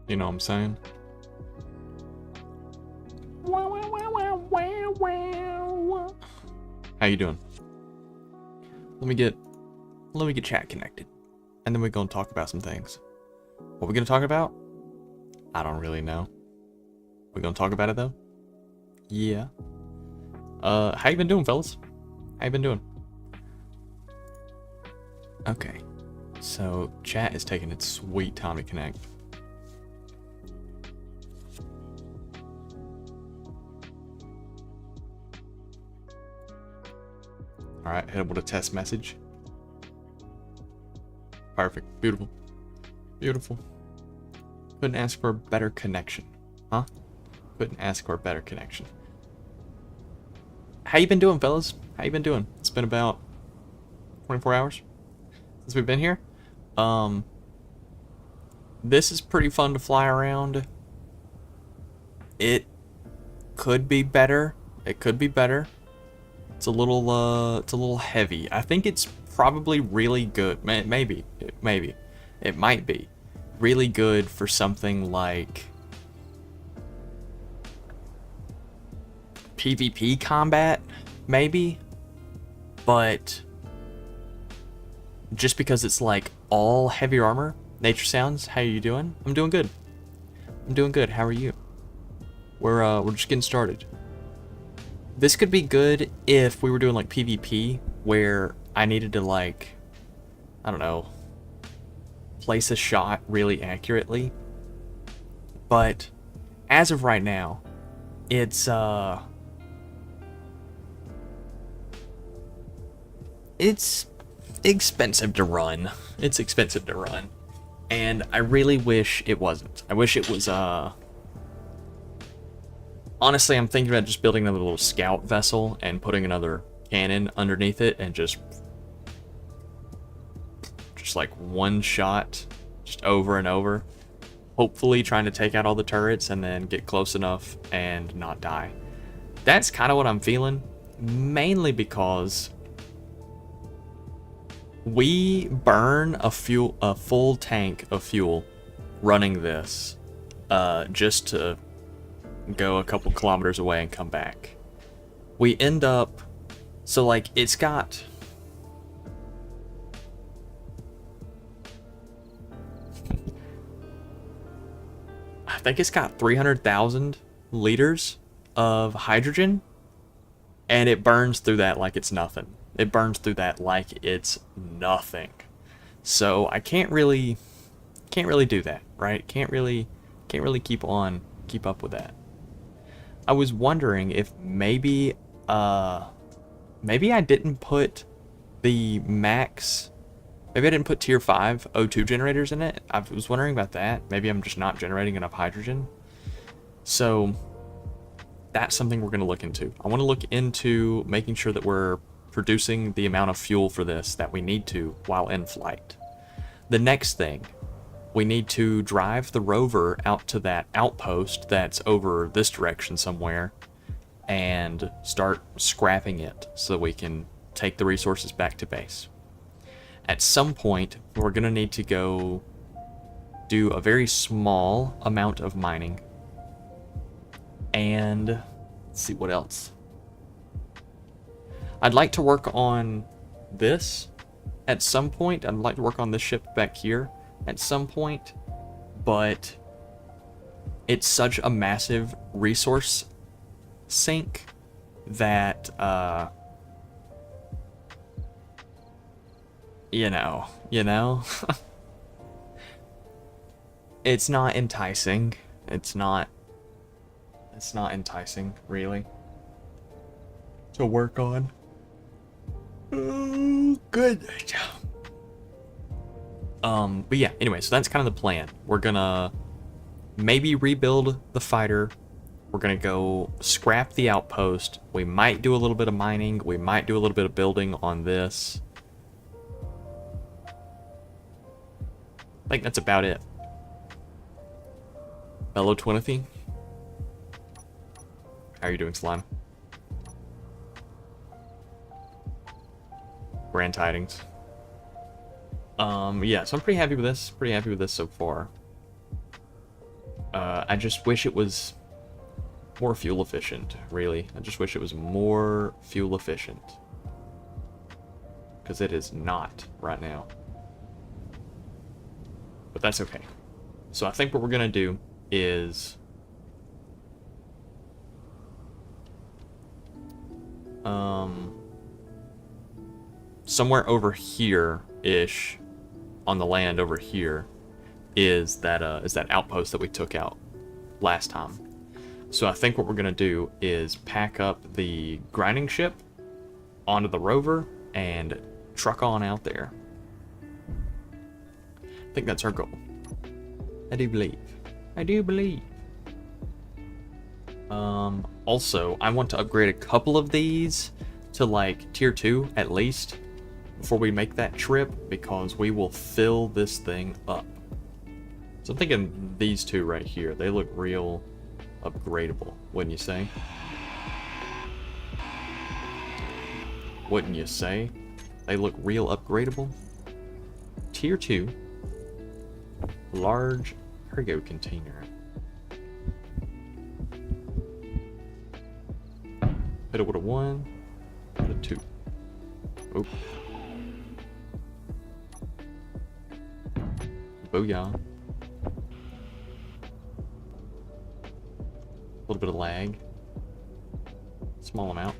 You know what I'm saying? How you doing? Let me get chat connected, and then we're gonna talk about some things. What we gonna talk about? I don't really know. We gonna talk about it though? Yeah. How you been doing, fellas? How you been doing? Okay. So chat is taking its sweet time to connect. Alright, hit up with a test message. Perfect. Beautiful. Beautiful. Couldn't ask for a better connection. Huh? Couldn't ask for a better connection. How you been doing, fellas? How you been doing? It's been about 24 hours since we've been here. This is pretty fun to fly around. It could be better. It could be better. It's a little heavy. I think it's probably really good. Maybe. It might be really good for something like PvP combat, maybe. But just because it's like all heavy armor. Nature Sounds, how you doing? I'm doing good. I'm doing good. How are you? We're just getting started. This could be good if we were doing like PvP, where I needed to like, I don't know, place a shot really accurately. But as of right now, it's expensive to run. It's expensive to run. And I really wish it wasn't. I wish it was, honestly, I'm thinking about just building another little scout vessel and putting another cannon underneath it and just like one shot, just over and over. Hopefully trying to take out all the turrets and then get close enough and not die. That's kind of what I'm feeling, mainly because we burn a full tank of fuel running this, just to go a couple kilometers away and come back. We end up, so like it's got, I think it's got 300,000 liters of hydrogen, and it burns through that like it's nothing. It burns through that like it's nothing. So I can't really do that, right? Can't really keep up with that. I was wondering if maybe I didn't put the max, maybe I didn't put tier 5 O2 generators in it. I was wondering about that. Maybe I'm just not generating enough hydrogen. So that's something we're going to look into. I want to look into making sure that we're producing the amount of fuel for this that we need to while in flight. The next thing, we need to drive the rover out to that outpost that's over this direction somewhere and start scrapping it so we can take the resources back to base. At some point, we're going to need to go do a very small amount of mining. And let's see what else. I'd like to work on this at some point. I'd like to work on this ship back here at some point, but it's such a massive resource sink that, you know, it's not enticing. It's not enticing, really, to work on. Oh, good. But yeah, anyway, so that's kind of the plan. We're gonna maybe rebuild the fighter. We're gonna go scrap the outpost. We might do a little bit of mining. We might do a little bit of building on this. I think that's about it. Hello, Twinithy. How are you doing, Slime? Grand tidings. Yeah, so I'm pretty happy with this. Pretty happy with this so far. I just wish it was more fuel efficient, really. I just wish it was more fuel efficient. Because it is not right now. But that's okay. So I think what we're going to do is... somewhere over here-ish, on the land over here, is that outpost that we took out last time. So I think what we're going to do is pack up the grinding ship onto the rover and truck on out there. I think that's our goal. I do believe. I do believe. Also, I want to upgrade a couple of these to like tier 2 at least before we make that trip, because we will fill this thing up. So I'm thinking these two right here, they look real upgradable, wouldn't you say? Wouldn't you say? They look real upgradable. Tier 2. Large cargo container. Hit it with a 1. And a 2. Oh. Booyah. A little bit of lag. Small amount.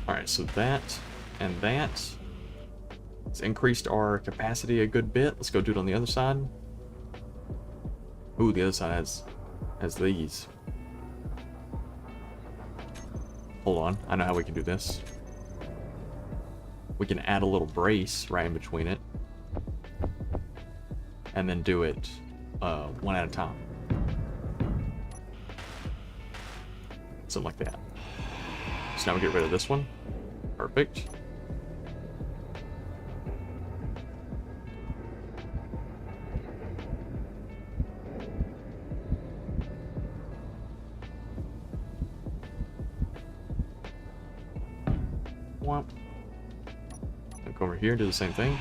Alright, so that and that. It's increased our capacity a good bit. Let's go do it on the other side. Ooh, the other side has these. Hold on, I know how we can do this. We can add a little brace right in between it. And then do it one at a time. Something like that. So now we get rid of this one. Perfect. Womp. Look over here, do the same thing.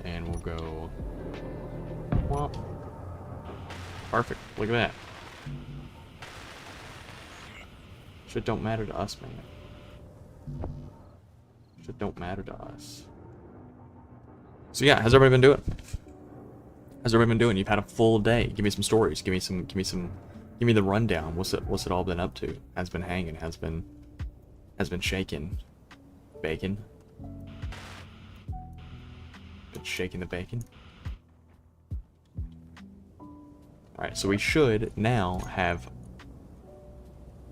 And we'll go... Womp. Perfect. Look at that. Shit don't matter to us, man. Shit don't matter to us. So yeah, how's everybody been doing? How's everybody been doing? You've had a full day. Give me some stories. Give me the rundown. What's it all been up to? Has been hanging. Has been shaking. Bacon. Been shaking the bacon. Alright, so we should now have...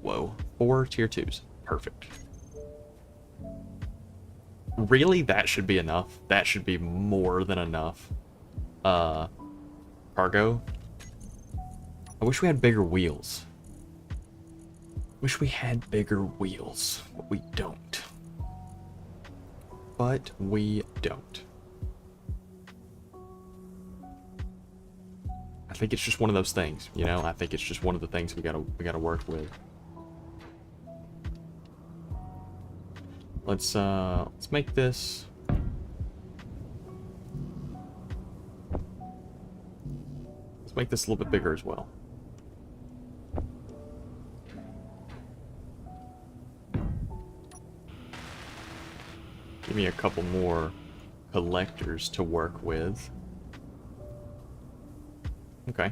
Whoa. 4 tier 2s. Perfect. Really? That should be enough. That should be more than enough. Cargo. I wish we had bigger wheels. Wish we had bigger wheels. But we don't. But we don't. I think it's just one of those things, you know? I think it's just one of the things we gotta work with. Let's make this... Let's make this a little bit bigger as well. Give me a couple more collectors to work with. Okay.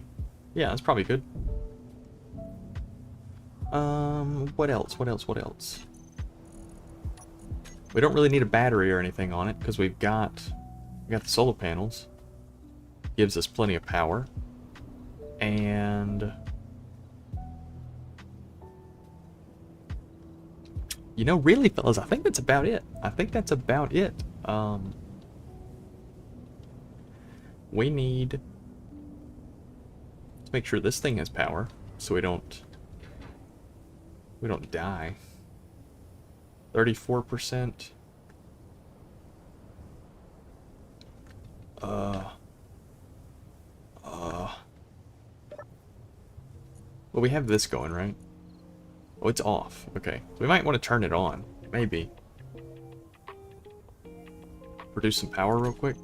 Yeah, that's probably good. What else? What else? What else? We don't really need a battery or anything on it because we got the solar panels. Gives us plenty of power. And you know, really, fellas, I think that's about it. I think that's about it. We need to make sure this thing has power, so we don't die. 34%. Well, we have this going, right? Oh, it's off. Okay. So we might want to turn it on. Maybe. produce some power real quick?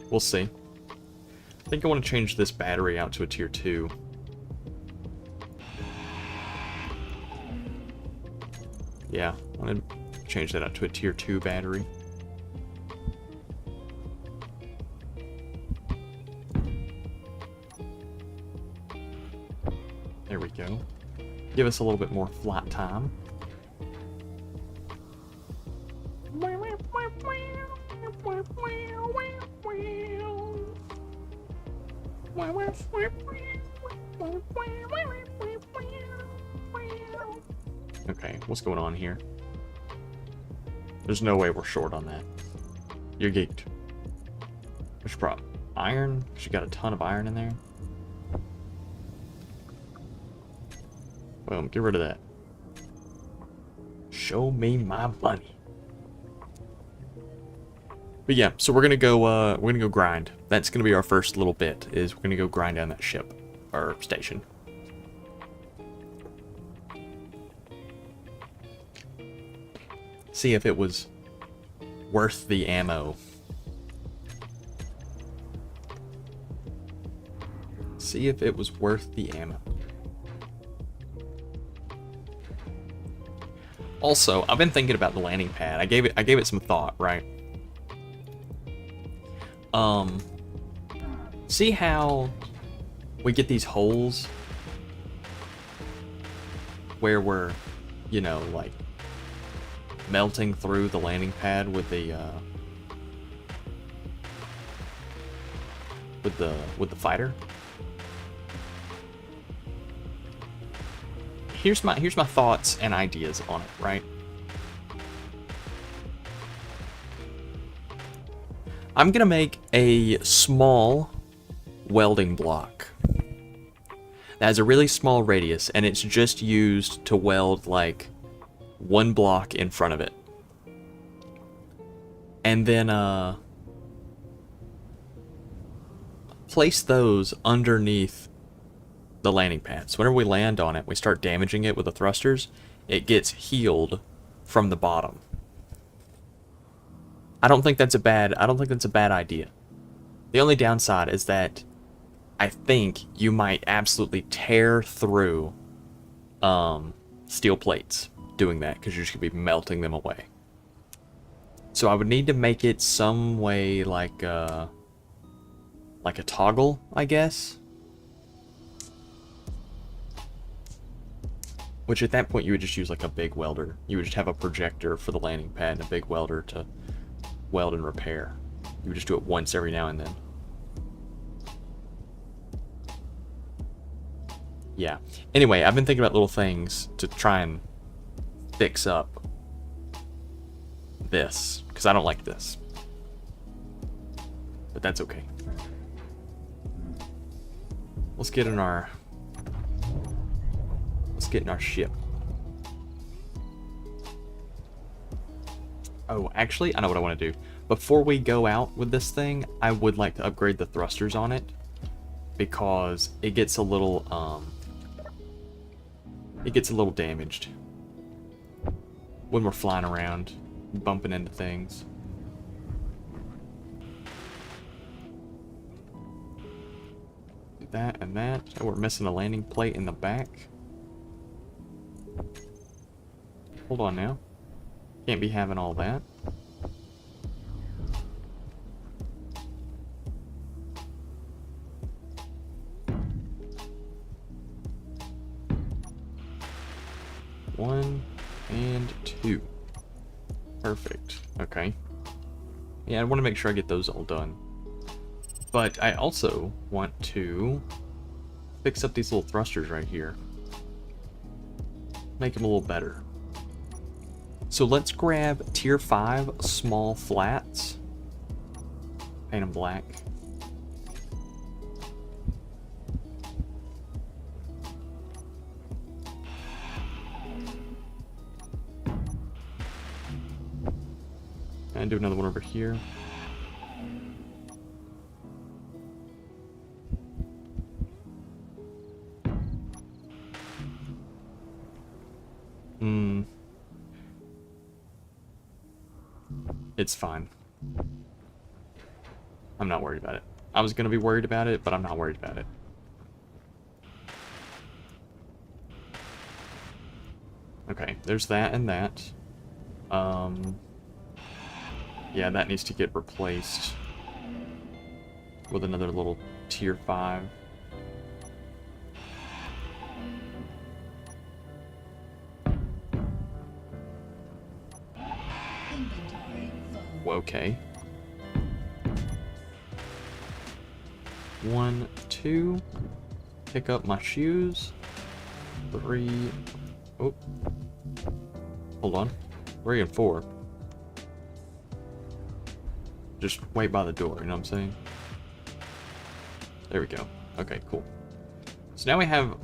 We'll see. I think I want to change this battery out to a tier 2. Yeah, I want to change that out to a tier 2 battery. There we go. Give us a little bit more flight time. Okay, what's going on here? There's no way we're short on that. You're geeked. What's your problem? Iron? She got a ton of iron in there. Boom, get rid of that. Show me my money. But yeah, so we're gonna go grind. That's gonna be our first little bit, is we're gonna go grind down that ship or station. See if it was worth the ammo. See if it was worth the ammo. Also, I've been thinking about the landing pad. I gave it some thought, right? See how we get these holes where we're, you know, like melting through the landing pad with the fighter. Here's my thoughts and ideas on it, right? I'm gonna make a small welding block that has a really small radius, and it's just used to weld like one block in front of it. And then place those underneath the landing pad. So whenever we land on it, we start damaging it with the thrusters, it gets healed from the bottom. I don't think that's a bad idea. The only downside is that I think you might absolutely tear through steel plates doing that, because you're just gonna be melting them away. So I would need to make it some way like a toggle, I guess. Which at that point you would just use like a big welder. You would just have a projector for the landing pad and a big welder to weld and repair. You would just do it once every now and then. Yeah. Anyway, I've been thinking about little things to try and fix up this, because I don't like this. But that's okay. Let's get in our ship. Oh, actually, I know what I want to do. Before we go out with this thing, I would like to upgrade the thrusters on it, because it gets a little damaged when we're flying around, bumping into things. That and that. Oh, we're missing a landing plate in the back. Hold on now. Can't be having all that. One and two. Perfect. Okay. Yeah, I want to make sure I get those all done. But I also want to fix up these little thrusters right here. Make them a little better. So let's grab tier 5 small flats. Paint them black. And do another one over here. It's fine. I'm not worried about it. I was going to be worried about it, but I'm not worried about it. Okay, there's that and that. Yeah, that needs to get replaced with another little tier 5. Okay. 1, 2. Pick up my shoes. 3. Oh. Hold on. 3 and 4. Just wait by the door, you know what I'm saying? There we go. Okay, cool. So now we got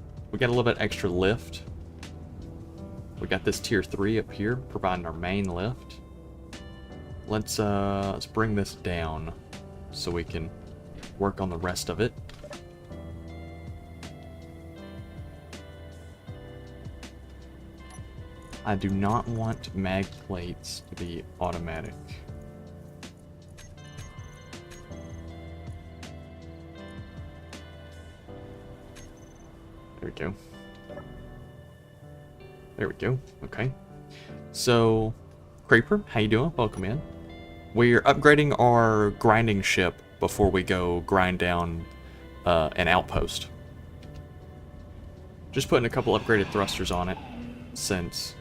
a little bit extra lift. We got this tier 3 up here, providing our main lift. Let's bring this down so we can work on the rest of it. I do not want mag plates to be automatic. There we go. There we go. Okay. So, Creeper, how you doing? Welcome in. We're upgrading our grinding ship before we go grind down an outpost. Just putting a couple upgraded thrusters on it since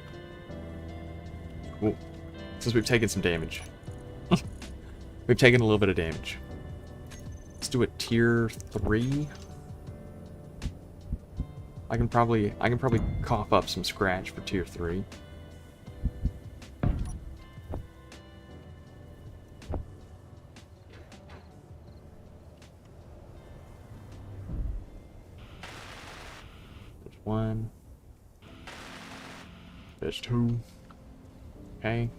we've taken some damage. We've taken a little bit of damage. Let's do a tier 3. I can probably cough up some scratch for tier 3. There's 1. There's 2. Okay.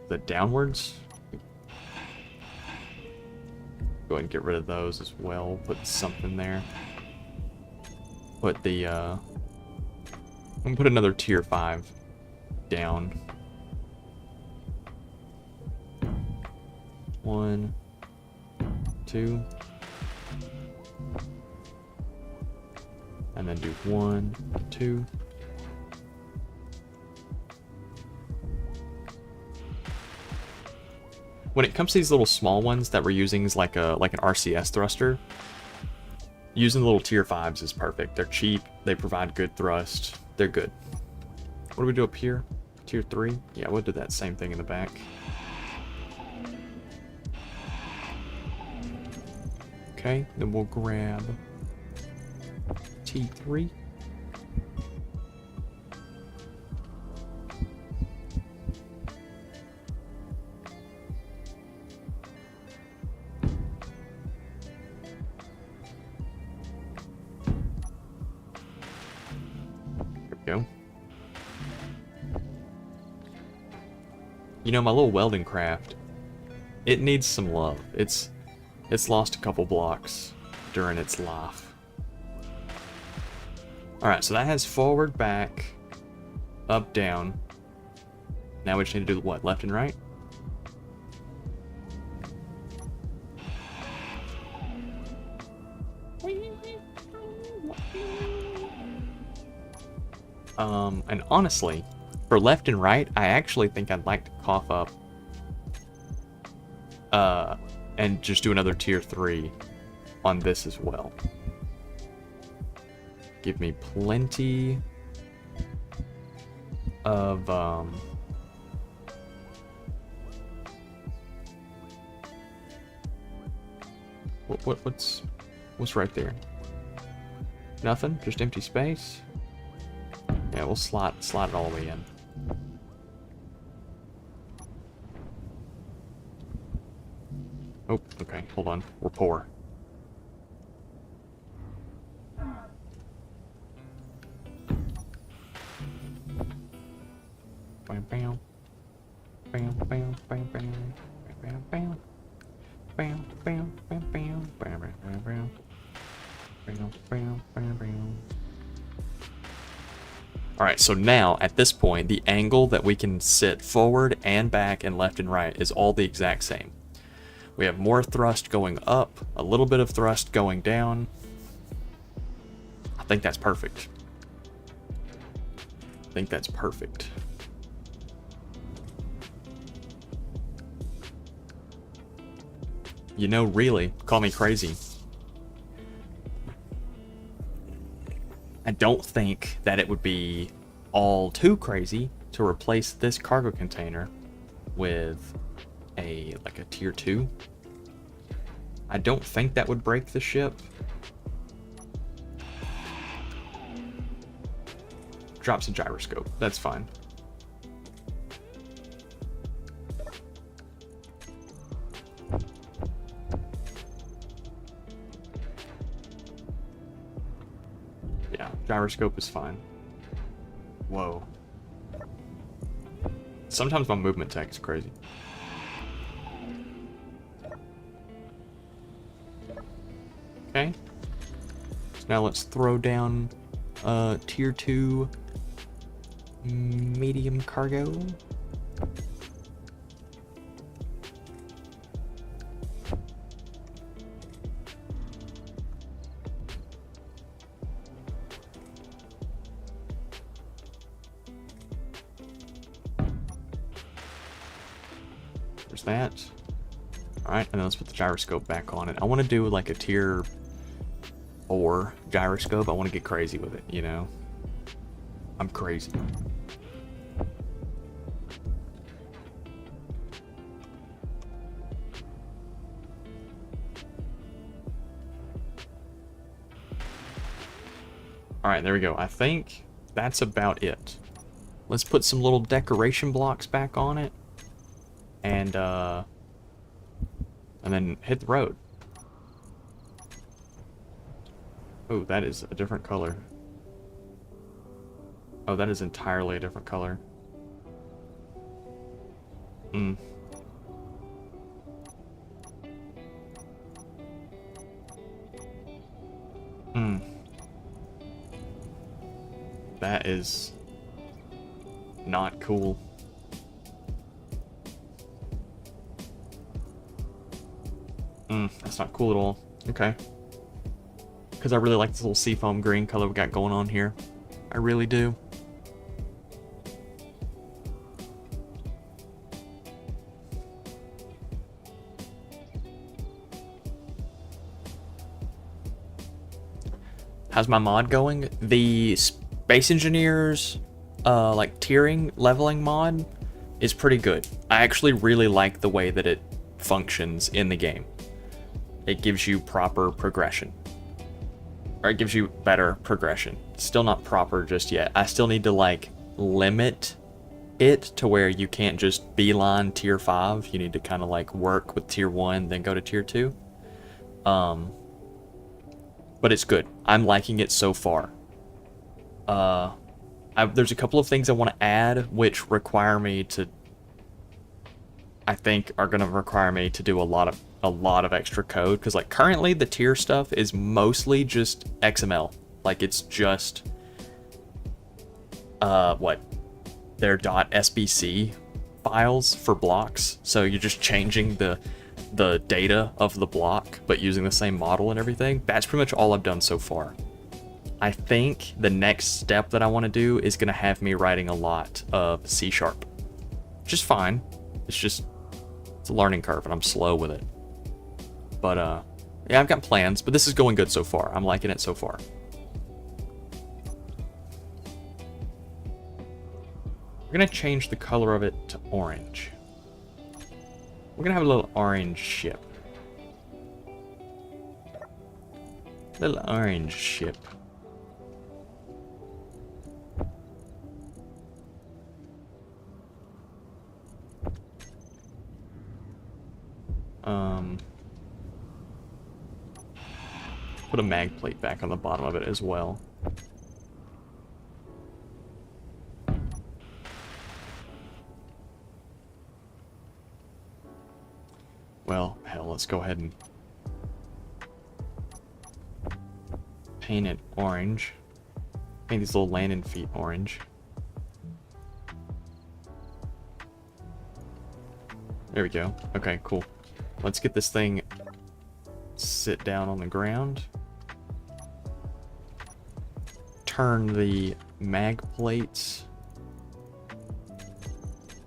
The downwards. Go ahead and get rid of those as well. Put something there. Put the, I'm gonna put another tier 5 down. 1, 2. And then do 1, 2. When it comes to these little small ones that we're using as like an RCS thruster, using the little tier 5s is perfect. They're cheap, they provide good thrust, they're good. What do we do up here? Tier 3? Yeah, we'll do that same thing in the back. Okay, then we'll grab T3. Go. You know, my little welding craft, it needs some love. It's lost a couple blocks during its life. Alright, so that has forward, back, up, down. Now we just need to do what? Left and right? And honestly, for left and right, I actually think I'd like to cough up, and just do another tier 3 on this as well. Give me plenty of, what's right there? Nothing, just empty space. Yeah, we'll slot it all the way in. Oh, okay, hold on. We're poor. Bam, bam. Bam, bam, bam, bam. Bam, bam. Bam, bam, bam, bam. Bam, bam, bam, bam. Bam, bam, bam, bam. Alright, so now, at this point, the angle that we can sit forward and back and left and right is all the exact same. We have more thrust going up, a little bit of thrust going down. I think that's perfect. I think that's perfect. You know, really, call me crazy. I don't think that it would be all too crazy to replace this cargo container with a tier 2. I don't think that would break the ship. Drops a gyroscope. That's fine. Yeah, gyroscope is fine. Whoa. Sometimes my movement tech is crazy. Okay. So now let's throw down tier 2 medium cargo. There's that. Alright, and then let's put the gyroscope back on it. I want to do like a tier 4 gyroscope. I want to get crazy with it, you know? I'm crazy. Alright, there we go. I think that's about it. Let's put some little decoration blocks back on it. And then hit the road. Oh, that is a different color. Oh, that is entirely a different color. Hmm. Hmm. That is not cool. That's not cool at all. Okay. Because I really like this little seafoam green color we got going on here. I really do. How's my mod going? The Space Engineers, like tiering, leveling mod is pretty good. I actually really like the way that it functions in the game. It gives you proper progression. Or it gives you better progression. Still not proper just yet. I still need to like limit it to where you can't just beeline tier 5. You need to kind of like work with tier 1, then go to tier 2. But it's good. I'm liking it so far. There's a couple of things I want to add, which require me to, I think, are going to require me to do a lot of extra code, because like currently the tier stuff is mostly just XML. Like it's just their .sbc files for blocks. So you're just changing the data of the block, but using the same model and everything. That's pretty much all I've done so far. I think the next step that I want to do is going to have me writing a lot of C#, which is fine. It's a learning curve and I'm slow with it. But yeah, I've got plans, but this is going good so far. I'm liking it so far. We're going to change the color of it to orange. We're going to have a little orange ship. Little orange ship. Put a mag plate back on the bottom of it as well. Well, hell, let's go ahead and paint it orange. Paint these little landing feet orange. There we go. Okay, cool. Let's get this thing sit down on the ground. Turn the mag plates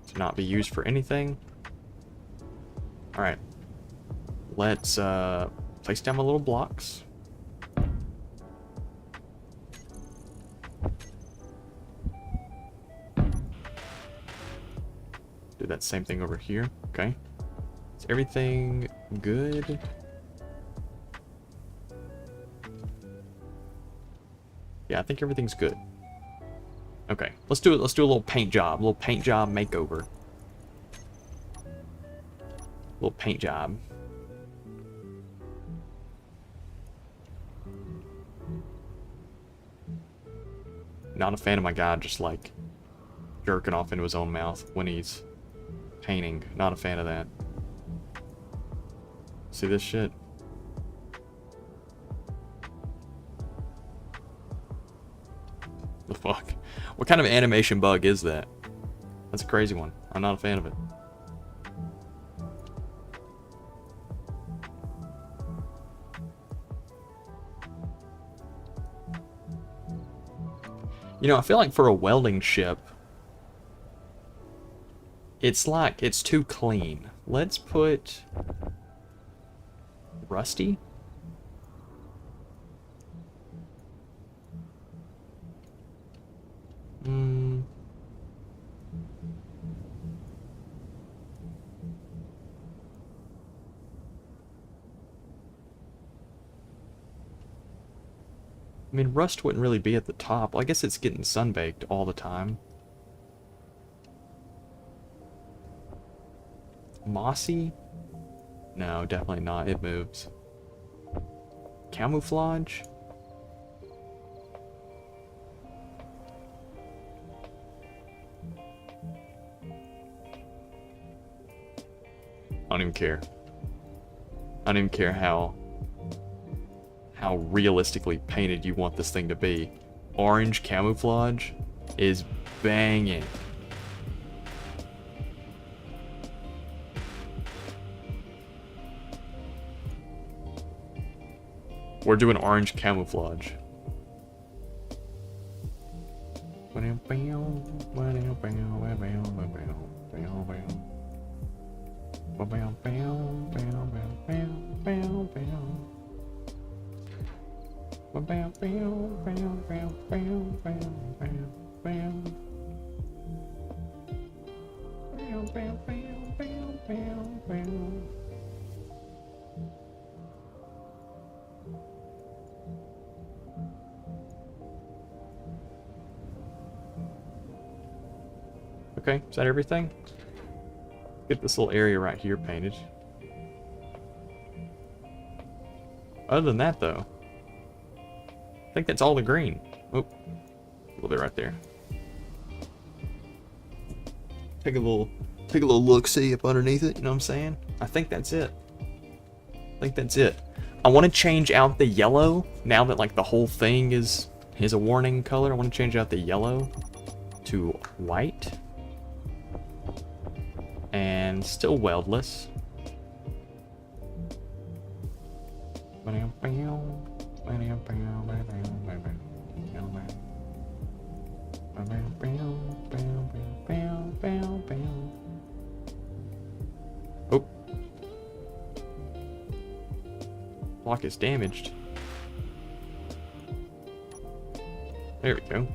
to not be used for anything. Alright. Let's place down my little blocks. Do that same thing over here. Okay. Is everything good? Yeah, I think everything's good. Okay, let's do it. Let's do a little paint job. A little paint job makeover. Little paint job. Not a fan of my guy just like jerking off into his own mouth when he's painting. Not a fan of that. See this shit? The fuck? What kind of animation bug is that? That's a crazy one. I'm not a fan of it. You know, I feel like for a welding ship, it's like it's too clean. Let's put rusty. I mean, rust wouldn't really be at the top. Well, I guess it's getting sunbaked all the time. Mossy? No, definitely not. It moves. Camouflage? I don't even care. I don't even care how realistically painted you want this thing to be. Orange camouflage is banging. We're doing orange camouflage. Okay, is that everything? Get this little area right here painted. Other than that, though, I think that's all the green. Oh, a little bit right there. Take a little look-see up underneath it. You know what I'm saying? I think that's it. I want to change out the yellow now that like the whole thing is a warning color. I want to change out the yellow to white. And still weldless. Oh. Block is damaged. There we go.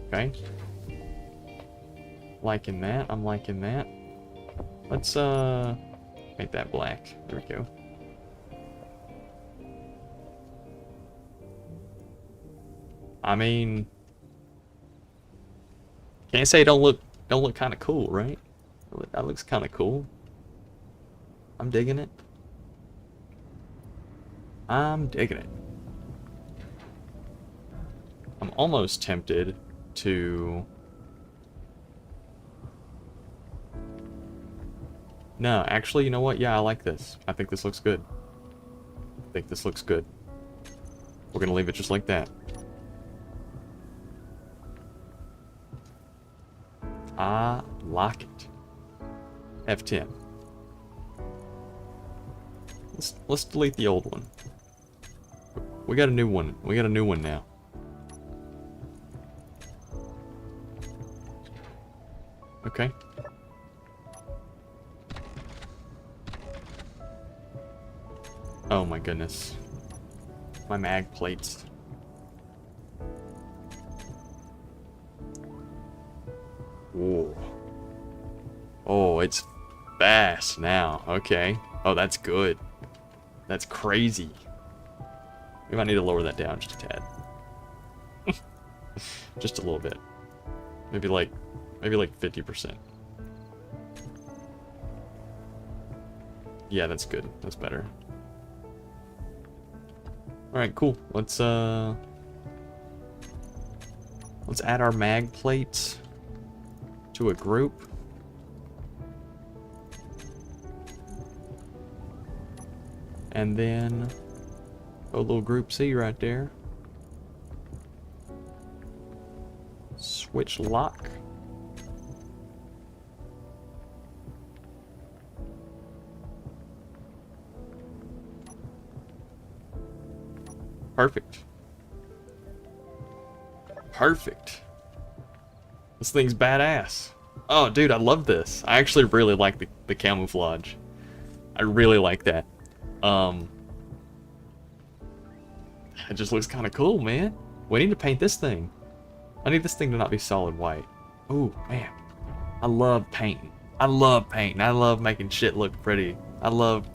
Okay. Liking that. I'm liking that. Let's make that black. There we go. I mean, can't say it don't look kind of cool, right? That looks kind of cool. I'm digging it. I'm digging it. I'm almost tempted to... No, actually, you know what? Yeah, I like this. I think this looks good. We're gonna leave it just like that. I like it. F10. Let's delete the old one. We got a new one. We got a new one now. Okay. Oh my goodness. My mag plates. Whoa. Oh, it's fast now. Okay. Oh, that's good. That's crazy. We might need to lower that down just a tad. Just a little bit. Maybe like 50%. Yeah, that's good. That's better. Alright, cool. Let's add our mag plates to a group. And then a little group C right there. Switch lock. Perfect. Perfect. This thing's badass. Oh, dude, I love this. I actually really like the camouflage. I really like that. It just looks kind of cool, man. We need to paint this thing. I need this thing to not be solid white. Ooh, man. I love painting. I love painting. I love making shit look pretty. I love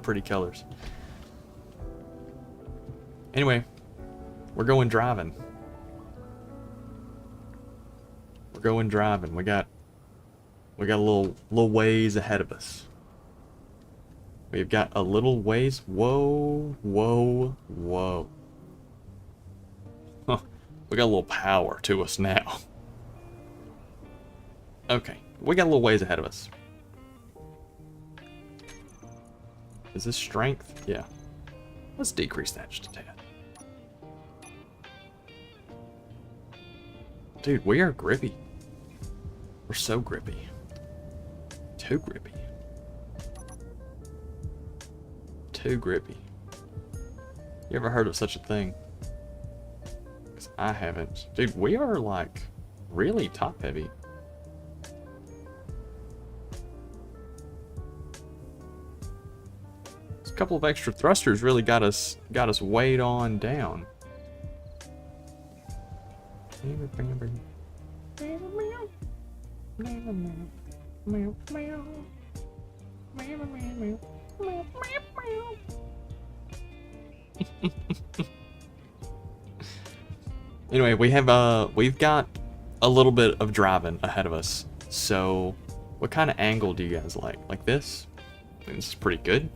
pretty colors. Anyway, we're going driving. We're going driving. We got a little ways ahead of us. We've got a little ways. Whoa, whoa, whoa. Huh. We got a little power to us now. Okay, we got a little ways ahead of us. Is this strength? Yeah. Let's decrease that just a tad. Dude, we are grippy. We're so grippy. Too grippy. Too grippy. You ever heard of such a thing? 'Cause I haven't. Dude, we are like really top heavy. This couple of extra thrusters really got us weighed on down. Anyway, we've got a little bit of driving ahead of us. So, what kind of angle do you guys like? Like this? I think this is pretty good.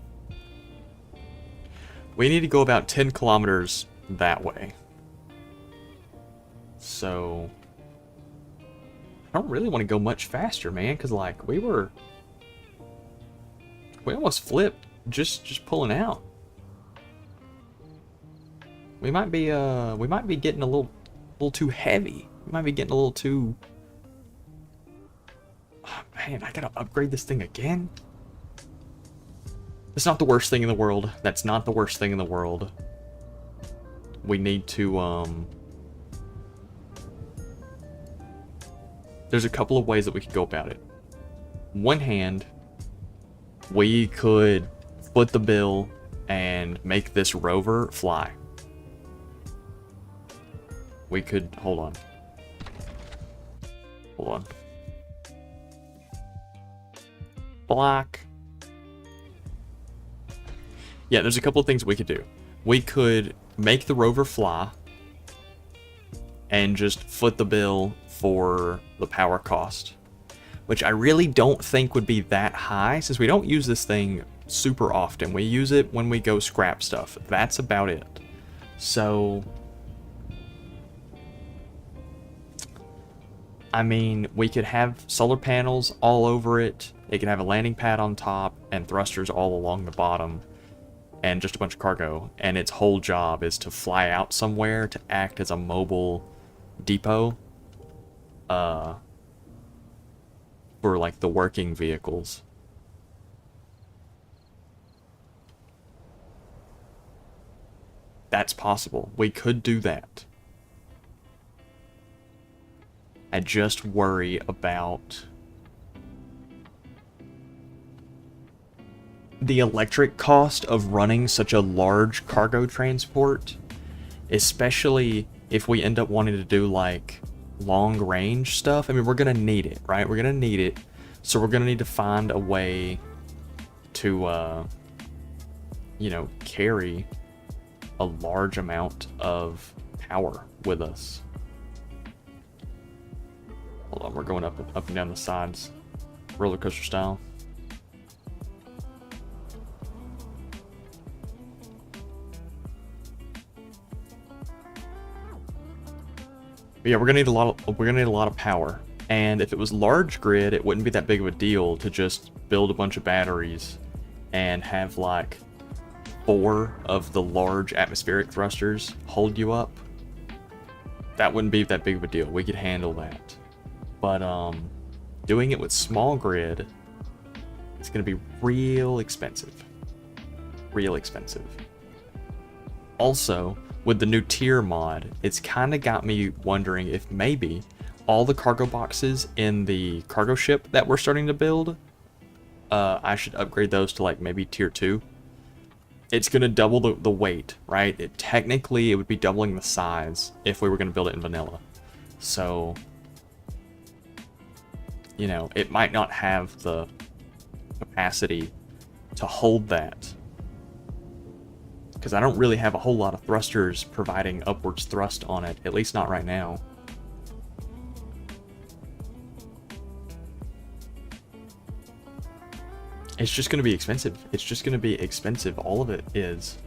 We need to go about 10 kilometers that way. So, I don't really want to go much faster, man, because like we almost flipped just pulling out. We might be getting a little too heavy. We might be getting a little too. Oh, man, I gotta upgrade this thing again. It's not the worst thing in the world. That's not the worst thing in the world. We need to There's a couple of ways that we could go about it. One hand, we could foot the bill and make this rover fly. We could, hold on. Block. Yeah, there's a couple of things we could do. We could make the rover fly and just foot the bill for the power cost, which I really don't think would be that high since we don't use this thing super often. We use it when we go scrap stuff. That's about it. So, I mean, we could have solar panels all over it. It could have a landing pad on top and thrusters all along the bottom and just a bunch of cargo. And its whole job is to fly out somewhere to act as a mobile depot. for like the working vehicles. That's possible. We could do that. I just worry about the electric cost of running such a large cargo transport, especially if we end up wanting to do like long range stuff. I mean, we're gonna need it, right? We're gonna need it. So we're gonna need to find a way to, you know, carry a large amount of power with us. Hold on, we're going up and down the sides, roller coaster style. But yeah, we're gonna need a lot of power. And if it was large grid, it wouldn't be that big of a deal to just build a bunch of batteries and have like 4 of the large atmospheric thrusters hold you up. That wouldn't be that big of a deal. We could handle that. But doing it with small grid, it's gonna be real expensive. Real expensive. Also, with the new tier mod, it's kind of got me wondering if maybe all the cargo boxes in the cargo ship that we're starting to build, I should upgrade those to like maybe tier 2. It's going to double the weight, right? Technically, it would be doubling the size if we were going to build it in vanilla. So, you know, it might not have the capacity to hold that. Because I don't really have a whole lot of thrusters providing upwards thrust on it, at least not right now. It's just going to be expensive. It's just going to be expensive. All of it is.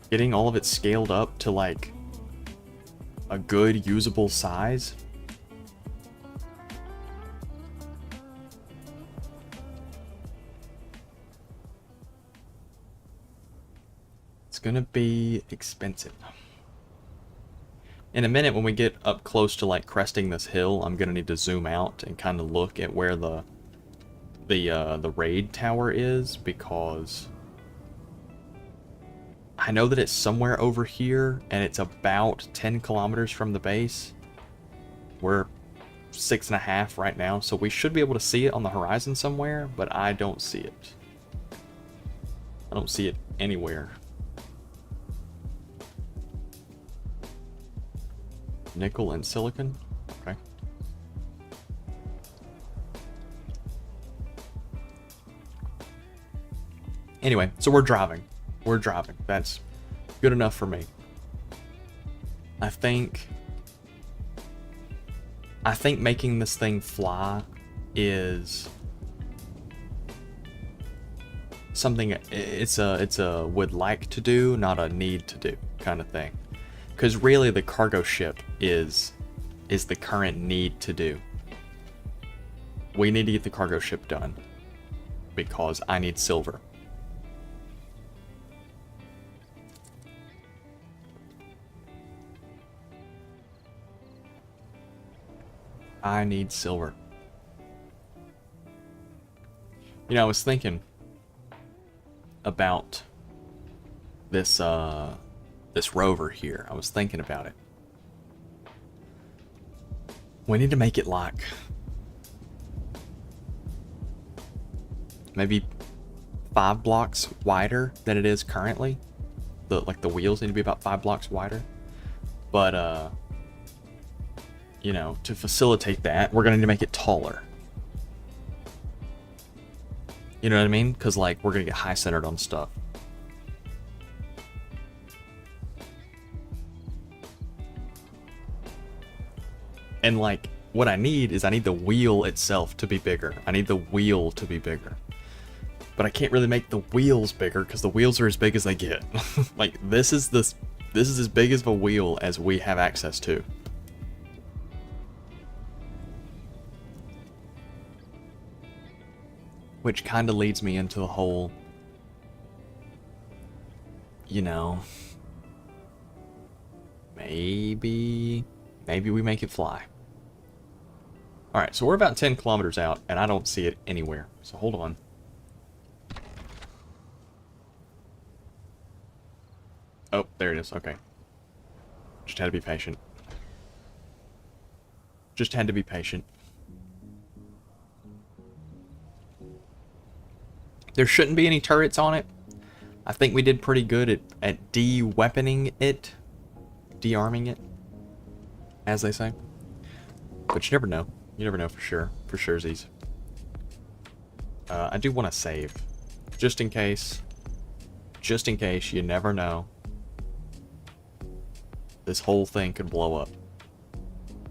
Getting all of it scaled up to like a good usable size. It's going to be expensive. In a minute, when we get up close to like cresting this hill, I'm going to need to zoom out and kind of look at where the raid tower is, because I know that it's somewhere over here and it's about 10 kilometers from the base. We're 6.5 right now, so we should be able to see it on the horizon somewhere, but I don't see it. I don't see it anywhere. Nickel and silicon? Okay. Anyway, so we're driving. We're driving. That's good enough for me. I think making this thing fly is something it's a would like to do, not a need to do kind of thing. Because really the cargo ship is the current need to do. We need to get the cargo ship done because I need silver. I need silver. You know, I was thinking about this this rover here. I was thinking about it. We need to make it like maybe 5 blocks wider than it is currently. The wheels need to be about 5 blocks wider. But you know, to facilitate that, we're gonna need to make it taller. You know what I mean? Because like we're gonna get high centered on stuff. And like what I need the wheel itself to be bigger. I need the wheel to be bigger. But I can't really make the wheels bigger because the wheels are as big as they get. Like this is as big as a wheel as we have access to. Which kind of leads me into the whole, you know, maybe we make it fly. Alright, so we're about 10 kilometers out, and I don't see it anywhere. So hold on. Oh, there it is. Okay. Just had to be patient. Just had to be patient. There shouldn't be any turrets on it. I think we did pretty good at de-weaponing it. De-arming it, as they say. But you never know. You never know for sure. For surezies. I do want to save. Just in case. Just in case. You never know. This whole thing could blow up.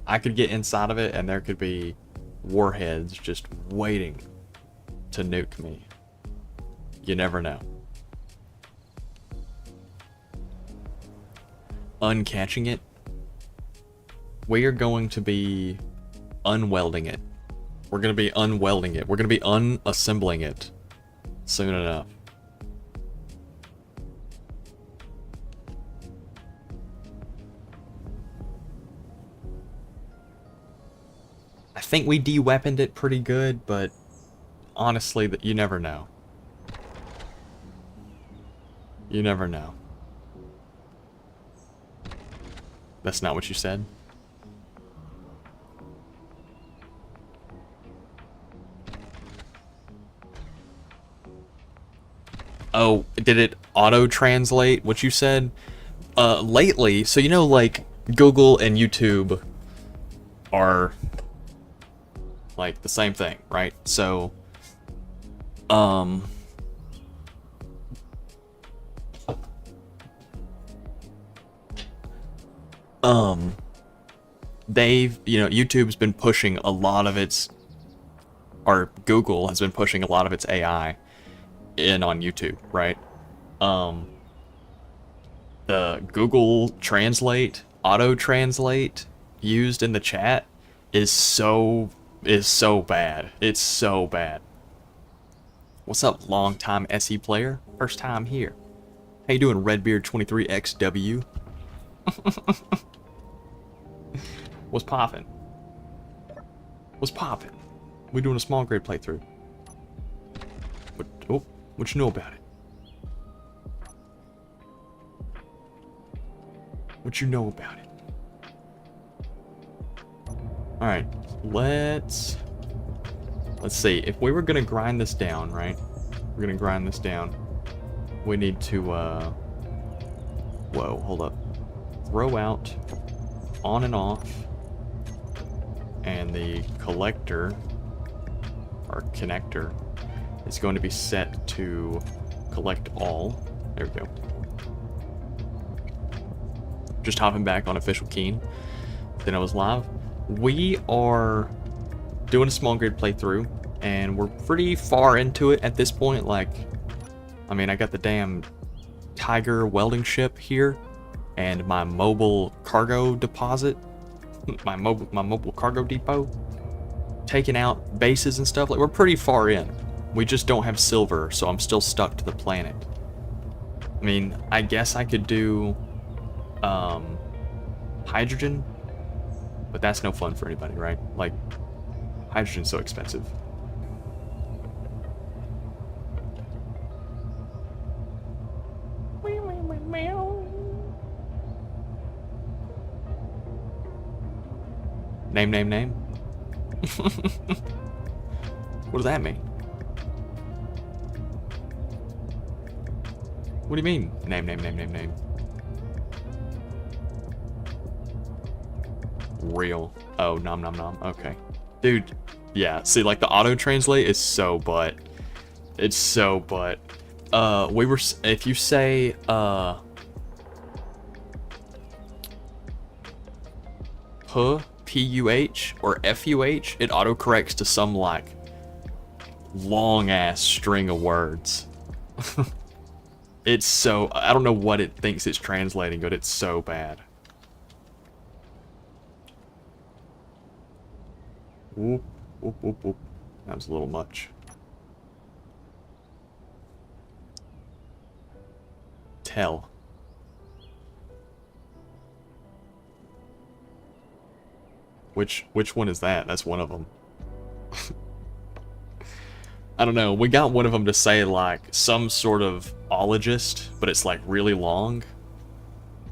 I could get inside of it and there could be warheads just waiting to nuke me. You never know. Uncatching it. We are going to be unwelding it. We're going to be unwelding it. We're going to be unassembling it soon enough. I think we de-weaponed it pretty good, but honestly, you never know. You never know. That's not what you said. Oh, did it auto-translate what you said? Lately, so you know, like, Google and YouTube are like the same thing, right? So, they've, you know, YouTube's been pushing a lot of its, or Google has been pushing a lot of its AI in on YouTube, right? The Google Translate, auto-translate used in the chat is so bad. It's so bad. What's up, long-time SE player? First time here. How you doing, Redbeard23XW? What's poppin'? What's poppin'? We doing a small grade playthrough. What you know about it? What you know about it? Alright, let's see. If we were gonna grind this down, right? We're gonna grind this down. We need to, whoa, hold up. Throw out on and off. And the collector, or connector, is going to be set to collect all. There we go. Just hopping back on official Keen. Then I was live. We are doing a small grid playthrough, and we're pretty far into it at this point. Like, I mean, I got the damn Tiger welding ship here, and my mobile cargo deposit, my mobile cargo depot, taking out bases and stuff. Like, we're pretty far in. We just don't have silver, so I'm still stuck to the planet. I mean, I guess I could do hydrogen, but that's no fun for anybody, right? Like, hydrogen's so expensive. Name. What does that mean? What do you mean? Name. Real. Oh, nom. Okay. Dude, yeah. See, like, the auto-translate is so butt. It's so butt. If you say, P-U-H, or F-U-H, it autocorrects to some, like, long-ass string of words. It's so... I don't know what it thinks it's translating, but it's so bad. Whoop. That was a little much. Tell. Which one is that? That's one of them. I don't know. We got one of them to say like some sort of ologist, but it's like really long.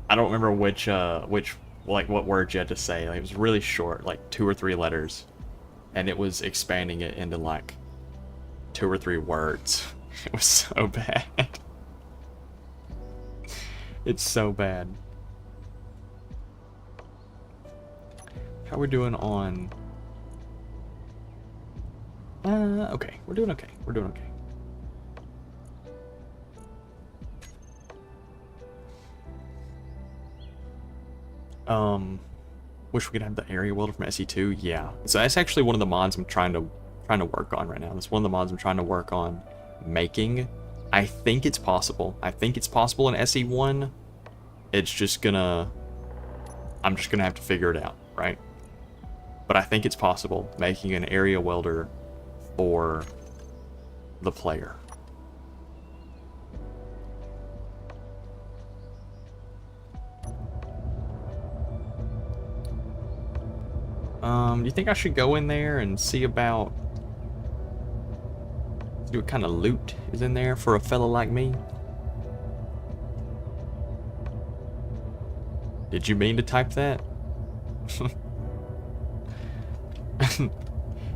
I don't remember which like what words you had to say. Like, it was really short, like 2 or 3 letters, and it was expanding it into like 2 or 3 words. It was so bad. It's so bad. How we doing on? Okay. We're doing okay. We're doing okay. Wish we could have the area welder from SE2. Yeah. So that's actually one of the mods I'm trying to work on right now. That's one of the mods I'm trying to work on making. I think it's possible. I think it's possible in SE1. It's just gonna... I'm just gonna have to figure it out, right? But I think it's possible, making an area welder for the player. Do you think I should go in there and see about... see what kind of loot is in there for a fella like me? Did you mean to type that?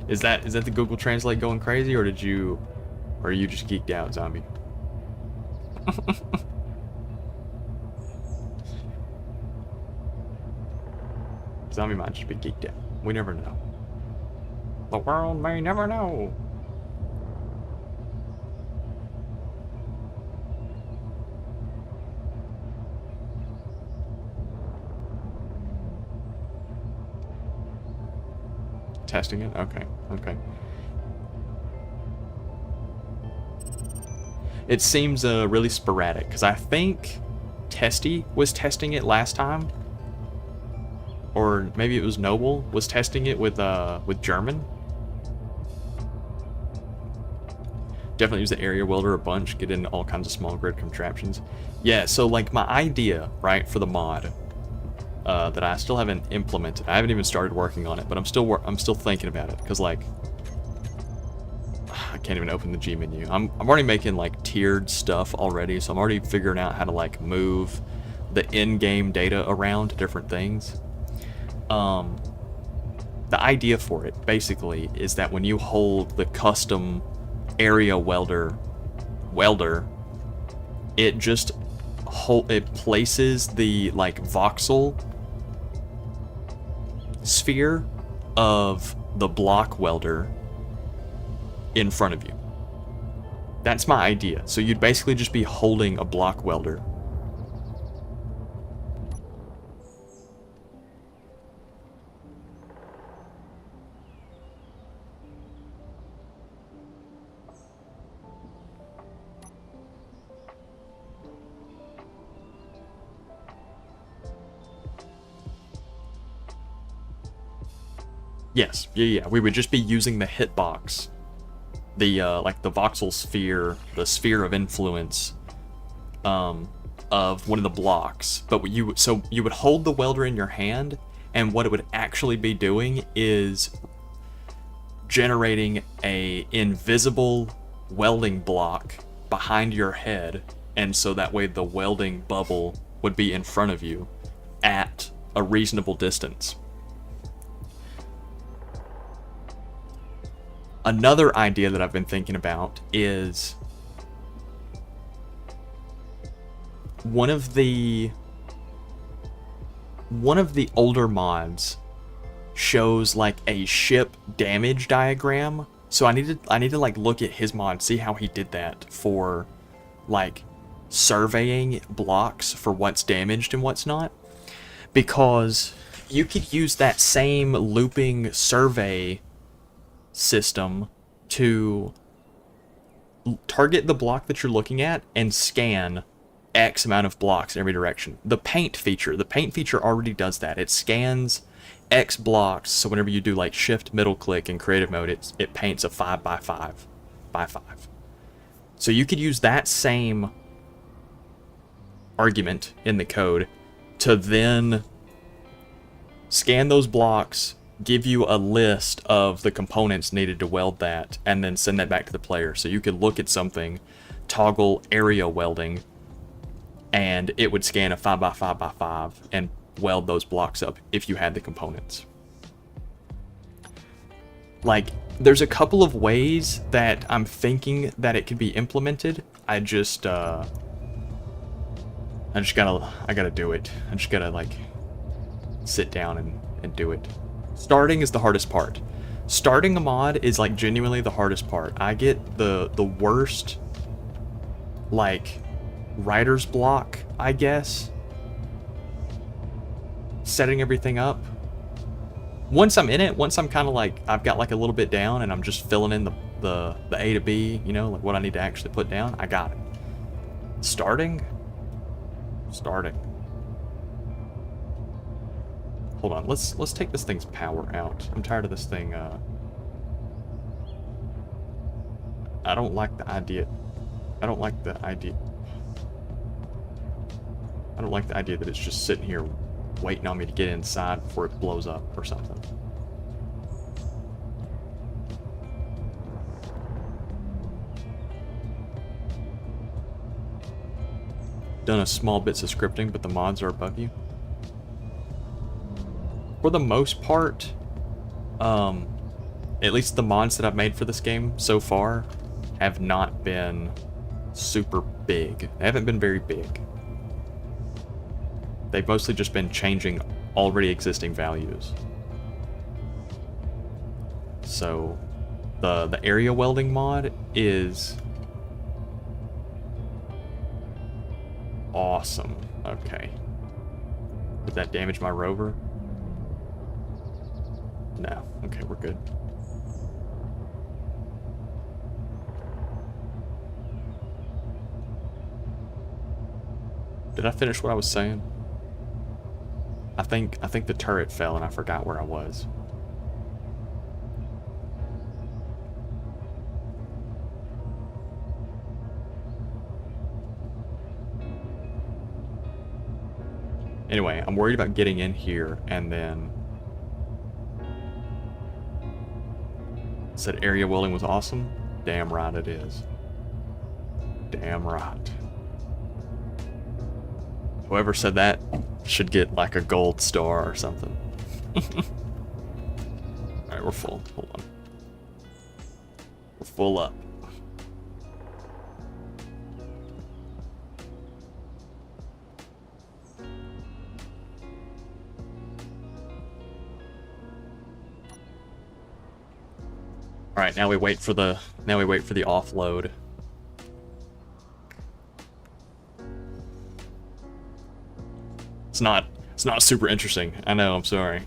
Is that the Google Translate going crazy, or did you... or are you just geeked out, zombie? Zombie might just be geeked out. We never know. The world may never know. Testing it? Okay, okay. It seems really sporadic, because I think Testy was testing it last time. Or maybe it was Noble was testing it with German. Definitely use the area welder a bunch, get in all kinds of small grid contraptions. Yeah, so like my idea, right, for the mod that I still haven't implemented. I haven't even started working on it, but I'm still thinking about it, because like I can't even open the G menu. I'm already making like tiered stuff already, so I'm already figuring out how to like move the in-game data around to different things. The idea for it basically is that when you hold the custom area welder, it just places the like voxel sphere of the block welder in front of you. That's my idea. So you'd basically just be holding a block welder. Yes, yeah. We would just be using the hitbox, the like the voxel sphere, the sphere of influence, of one of the blocks. But you would hold the welder in your hand, and what it would actually be doing is generating a invisible welding block behind your head, and so that way the welding bubble would be in front of you at a reasonable distance. Another idea that I've been thinking about is one of the older mods shows like a ship damage diagram. So I need to like look at his mod, see how he did that for like surveying blocks for what's damaged and what's not. Because you could use that same looping survey system to target the block that you're looking at and scan X amount of blocks in every direction. The paint feature already does that. It scans X blocks, so whenever you do like shift middle click in creative mode, it paints a 5 by 5 by 5. So you could use that same argument in the code to then scan those blocks, give you a list of the components needed to weld that, and then send that back to the player. So you could look at something, toggle area welding, and it would scan a 5x5x5 and weld those blocks up if you had the components. Like, there's a couple of ways that I'm thinking that it could be implemented. I gotta do it. I just gotta, like, sit down and do it. Starting is the hardest part. Starting a mod is, like, genuinely the hardest part. I get the worst, like, writer's block, I guess, setting everything up. Once I'm in it, once I'm kind of like, I've got like a little bit down and I'm just filling in the A to B, you know, like what I need to actually put down, I got it. Starting. Hold on, let's take this thing's power out. I'm tired of this thing. I don't like the idea. I don't like the idea that it's just sitting here waiting on me to get inside before it blows up or something. Done a small bits of scripting, but the mods are above you. For the most part, at least the mods that I've made for this game so far have not been super big. They haven't been very big. They've mostly just been changing already existing values. So the area welding mod is awesome. Okay. Did that damage my rover? No. Okay, we're good. Did I finish what I was saying? I think the turret fell and I forgot where I was. Anyway, I'm worried about getting in here and then... Said area welding was awesome? Damn right it is. Damn right. Whoever said that should get like a gold star or something. Alright, we're full. Hold on. We're full up. Alright, now we wait for the offload. It's not super interesting. I know, I'm sorry.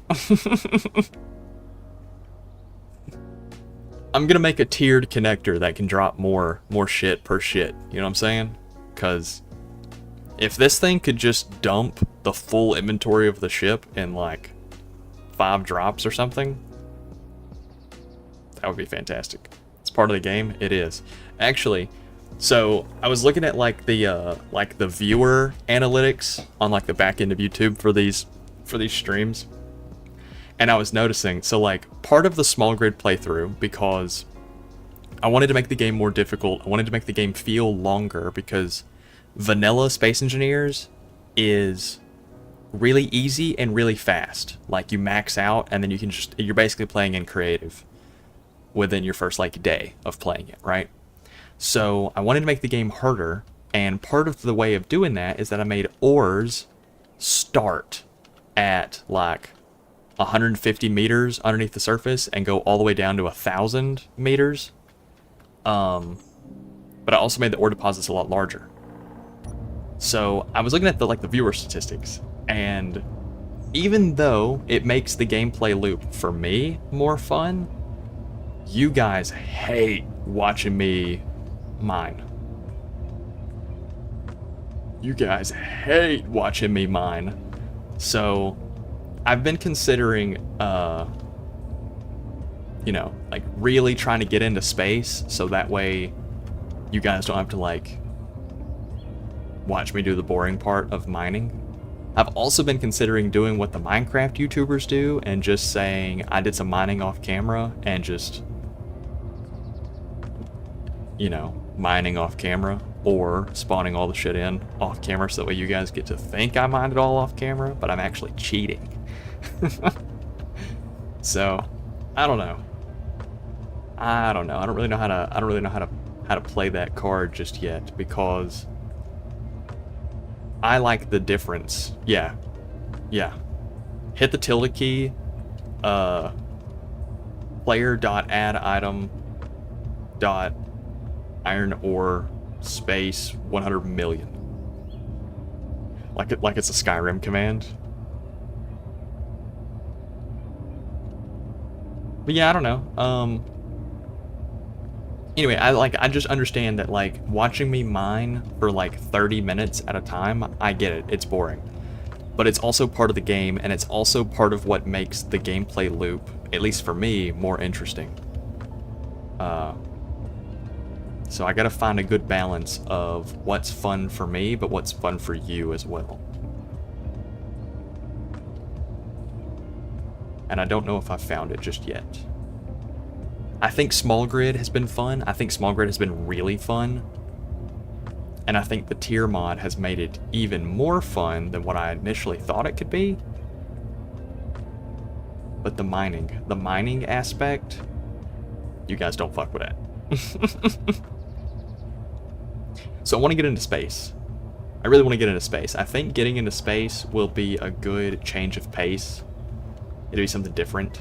I'm gonna make a tiered connector that can drop more shit per shit. You know what I'm saying? Because if this thing could just dump the full inventory of the ship in like 5 drops or something, that would be fantastic. It's part of the game. It is. Actually, so I was looking at like the viewer analytics on like the back end of YouTube for these streams, and I was noticing, so like part of the small grid playthrough, because I wanted to make the game more difficult, I wanted to make the game feel longer, because vanilla Space Engineers is really easy and really fast. Like you max out and then you're basically playing in creative within your first like day of playing it, right? So I wanted to make the game harder, and part of the way of doing that is that I made ores start at like 150 meters underneath the surface and go all the way down to 1,000 meters. But I also made the ore deposits a lot larger. So I was looking at the viewer statistics, and even though it makes the gameplay loop for me more fun, you guys hate watching me mine. You guys hate watching me mine. So I've been considering, you know, like really trying to get into space so that way you guys don't have to like watch me do the boring part of mining. I've also been considering doing what the Minecraft YouTubers do and just saying I did some mining off camera and just, you know, mining off camera, or spawning all the shit in off camera so that way you guys get to think I mined it all off camera, but I'm actually cheating. So, I don't know. I don't really know how to play that card just yet, because I like the difference. Yeah. Hit the tilde key, player.add item dot iron ore space 100 million. Like it's a Skyrim command. But yeah, I don't know. Anyway, I just understand that, like, watching me mine for like 30 minutes at a time, I get it. It's boring. But it's also part of the game, and it's also part of what makes the gameplay loop, at least for me, more interesting. So I gotta find a good balance of what's fun for me, but what's fun for you as well. And I don't know if I've found it just yet. I think small grid has been fun. I think small grid has been really fun. And I think the tier mod has made it even more fun than what I initially thought it could be. But the mining aspect, you guys don't fuck with that. So I want to get into space. I really want to get into space. I think getting into space will be a good change of pace. It'll be something different.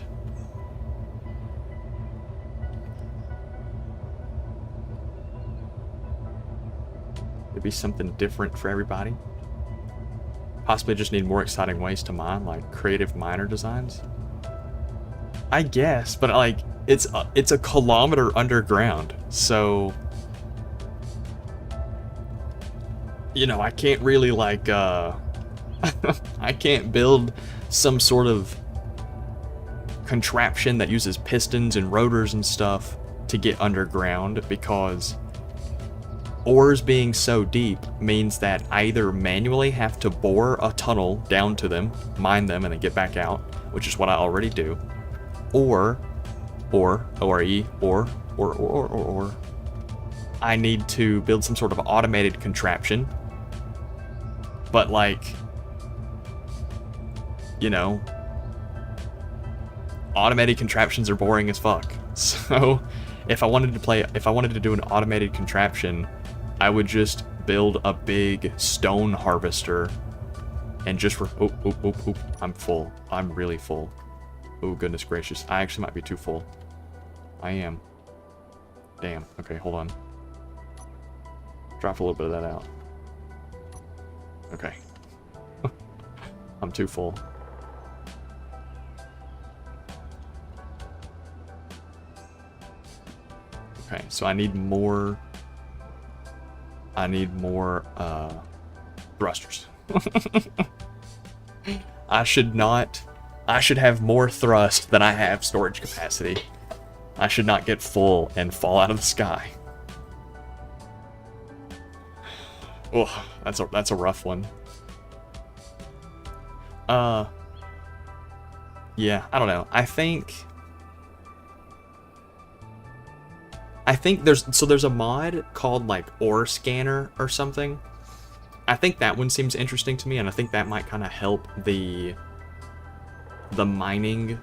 It'll be something different for everybody. Possibly just need more exciting ways to mine, like creative miner designs. I guess, but like it's a kilometer underground, so you know, I can't really like I can't build some sort of contraption that uses pistons and rotors and stuff to get underground, because ores being so deep means that I either manually have to bore a tunnel down to them, mine them, and then get back out, which is what I already do, or I need to build some sort of automated contraption. But like, you know, automated contraptions are boring as fuck. So if I wanted to do an automated contraption, I would just build a big stone harvester and just I'm full. I'm really full. Oh, goodness gracious. I actually might be too full. I am. Damn. Okay, hold on. Drop a little bit of that out. Okay. I'm too full. Okay, so I need more thrusters. I should have more thrust than I have storage capacity. I should not get full and fall out of the sky. Oh, that's a rough one. Yeah, I don't know. I think there's a mod called like ore scanner or something. I think that one seems interesting to me, and I think that might kind of help the mining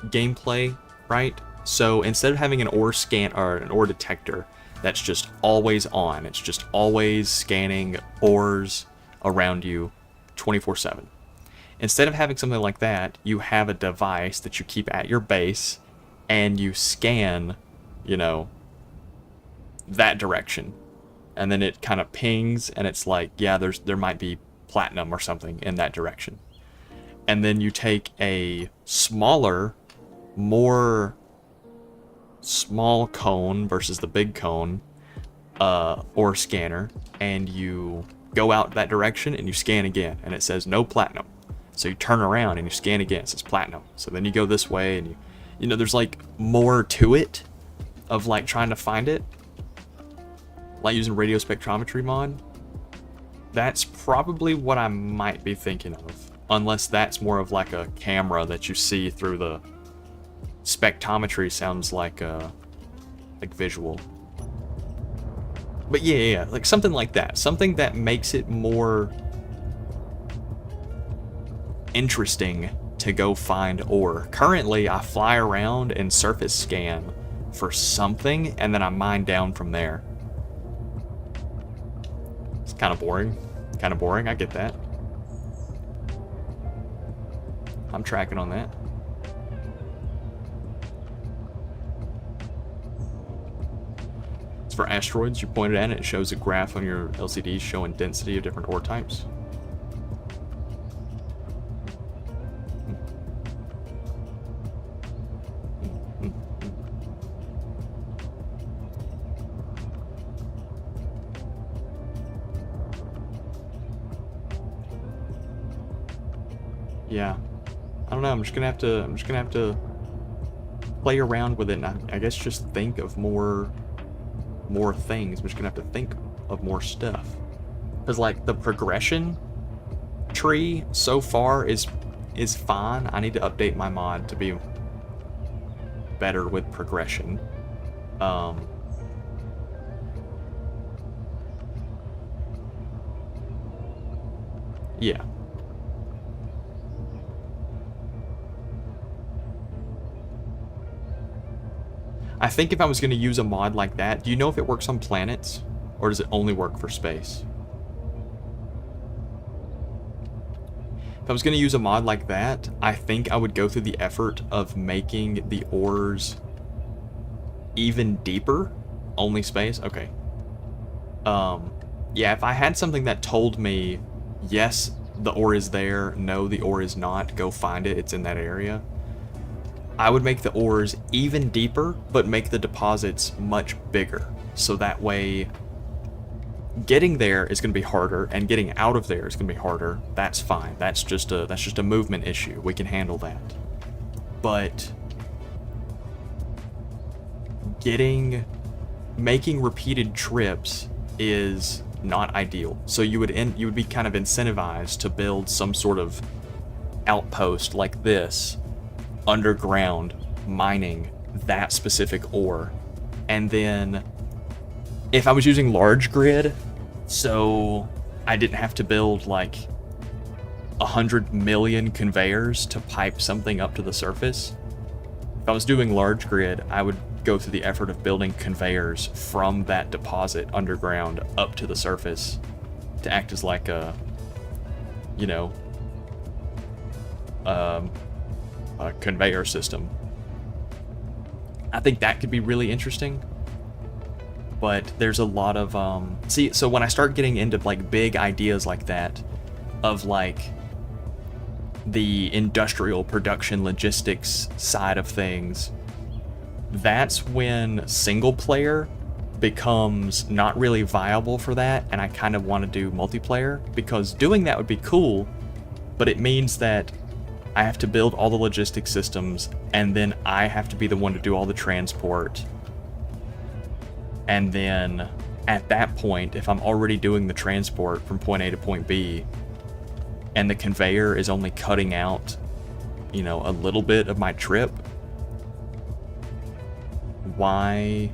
gameplay, right? So instead of having an ore scan or an ore detector that's just always on, it's just always scanning ores around you 24/7. Instead of having something like that, you have a device that you keep at your base and you scan, you know, that direction. And then it kind of pings and it's like, yeah, there might be platinum or something in that direction. And then you take a smaller, more small cone versus the big cone ore scanner, and you go out that direction and you scan again and it says no platinum. So you turn around and you scan again, it says platinum. So then you go this way and you know, there's like more to it of like trying to find it, like using radio spectrometry mod. That's probably what I might be thinking of. Unless that's more of like a camera that you see through the... Spectrometry sounds like visual. But yeah, like something like that. Something that makes it more interesting to go find ore. Currently, I fly around and surface scan for something, and then I mine down from there. It's kind of boring. Kind of boring, I get that. I'm tracking on that. For asteroids, you pointed at it, it shows a graph on your LCD showing density of different ore types. Yeah, I don't know. I'm just gonna have to play around with it, and I guess just think of more things. I'm just gonna have to think of more stuff, because like the progression tree so far is fine. I need to update my mod to be better with progression. Yeah. I think if I was going to use a mod like that, do you know if it works on planets, or does it only work for space? If I was going to use a mod like that, I think I would go through the effort of making the ores even deeper. Only space? Okay. Yeah, if I had something that told me, yes, the ore is there, no, the ore is not, go find it, it's in that area, I would make the ores even deeper, but make the deposits much bigger. So that way, getting there is going to be harder, and getting out of there is going to be harder. That's fine. That's just a movement issue. We can handle that. But making repeated trips is not ideal. So you would be kind of incentivized to build some sort of outpost like this, underground, mining that specific ore. And then if I was using large grid, so I didn't have to build like 100 million conveyors to pipe something up to the surface, if I was doing large grid, I would go through the effort of building conveyors from that deposit underground up to the surface to act as like a, you know, a conveyor system. I think that could be really interesting. But there's a lot of so when I start getting into like big ideas like that, of like the industrial production logistics side of things, that's when single player becomes not really viable for that, and I kind of want to do multiplayer, because doing that would be cool, but it means that I have to build all the logistic systems, and then I have to be the one to do all the transport. And then at that point, if I'm already doing the transport from point A to point B, and the conveyor is only cutting out, you know, a little bit of my trip, why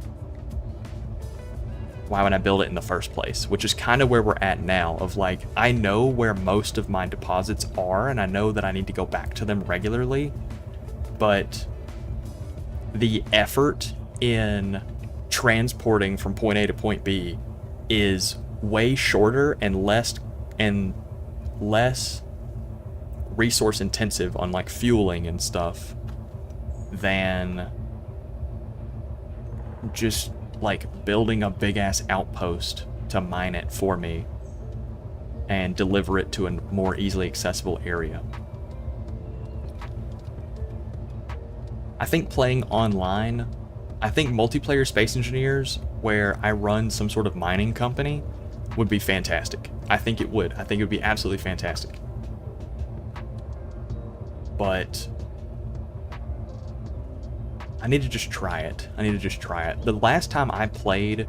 would I build it in the first place? Which is kind of where we're at now, of like, I know where most of my deposits are, and I know that I need to go back to them regularly, but the effort in transporting from point A to point B is way shorter and less resource intensive on like fueling and stuff than just like building a big ass outpost to mine it for me and deliver it to a more easily accessible area. I think playing online, I think multiplayer Space Engineers where I run some sort of mining company would be fantastic. I think it would. I think it would be absolutely fantastic. But I need to just try it. The last time I played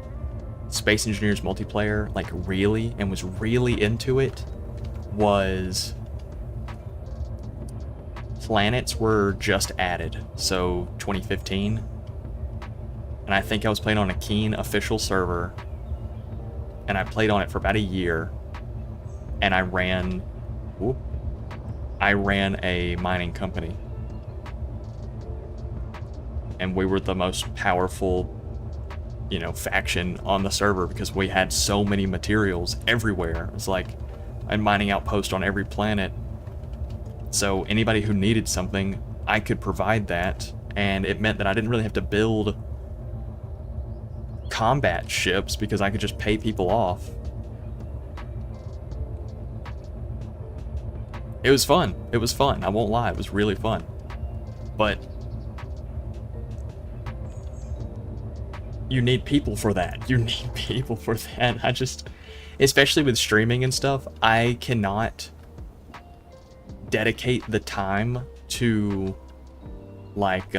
Space Engineers multiplayer, like really, and was really into it, was planets were just added, so 2015, and I think I was playing on a Keen official server, and I played on it for about a year, and I ran a mining company, and we were the most powerful, you know, faction on the server because we had so many materials everywhere. It was like a mining outpost on every planet. So anybody who needed something, I could provide that, and it meant that I didn't really have to build combat ships because I could just pay people off. It was fun. It was fun. I won't lie. It was really fun. But you need people for that. You need people for that. I just, especially with streaming and stuff, I cannot dedicate the time to, like,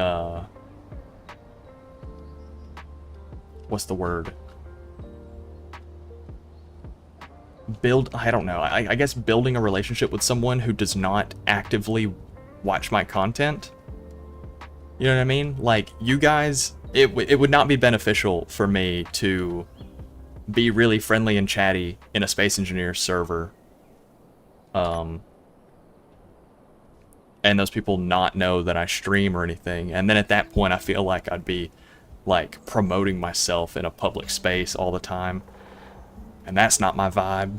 what's the word? I don't know. I guess building a relationship with someone who does not actively watch my content. You know what I mean? Like, you guys, it would not be beneficial for me to be really friendly and chatty in a Space Engineers server. And those people not know that I stream or anything. And then at that point, I feel like I'd be, like, promoting myself in a public space all the time. And that's not my vibe.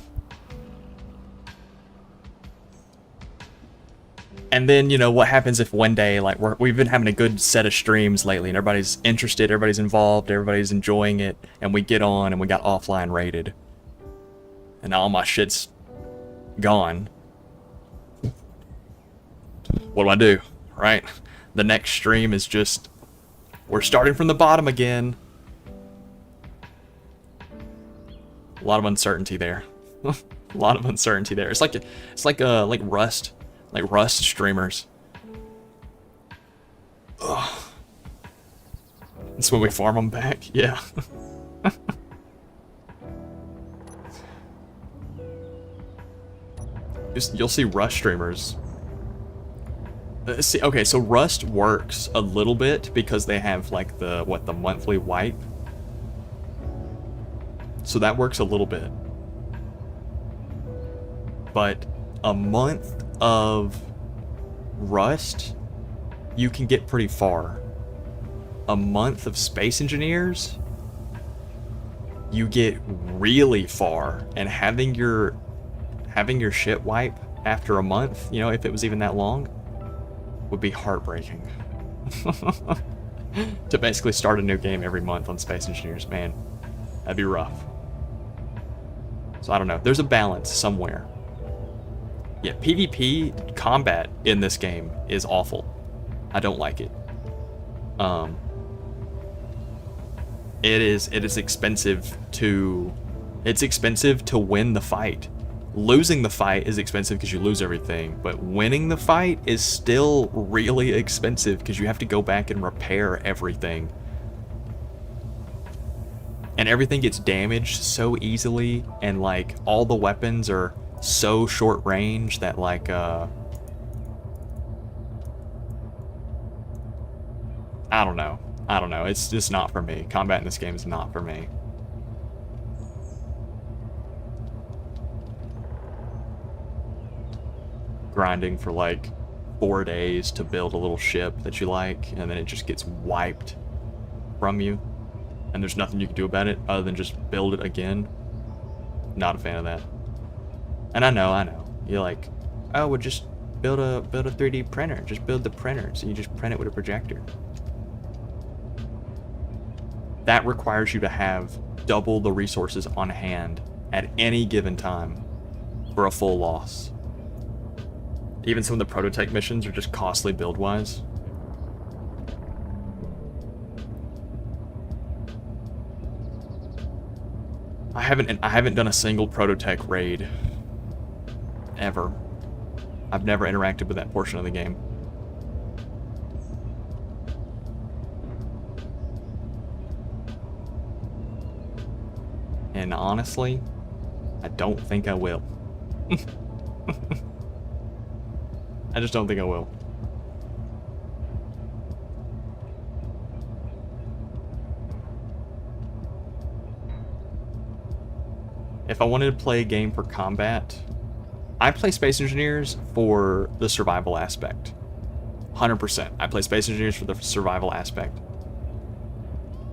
And then, you know, what happens if one day, like, we've been having a good set of streams lately, and everybody's interested, everybody's involved, everybody's enjoying it, and we get on and we got offline rated. And all my shit's gone. What do? Right? The next stream is just, we're starting from the bottom again. A lot of uncertainty there. A lot of uncertainty there. It's like Rust streamers. Ugh. That's when we farm them back. Yeah. You'll see Rust streamers. Okay, so Rust works a little bit because they have like the monthly wipe. So that works a little bit. But a month of Rust, you can get pretty far. A month of Space Engineers, you get really far. And having your shit wipe after a month, you know, if it was even that long, would be heartbreaking. To basically start a new game every month on Space Engineers, man, that'd be rough. So I don't know. There's a balance somewhere. Yeah, PvP combat in this game is awful. I don't like it. It is expensive to win the fight. Losing the fight is expensive because you lose everything, but winning the fight is still really expensive because you have to go back and repair everything. And everything gets damaged so easily, and like all the weapons are so short range that like I don't know. It's just not for me. Combat in this game is not for me. Grinding for like 4 days to build a little ship that you like, and then it just gets wiped from you, and there's nothing you can do about it other than just build it again. Not a fan of that. And I know. You're like, oh, well, just build a 3D printer. Just build the printer, so you just print it with a projector. That requires you to have double the resources on hand at any given time for a full loss. Even some of the prototype missions are just costly build-wise. I haven't done a single prototech raid ever. I've never interacted with that portion of the game. And honestly, I don't think I will. I just don't think I will. If I wanted to play a game for combat, I play Space Engineers for the survival aspect. 100%. I play Space Engineers for the survival aspect.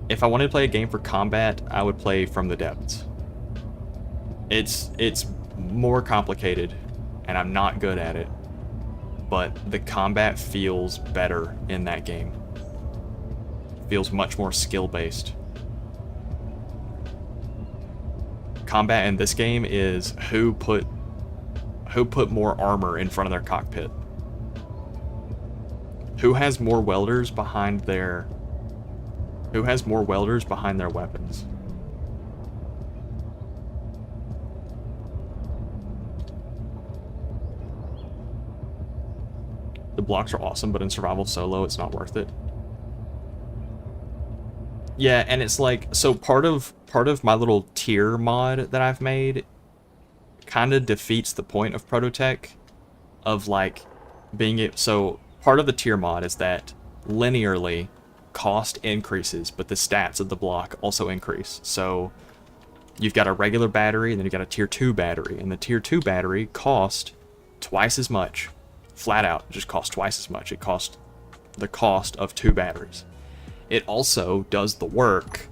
If I wanted to play a game for combat, I would play From the Depths. It's more complicated, and I'm not good at it, but the combat feels better in that game. It feels much more skill-based. Combat in this game is who put more armor in front of their cockpit. Who has more welders behind their weapons? The blocks are awesome, but in survival solo, it's not worth it. Yeah, and it's like, so part of my little tier mod that I've made kind of defeats the point of Prototech of like being it. So part of the tier mod is that linearly cost increases, but the stats of the block also increase. So you've got a regular battery, and then you've got a tier 2 battery, and the tier 2 battery cost twice as much. Flat out, it just costs twice as much. It costs the cost of 2 batteries. It also does the work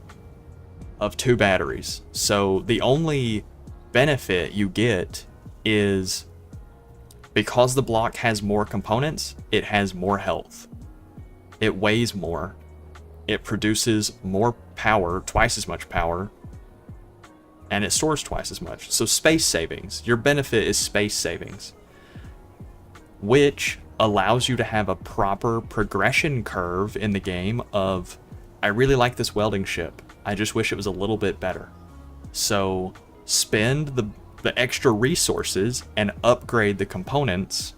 of 2 batteries. So the only benefit you get is because the block has more components, it has more health. It weighs more. It produces more power, twice as much power, and it stores twice as much. So space savings. Your benefit is space savings, which allows you to have a proper progression curve in the game of, I really like this welding ship, I just wish it was a little bit better. So spend the extra resources and upgrade the components.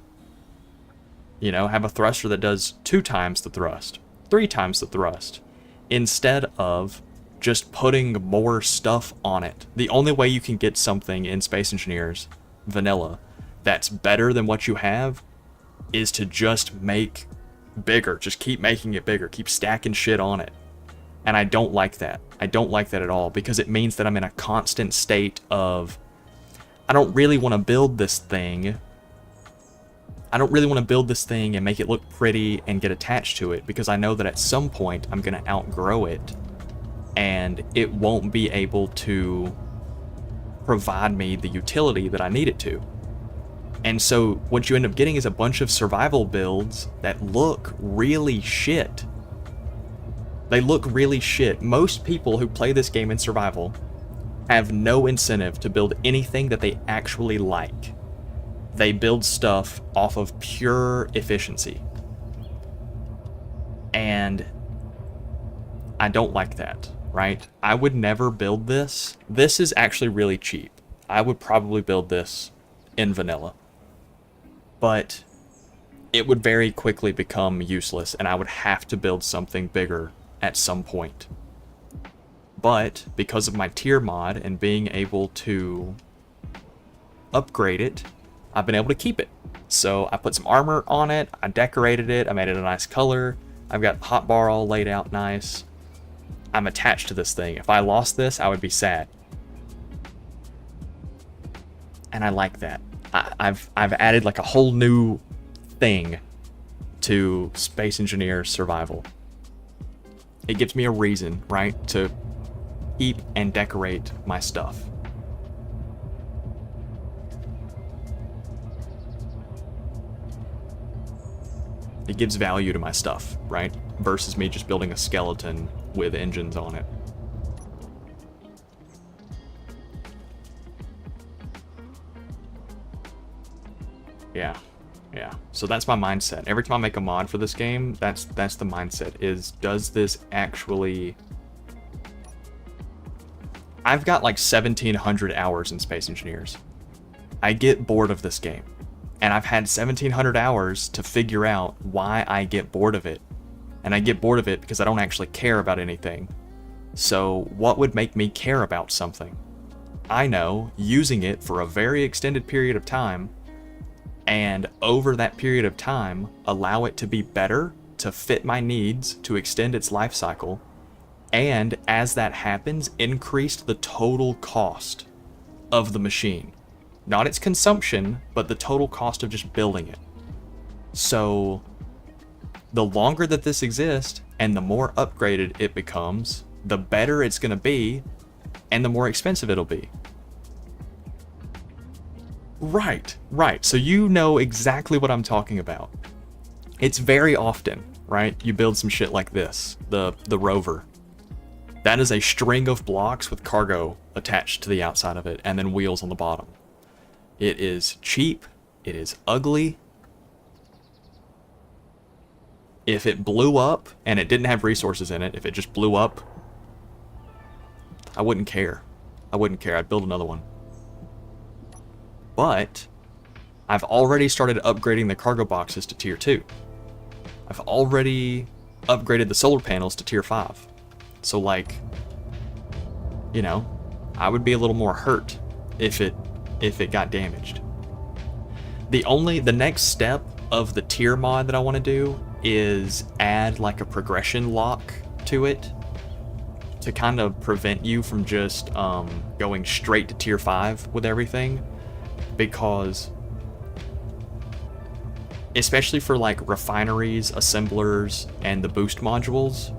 You know, have a thruster that does 2 times the thrust, 3 times the thrust, instead of just putting more stuff on it. The only way you can get something in Space Engineers vanilla that's better than what you have is to just make bigger. Just keep making it bigger. Keep stacking shit on it. And I don't like that. I don't like that at all, because it means that I'm in a constant state of, I don't really want to build this thing. I don't really want to build this thing and make it look pretty and get attached to it, because I know that at some point I'm going to outgrow it and it won't be able to provide me the utility that I need it to. And so what you end up getting is a bunch of survival builds that look really shit. They look really shit. Most people who play this game in survival have no incentive to build anything that they actually like. They build stuff off of pure efficiency. And I don't like that, right? I would never build this. This is actually really cheap. I would probably build this in vanilla. But it would very quickly become useless, and I would have to build something bigger at some point. But because of my tier mod and being able to upgrade it, I've been able to keep it. So I put some armor on it, I decorated it, I made it a nice color, I've got the hotbar all laid out nice. I'm attached to this thing. If I lost this, I would be sad. And I like that. I've added like a whole new thing to Space Engineer Survival. It gives me a reason, right, to keep and decorate my stuff. It gives value to my stuff, right? Versus me just building a skeleton with engines on it. Yeah. So that's my mindset. Every time I make a mod for this game, that's the mindset, is does this actually... I've got like 1,700 hours in Space Engineers. I get bored of this game. And I've had 1,700 hours to figure out why I get bored of it. And I get bored of it because I don't actually care about anything. So what would make me care about something? I know using it for a very extended period of time, and over that period of time, allow it to be better, to fit my needs, to extend its life cycle, and as that happens, increased the total cost of the machine. Not its consumption, but the total cost of just building it. So the longer that this exists and the more upgraded it becomes, the better it's going to be and the more expensive it'll be. Right. So you know exactly what I'm talking about. It's very often, right? You build some shit like this, the rover. That is a string of blocks with cargo attached to the outside of it and then wheels on the bottom. It is cheap. It is ugly. If it blew up and it didn't have resources in it, if it just blew up, I wouldn't care. I'd build another one. But I've already started upgrading the cargo boxes to tier 2. I've already upgraded the solar panels to tier 5. So like, you know, I would be a little more hurt if it got damaged. The next step of the tier mod that I want to do is add like a progression lock to it to kind of prevent you from just going straight to tier 5 with everything, because especially for like refineries, assemblers, and the boost modules,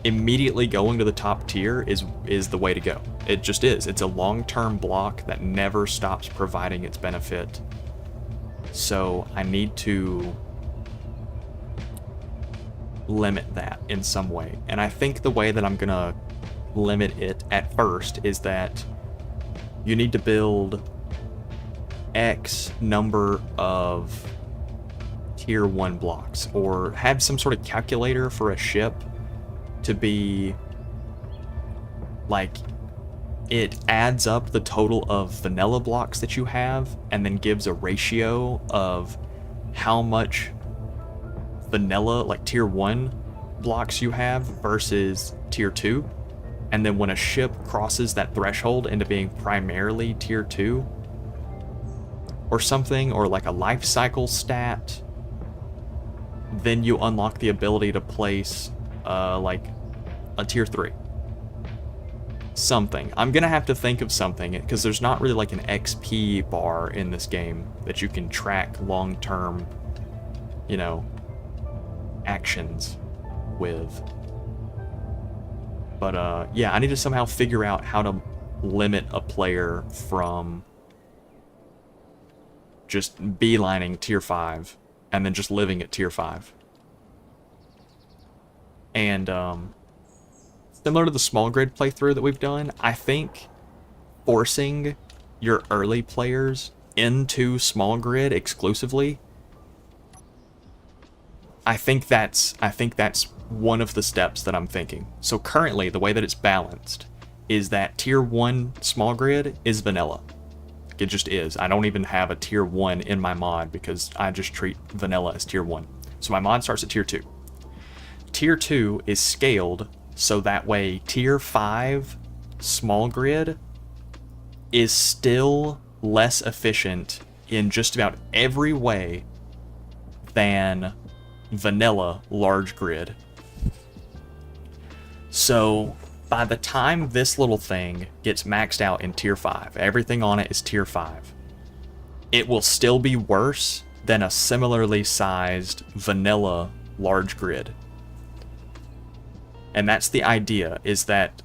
immediately going to the top tier is the way to go. It just is. It's a long-term block that never stops providing its benefit. So I need to limit that in some way. And I think the way that I'm gonna limit it at first is that you need to build X number of tier 1 blocks, or have some sort of calculator for a ship to be like, it adds up the total of vanilla blocks that you have and then gives a ratio of how much vanilla, like tier 1 blocks you have versus tier 2. And then when a ship crosses that threshold into being primarily tier 2 or something, or like a life cycle stat, then you unlock the ability to place like a tier 3. Something. I'm gonna have to think of something, because there's not really like an XP bar in this game that you can track long-term, you know, actions with. But yeah, I need to somehow figure out how to limit a player from just beelining tier 5 and then just living at tier 5. And similar to the small grid playthrough that we've done, I think forcing your early players into small grid exclusively, I think that's one of the steps that I'm thinking. So currently, the way that it's balanced is that tier 1 small grid is vanilla. It just is. I don't even have a tier 1 in my mod because I just treat vanilla as tier 1. So my mod starts at tier 2. Tier 2 is scaled so that way tier 5 small grid is still less efficient in just about every way than vanilla large grid. So by the time this little thing gets maxed out in tier 5, everything on it is tier 5, it will still be worse than a similarly sized vanilla large grid. And that's the idea, is that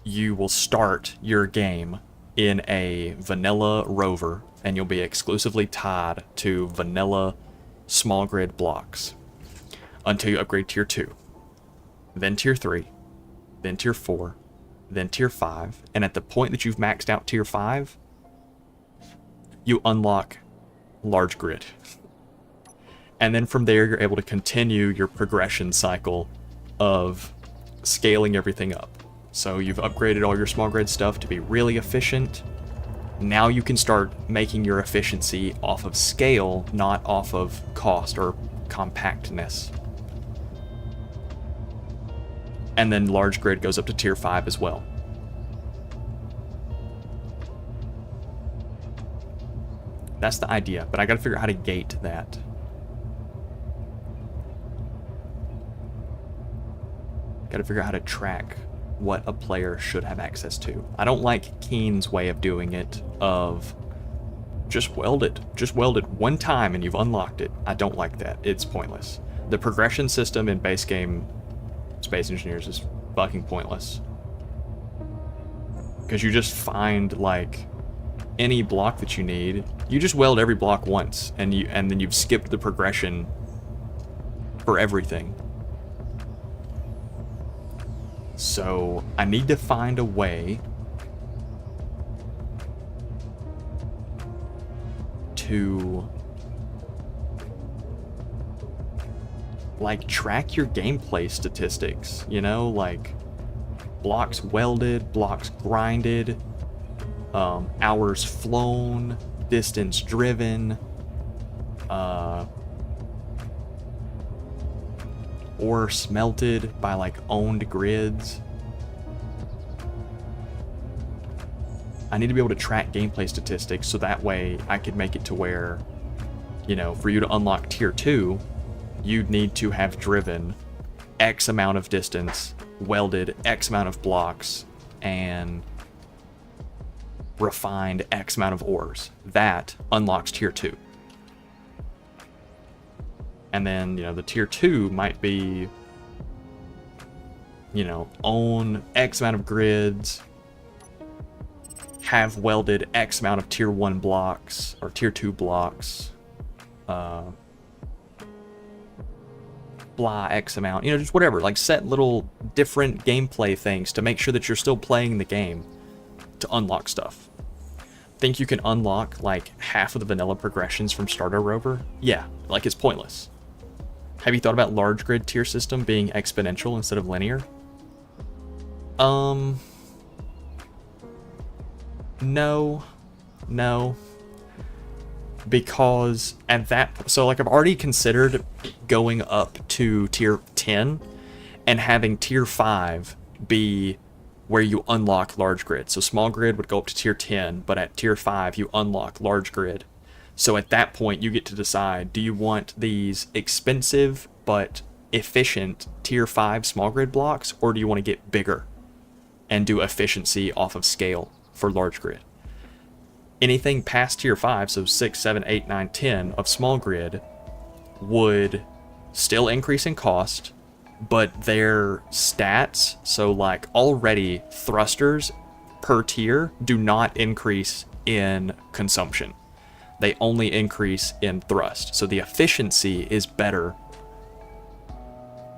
you will start your game in a vanilla rover and you'll be exclusively tied to vanilla small grid blocks until you upgrade tier 2, then tier 3, then tier 4, then tier 5, and at the point that you've maxed out tier 5, you unlock large grid. And then from there, you're able to continue your progression cycle of scaling everything up. So you've upgraded all your small grid stuff to be really efficient. Now you can start making your efficiency off of scale, not off of cost or compactness. And then large grid goes up to tier 5 as well. That's the idea, but I gotta figure out how to gate that. Gotta figure out how to track what a player should have access to. I don't like Keen's way of doing it, of just weld it. Just weld it one time and you've unlocked it. I don't like that. It's pointless. The progression system in base game Space Engineers is fucking pointless. Because you just find, like, any block that you need. You just weld every block once, and then you've skipped the progression for everything. So, I need to find a way to, like, track your gameplay statistics, you know, like blocks welded, blocks grinded, hours flown, distance driven, ore smelted by, like, owned grids. I need to be able to track gameplay statistics so that way I could make it to where, you know, for you to unlock tier 2, you'd need to have driven X amount of distance, welded X amount of blocks, and refined X amount of ores. That unlocks tier 2. And then, you know, the tier 2 might be, you know, own X amount of grids, have welded X amount of tier 1 blocks, or tier 2 blocks, blah, X amount, you know, just whatever. Like, set little different gameplay things to make sure that you're still playing the game to unlock stuff. Think you can unlock, like, half of the vanilla progressions from Starter Rover? Yeah, like, it's pointless. Have you thought about large grid tier system being exponential instead of linear? No. Because at that, so, like, I've already considered going up to tier 10 and having tier 5 be where you unlock large grid. So small grid would go up to tier 10, but at tier 5 you unlock large grid. So at that point you get to decide, do you want these expensive but efficient tier 5 small grid blocks, or do you want to get bigger and do efficiency off of scale for large grid? Anything past tier 5, so 6, 7, 8, 9, 10 of small grid would still increase in cost, but their stats, so, like, already thrusters per tier do not increase in consumption. They only increase in thrust. So the efficiency is better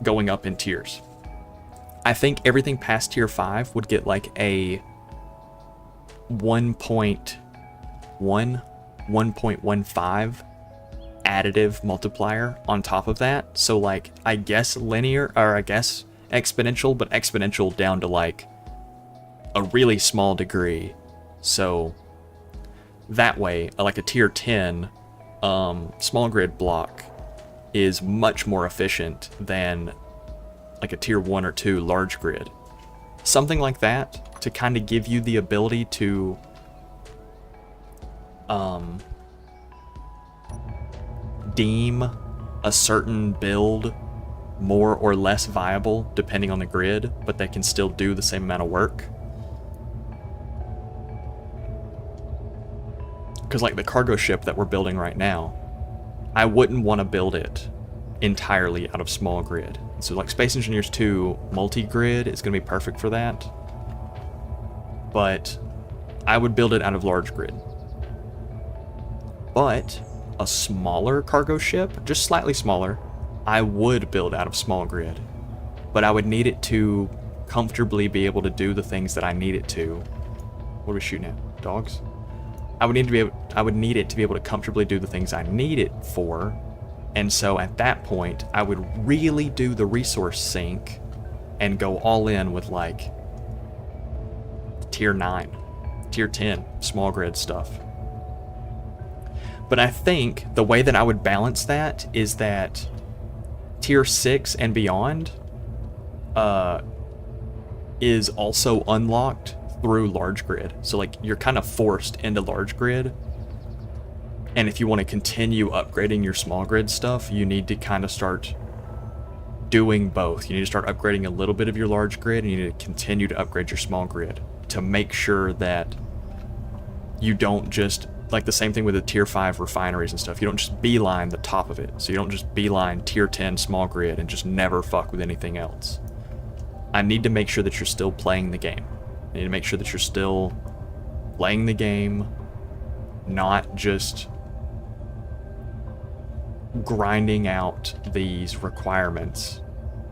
going up in tiers. I think everything past tier 5 would get, like, a 1.15 additive multiplier on top of that. So, like, I guess linear, or I guess exponential, but exponential down to, like, a really small degree. So that way, like, a tier 10 small grid block is much more efficient than, like, a tier 1 or 2 large grid. Something like that to kind of give you the ability to deem a certain build more or less viable depending on the grid, but they can still do the same amount of work. Because, like, the cargo ship that we're building right now, I wouldn't want to build it entirely out of small grid. So, like, Space Engineers 2 multi-grid is going to be perfect for that, but I would build it out of large grid. But a smaller cargo ship, just slightly smaller, I would build out of small grid, but I would need it to comfortably be able to do the things that I need it to. What are we shooting at? Dogs? I would need it to be able to comfortably do the things I need it for, and so at that point, I would really do the resource sink and go all in with, like, tier 9, tier 10 small grid stuff. But I think the way that I would balance that is that tier 6 and beyond is also unlocked through large grid. So, like, you're kind of forced into large grid And if you want to continue upgrading your small grid stuff, you need to kind of start doing both. You need to start upgrading a little bit of your large grid, and you need to continue to upgrade your small grid to make sure that you don't just, like the same thing with the tier 5 refineries and stuff, you don't just beeline the top of it. So you don't just beeline tier 10 small grid and just never fuck with anything else. I need to make sure that you're still playing the game. I need to make sure that you're still playing the game, not just grinding out these requirements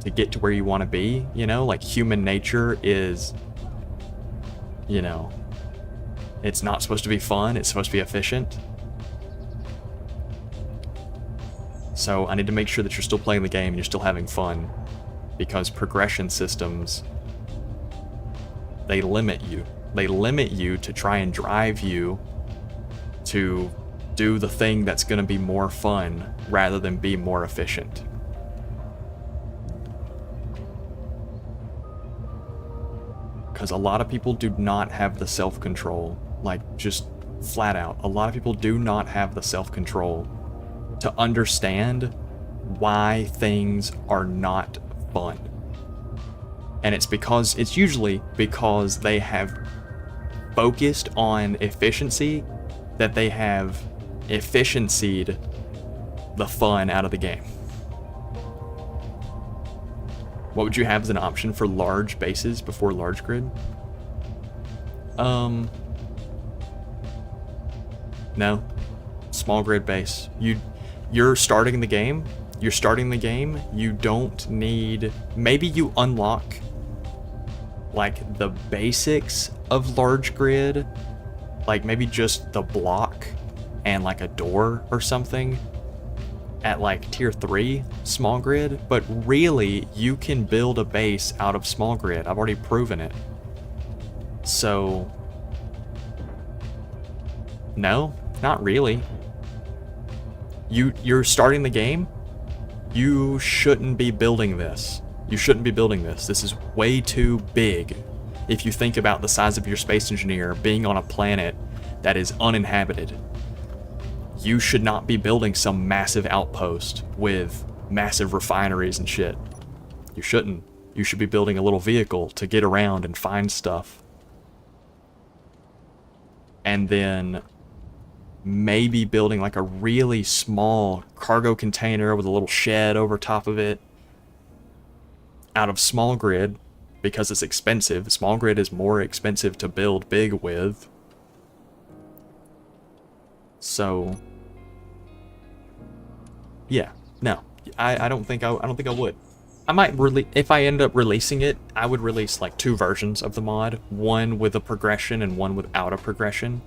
to get to where you want to be. You know, like human nature is, you know, it's not supposed to be fun, it's supposed to be efficient. So I need to make sure that you're still playing the game and you're still having fun, because progression systems, they limit you. They limit you to try and drive you to do the thing that's going to be more fun rather than be more efficient. Because a lot of people do not have the self-control, like just flat out. A lot of people do not have the self-control to understand why things are not fun. And it's usually because they have focused on efficiency, that they have efficiency'd the fun out of the game. What would you have as an option for large bases before large grid? No. Small grid base. You're starting the game. You don't need... Maybe you unlock like the basics of large grid, like maybe just the block and like a door or something at like tier 3 small grid, but really you can build a base out of small grid. I've already proven it. So no, not really. You're starting the game. You shouldn't be building this. This is way too big. If you think about the size of your space engineer being on a planet that is uninhabited, you should not be building some massive outpost with massive refineries and shit. You shouldn't. You should be building a little vehicle to get around and find stuff. And then maybe building like a really small cargo container with a little shed over top of it out of small grid, because it's expensive. Small grid is more expensive to build big with. So yeah, no, I don't think I would. I might if I end up releasing it, I would release like 2 versions of the mod, one with a progression and one without a progression,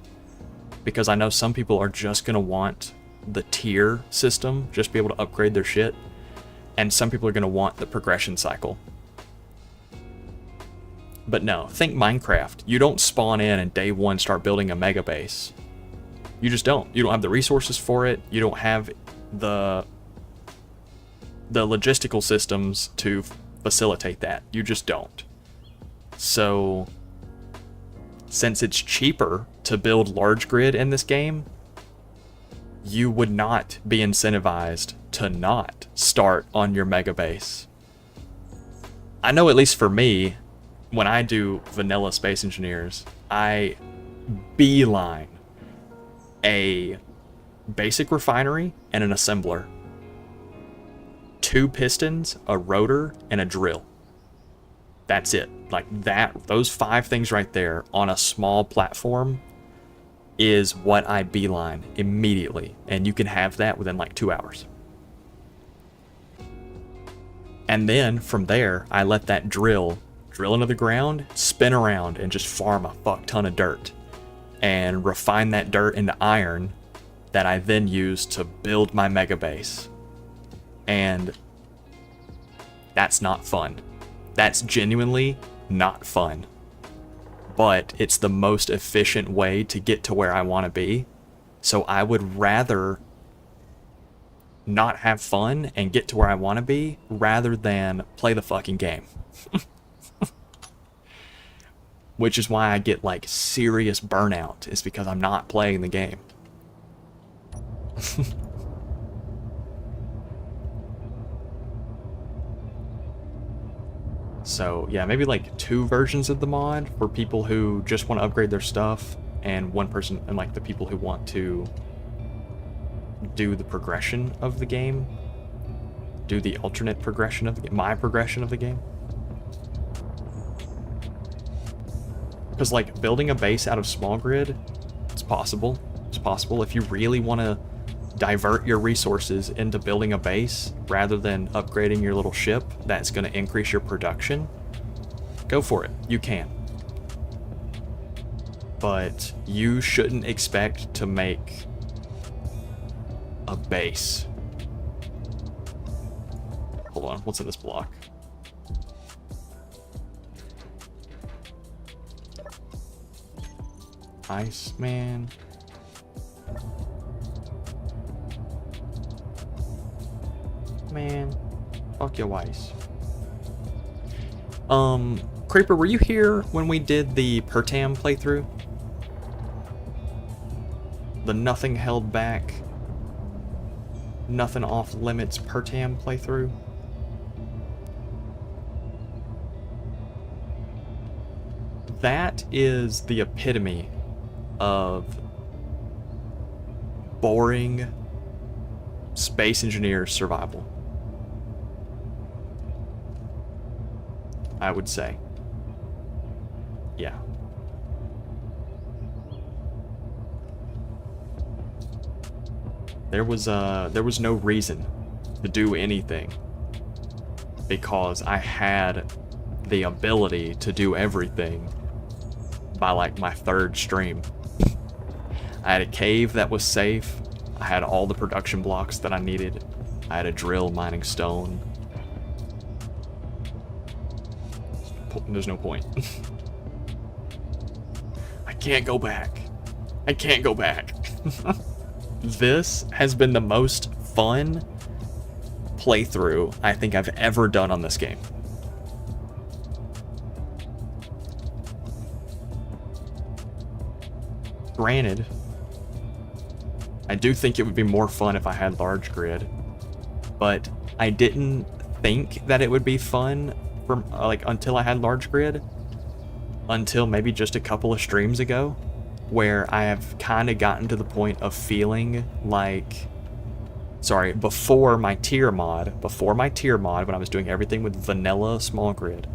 because I know some people are just gonna want the tier system, just be able to upgrade their shit, and some people are gonna want the progression cycle. But no, think Minecraft. You don't spawn in and day 1 start building a mega base. You just don't. You don't have the resources for it. You don't have the logistical systems to facilitate that. You just don't. So since it's cheaper to build large grid in this game, you would not be incentivized to not start on your mega base. I know, at least for me, when I do vanilla Space Engineers, I beeline a basic refinery and an assembler, 2 pistons, a rotor, and a drill. That's it. Like that, those 5 things right there on a small platform is what I beeline immediately, and you can have that within like 2 hours. And then from there, I let that drill into the ground, spin around, and just farm a fuck ton of dirt, and refine that dirt into iron that I then use to build my mega base. And that's not fun. That's genuinely not fun. But it's the most efficient way to get to where I want to be. So I would rather not have fun and get to where I want to be rather than play the fucking game. Which is why I get like serious burnout, is because I'm not playing the game. So yeah, maybe like 2 versions of the mod for people who just want to upgrade their stuff, and 1 person, and like the people who want to do the progression of the game, do the alternate progression of the game, my progression of the game. Because like building a base out of small grid, it's possible. It's possible if you really want to divert your resources into building a base rather than upgrading your little ship that's going to increase your production. Go for it. You can. But you shouldn't expect to make a base. Hold on, what's in this block? Ice man. Man, fuck your ice. Creeper, were you here when we did the Pertam playthrough? The nothing held back, nothing off limits Pertam playthrough? That is the epitome of boring space engineer survival, I would say. Yeah. There was no reason to do anything because I had the ability to do everything by like my 3rd stream. I had a cave that was safe. I had all the production blocks that I needed. I had a drill mining stone. There's no point. I can't go back. I can't go back. This has been the most fun playthrough I think I've ever done on this game. Granted, I do think it would be more fun if I had large grid, but I didn't think that it would be fun from like until I had large grid, until maybe just a couple of streams ago, where I have kind of gotten to the point of feeling like, sorry, before my tier mod, when I was doing everything with vanilla small grid,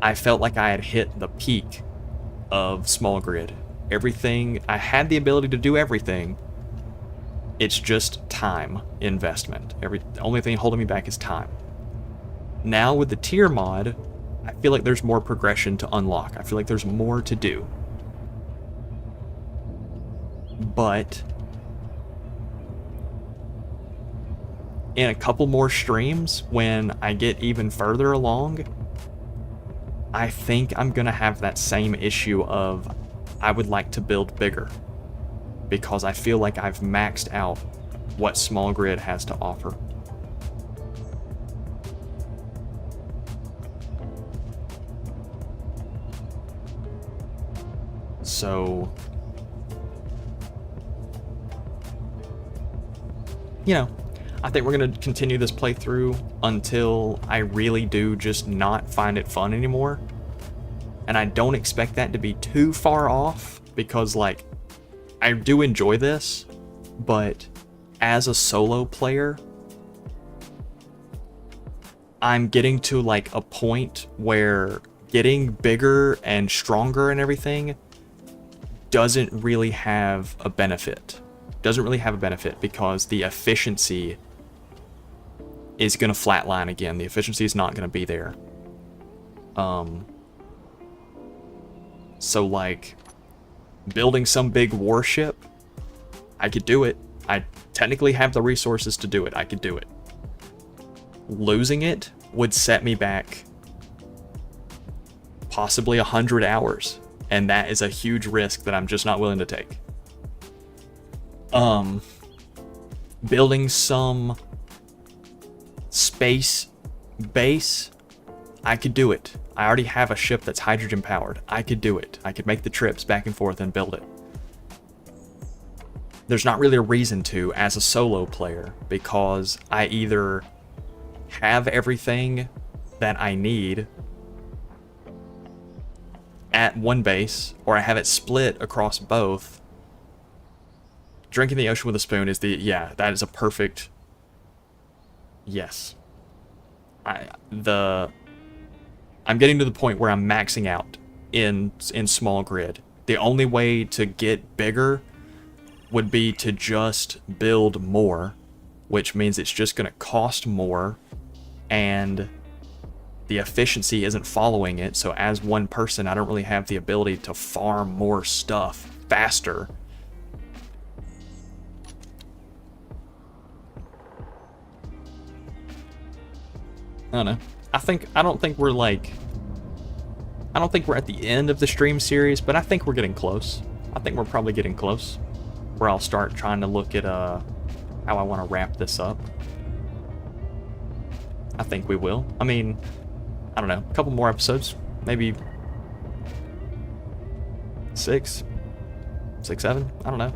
I felt like I had hit the peak of small grid. Everything, I had the ability to do everything. It's just time investment. The only thing holding me back is time. Now with the tier mod, I feel like there's more progression to unlock. I feel like there's more to do. But in a couple more streams, when I get even further along, I think I'm gonna have that same issue of I would like to build bigger, because I feel like I've maxed out what small grid has to offer. So, you know, I think we're going to continue this playthrough until I really do just not find it fun anymore. And I don't expect that to be too far off, because like, I do enjoy this, but as a solo player, I'm getting to like a point where getting bigger and stronger and everything doesn't really have a benefit. Because the efficiency is going to flatline again. The efficiency is not going to be there. So like, building some big warship, I could do it. I technically have the resources to do it. I could do it. Losing it would set me back possibly 100 hours. And that is a huge risk that I'm just not willing to take. Building some space base, I could do it. I already have a ship that's hydrogen powered. I could do it. I could make the trips back and forth and build it. there's not really a reason to as a solo player, because I either have everything that I need at one base, or I have it split across both. Drinking the ocean with a spoon is that is a perfect yes. I'm getting to the point where I'm maxing out in small grid. The only way to get bigger would be to just build more, which means it's just going to cost more, and the efficiency isn't following it. So as one person, I don't really have the ability to farm more stuff faster. I don't know. I don't think we're at the end of the stream series, but I think we're getting close. I think we're probably getting close, where I'll start trying to look at how I want to wrap this up. I think we will. I mean, I don't know, a couple more episodes, maybe 6, 7, I don't know.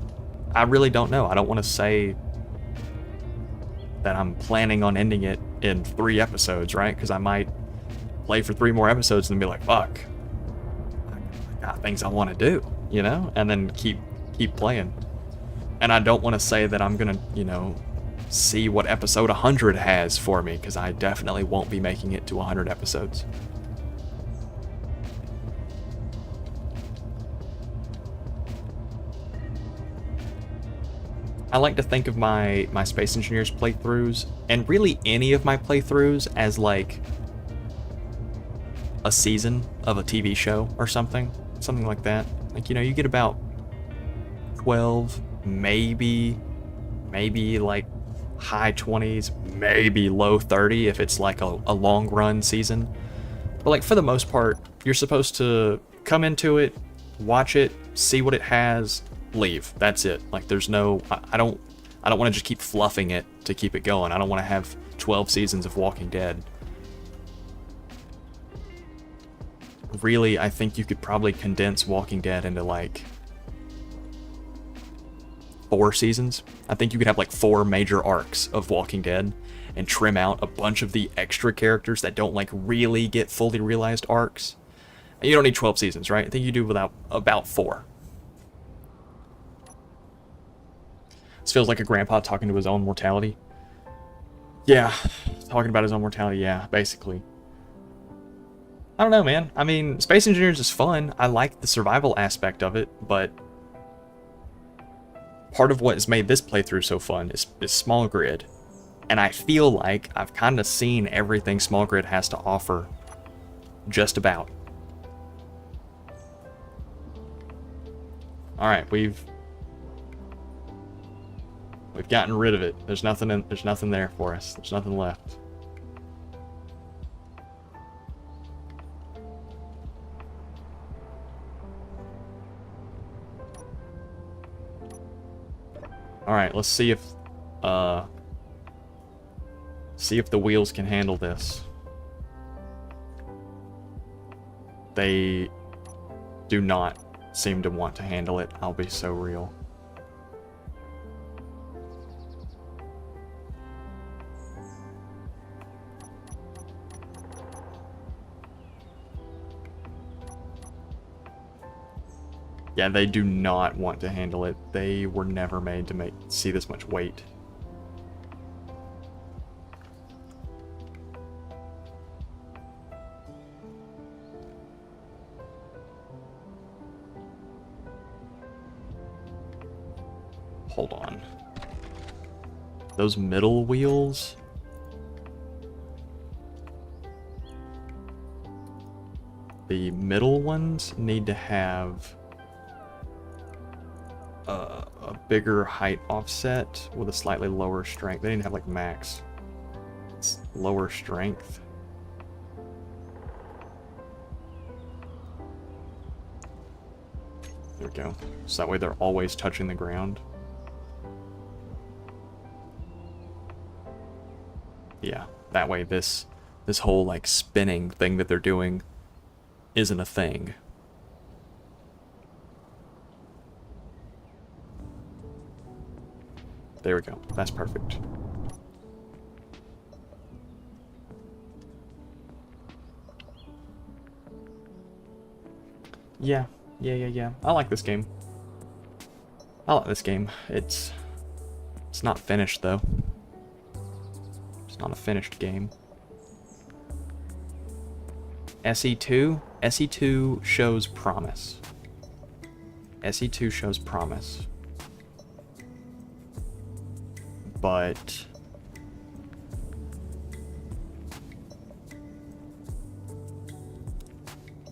I really don't know. I don't want to say that I'm planning on ending it in 3 episodes, right? Because I might play for 3 more episodes and be like, fuck, I got things I want to do, you know? And then keep playing. And I don't want to say that I'm gonna, see what episode 100 has for me, because I definitely won't be making it to 100 episodes. I like to think of my Space Engineers playthroughs, and really any of my playthroughs, as like a season of a TV show or something like that. Like, you get about 12, maybe like high 20s, maybe low 30 if it's like a long run season. But like for the most part, you're supposed to come into it, watch it, see what it has, leave. That's it. Like there's no, I don't want to just keep fluffing it to keep it going. I don't want to have 12 seasons of Walking Dead. Really, I think you could probably condense Walking Dead into like 4 seasons. I think you could have like 4 major arcs of Walking Dead and trim out a bunch of the extra characters that don't like really get fully realized arcs. And you don't need 12 seasons, right? I think you do without about 4. This feels like a grandpa talking to his own mortality. Yeah, talking about his own mortality, yeah, basically. I don't know, man. I mean, Space Engineers is fun. I like the survival aspect of it, but part of what has made this playthrough so fun is small grid. And I feel like I've kind of seen everything small grid has to offer, just about. Alright, we've gotten rid of it. There's nothing there for us. There's nothing left. Alright, let's see if the wheels can handle this. They do not seem to want to handle it, I'll be so real. Yeah, they do not want to handle it. They were never made to see this much weight. Hold on. Those middle wheels? The middle ones need to have a bigger height offset with a slightly lower strength. They didn't have like max. It's lower strength. There we go. So that way they're always touching the ground. Yeah, that way this whole like spinning thing that they're doing isn't a thing. There we go. That's perfect. Yeah. I like this game. It's not finished, though. It's not a finished game. SE2? SE2 shows promise. SE2 shows promise. But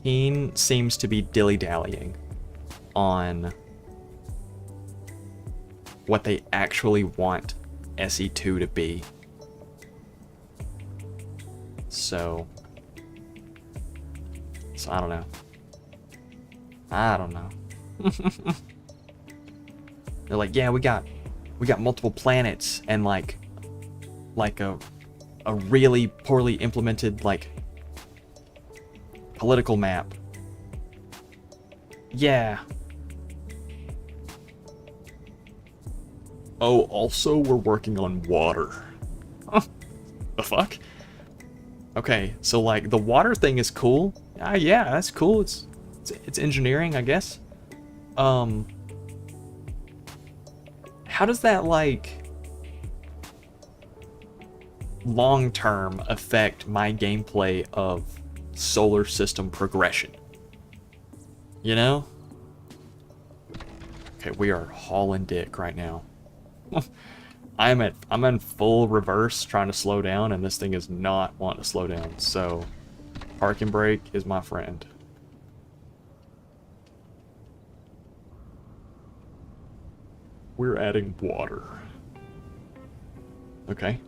Keen seems to be dilly-dallying on what they actually want SE2 to be. So I don't know. They're like, yeah, we got multiple planets and like a really poorly implemented like political map. Yeah. Oh, also we're working on water. The fuck? Okay, so like the water thing is cool. Yeah, that's cool. It's engineering, I guess. How does that like long term affect my gameplay of solar system progression? You know? Okay, we are hauling dick right now. I'm in full reverse trying to slow down, and this thing is not wanting to slow down. So parking brake is my friend. We're adding water. Okay.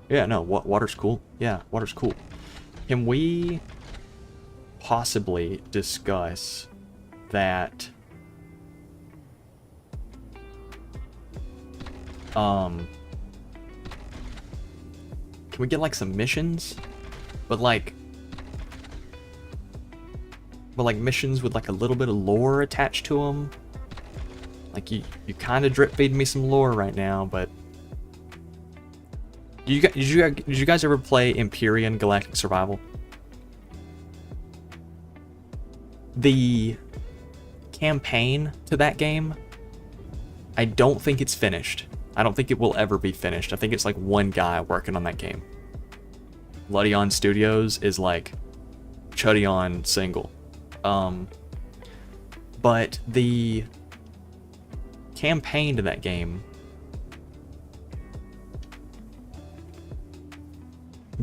Yeah, no, water's cool. Yeah, water's cool. Can we possibly discuss that can we get like some missions? But like missions with like a little bit of lore attached to them. Like you kind of drip feeding me some lore right now, but did you guys ever play Empyrean Galactic Survival? The campaign to that game, I don't think it's finished. I don't think it will ever be finished. I think it's like one guy working on that game. Ludion Studios is like Chudion single. But the campaign to that game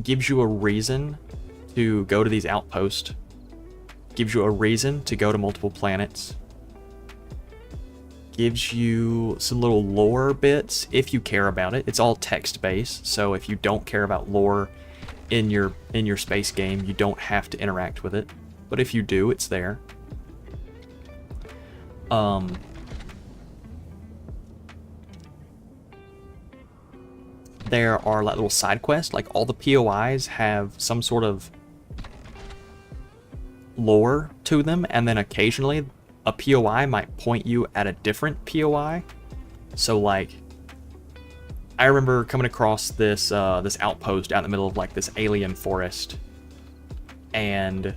gives you a reason to go to these outposts, gives you a reason to go to multiple planets, gives you some little lore bits if you care about it. It's all text-based, so if you don't care about lore in your space game, you don't have to interact with it. But if you do, it's there. There are like little side quests, like all the POIs have some sort of lore to them, and then occasionally a POI might point you at a different POI. So like, I remember coming across this this outpost out in the middle of like this alien forest, and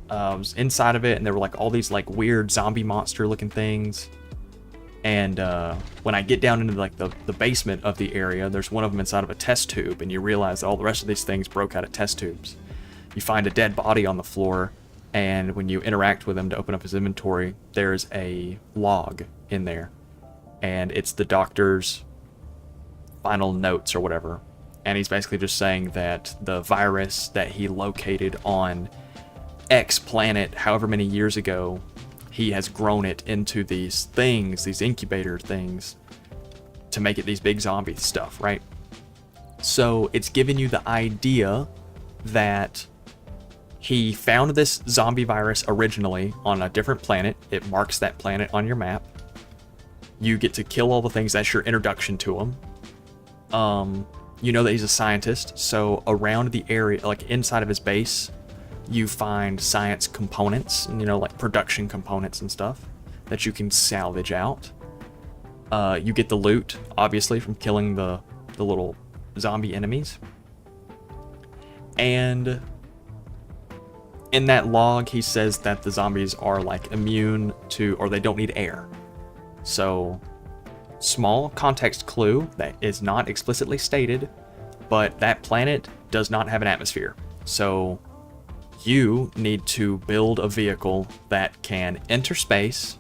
I was inside of it, and there were like all these like weird zombie monster looking things. And when I get down into like the basement of the area, there's one of them inside of a test tube, and you realize that all the rest of these things broke out of test tubes. You find a dead body on the floor, and when you interact with him to open up his inventory, there's a log in there, and it's the doctor's final notes or whatever. And he's basically just saying that the virus that he located on X planet however many years ago, he has grown it into these things, these incubator things, to make it these big zombie stuff, right? So it's giving you the idea that he found this zombie virus originally on a different planet. It marks that planet on your map. You get to kill all the things. That's your introduction to him. You know that he's a scientist, so around the area, like inside of his base, you find science components, you know, like production components and stuff that you can salvage out. You get the loot, obviously, from killing the little zombie enemies. And in that log, he says that the zombies are like immune to, or they don't need air. So, small context clue that is not explicitly stated, but that planet does not have an atmosphere. So, you need to build a vehicle that can enter space,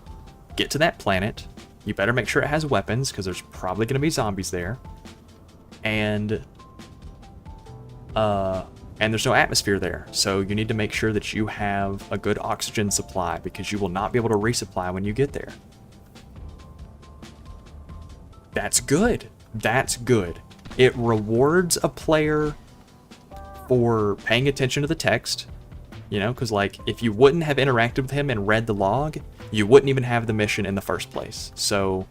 get to that planet. You better make sure it has weapons, because there's probably going to be zombies there. And there's no atmosphere there. So you need to make sure that you have a good oxygen supply, because you will not be able to resupply when you get there. That's good. That's good. It rewards a player for paying attention to the text. You know, because like, if you wouldn't have interacted with him and read the log, you wouldn't even have the mission in the first place. So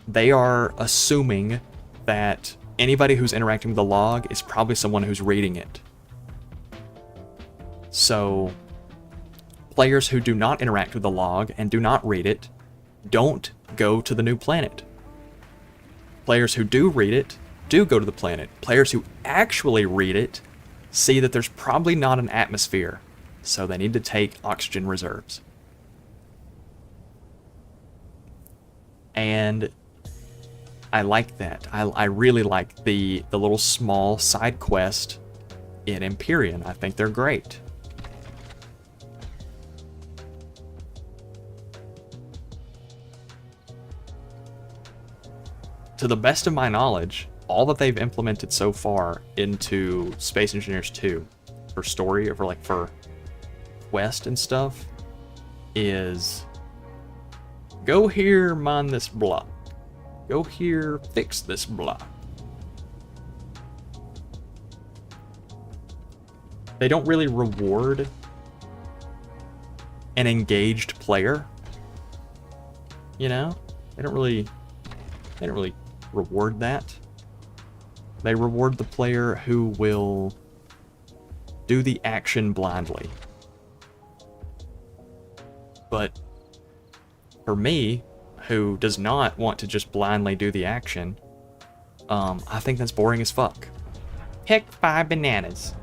they are assuming that anybody who's interacting with the log is probably someone who's reading it. So players who do not interact with the log and do not read it don't go to the new planet. Players who do read it do go to the planet. Players who actually read it see that there's probably not an atmosphere, so they need to take oxygen reserves. And I like that. I really like the little small side quest in Empyrean. I think they're great. To the best of my knowledge, all that they've implemented so far into Space Engineers 2 for story, or for quest and stuff, is go here, mine this block. Go here, fix this block. They don't really reward an engaged player. You know? They don't really reward that. They reward the player who will do the action blindly. But for me, who does not want to just blindly do the action, I think that's boring as fuck. Pick 5 bananas.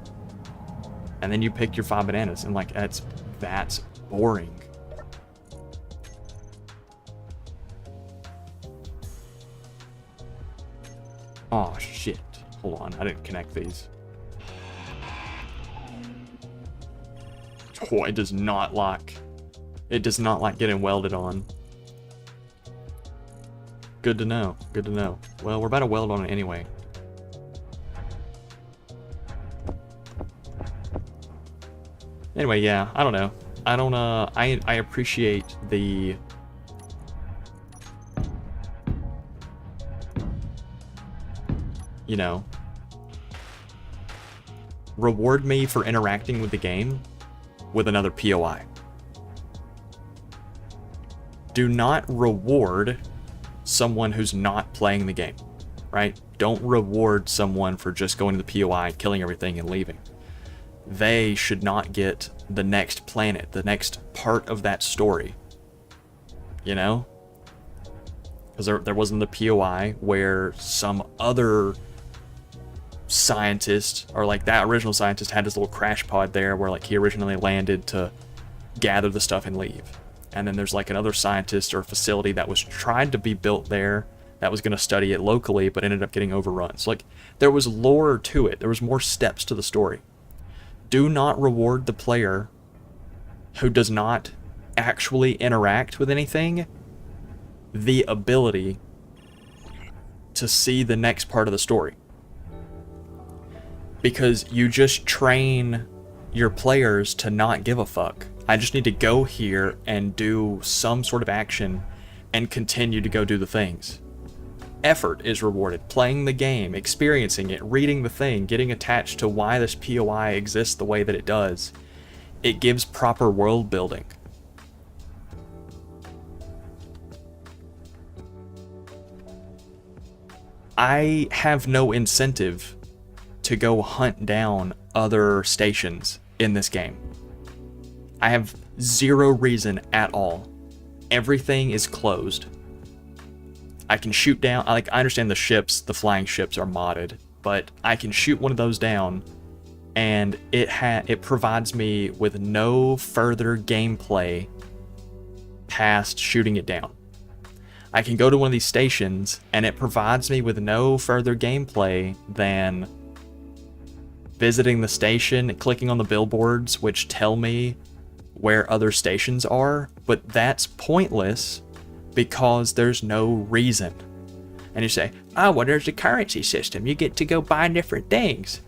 And then you pick your 5 bananas, and like, that's boring. Oh shit. Hold on, I didn't connect these. Oh, it does not like getting welded on. Good to know, good to know. Well, we're about to weld on it anyway. Anyway, yeah, I don't know. I appreciate the reward me for interacting with the game with another POI. Do not reward someone who's not playing the game, right? Don't reward someone for just going to the POI, killing everything, and leaving. They should not get the next planet, the next part of that story. You know? Because there wasn't the POI where some other scientist, or like that original scientist, had his little crash pod there where like he originally landed to gather the stuff and leave. And then there's like another scientist or facility that was tried to be built there that was going to study it locally, but ended up getting overrun. So like, there was lore to it. There was more steps to the story. Do not reward the player who does not actually interact with anything the ability to see the next part of the story. Because you just train your players to not give a fuck. I just need to go here and do some sort of action and continue to go do the things. Effort is rewarded. Playing the game, experiencing it, reading the thing, getting attached to why this POI exists the way that it does. It gives proper world building. I have no incentive to go hunt down other stations in this game. I have zero reason at all. Everything is closed. I can shoot down, I understand the ships, the flying ships are modded, but I can shoot one of those down, and it provides me with no further gameplay past shooting it down. I can go to one of these stations, and it provides me with no further gameplay than visiting the station, clicking on the billboards, which tell me where other stations are, but that's pointless because there's no reason. And you say, oh, well, there's a currency system. You get to go buy different things.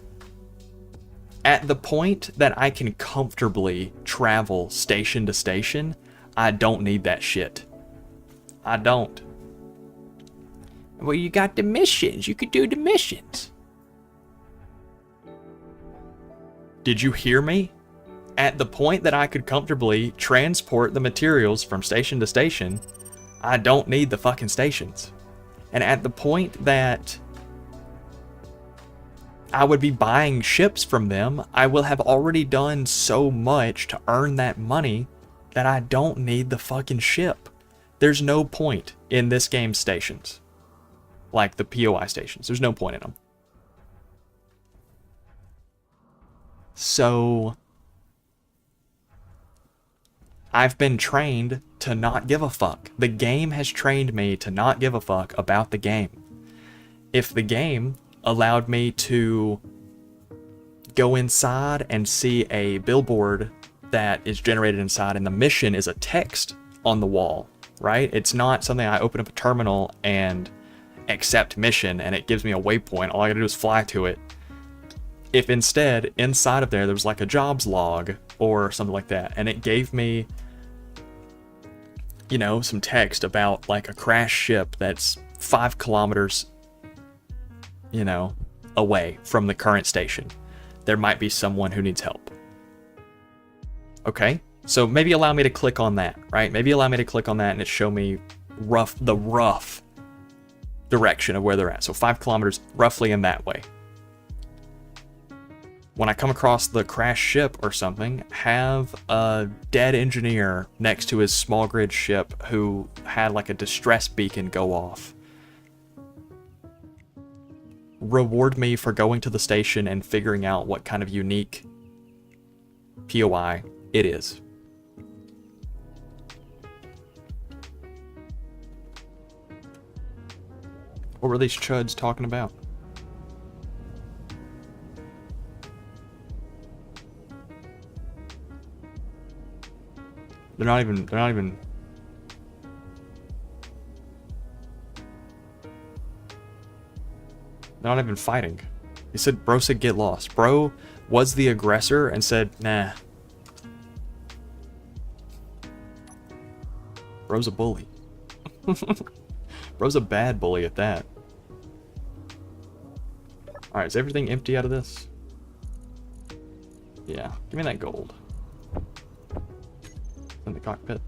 At the point that I can comfortably travel station to station, I don't need that shit. I don't. Well, you got the missions. You could do the missions. Did you hear me? At the point that I could comfortably transport the materials from station to station, I don't need the fucking stations. And at the point that I would be buying ships from them, I will have already done so much to earn that money that I don't need the fucking ship. There's no point in this game's stations. Like the POI stations. There's no point in them. So I've been trained to not give a fuck. The game has trained me to not give a fuck about the game. If the game allowed me to go inside and see a billboard that is generated inside, and the mission is a text on the wall, right? It's not something I open up a terminal and accept mission and it gives me a waypoint. All I gotta do is fly to it. If instead, inside of there was like a jobs log or something like that, and it gave me, you know, some text about like a crashed ship that's 5 kilometers, you know, away from the current station. There might be someone who needs help. Okay, so maybe allow me to click on that, right? Maybe allow me to click on that and it show me the rough direction of where they're at. So 5 kilometers roughly in that way. When I come across the crashed ship or something, have a dead engineer next to his small grid ship who had like a distress beacon go off. Reward me for going to the station and figuring out what kind of unique POI it is. What were these chuds talking about? They're not even fighting. He said, bro said get lost. Bro was the aggressor and said, nah. Bro's a bully. Bro's a bad bully at that. Alright, is everything empty out of this? Yeah, give me that gold. In the cockpit.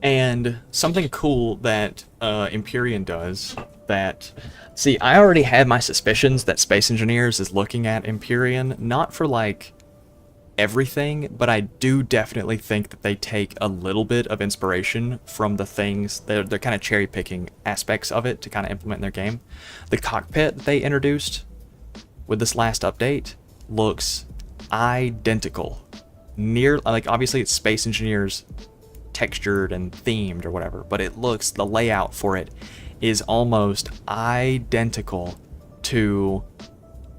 And something cool that Empyrean does that... See, I already had my suspicions that Space Engineers is looking at Empyrean, not for, like, everything, but I do definitely think that they take a little bit of inspiration from the things, they're kind of cherry-picking aspects of it to kind of implement in their game. The cockpit that they introduced with this last update looks identical. Like, obviously it's Space Engineers textured and themed or whatever, but it looks, the layout for it is almost identical to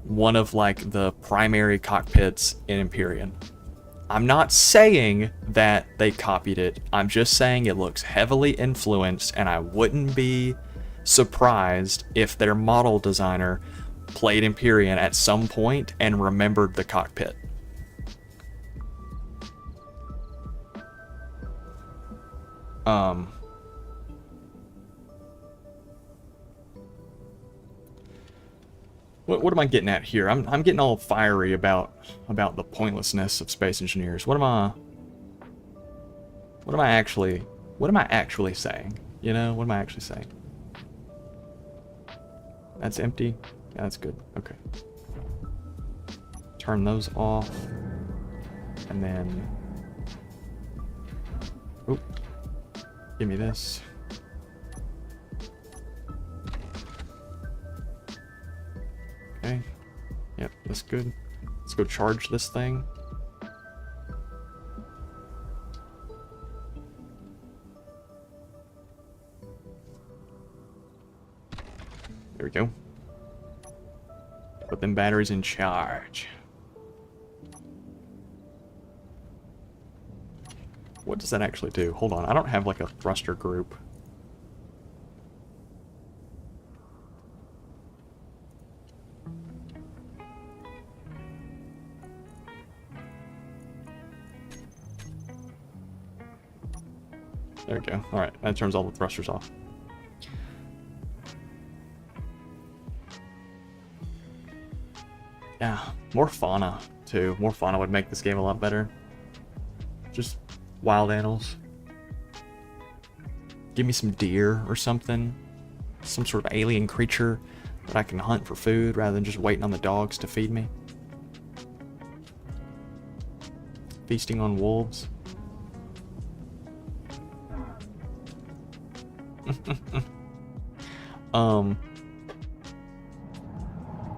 one of like the primary cockpits in Empyrean. I'm not saying that they copied it, I'm just saying it looks heavily influenced, and I wouldn't be surprised if their model designer played Empyrean at some point and remembered the cockpit. What am I getting at here? I'm getting all fiery about the pointlessness of Space Engineers. What am I actually saying? You know, what am I actually saying? That's empty. Yeah, that's good. Okay. Turn those off. And then... Oop. Give me this. Okay. Yep, that's good. Let's go charge this thing. There we go. Put them batteries in charge. What does that actually do? Hold on, I don't have like a thruster group. There we go. Alright, that turns all the thrusters off. Yeah, more fauna, too. More fauna would make this game a lot better. Just wild animals. Give me some deer or something. Some sort of alien creature that I can hunt for food rather than just waiting on the dogs to feed me. Feasting on wolves.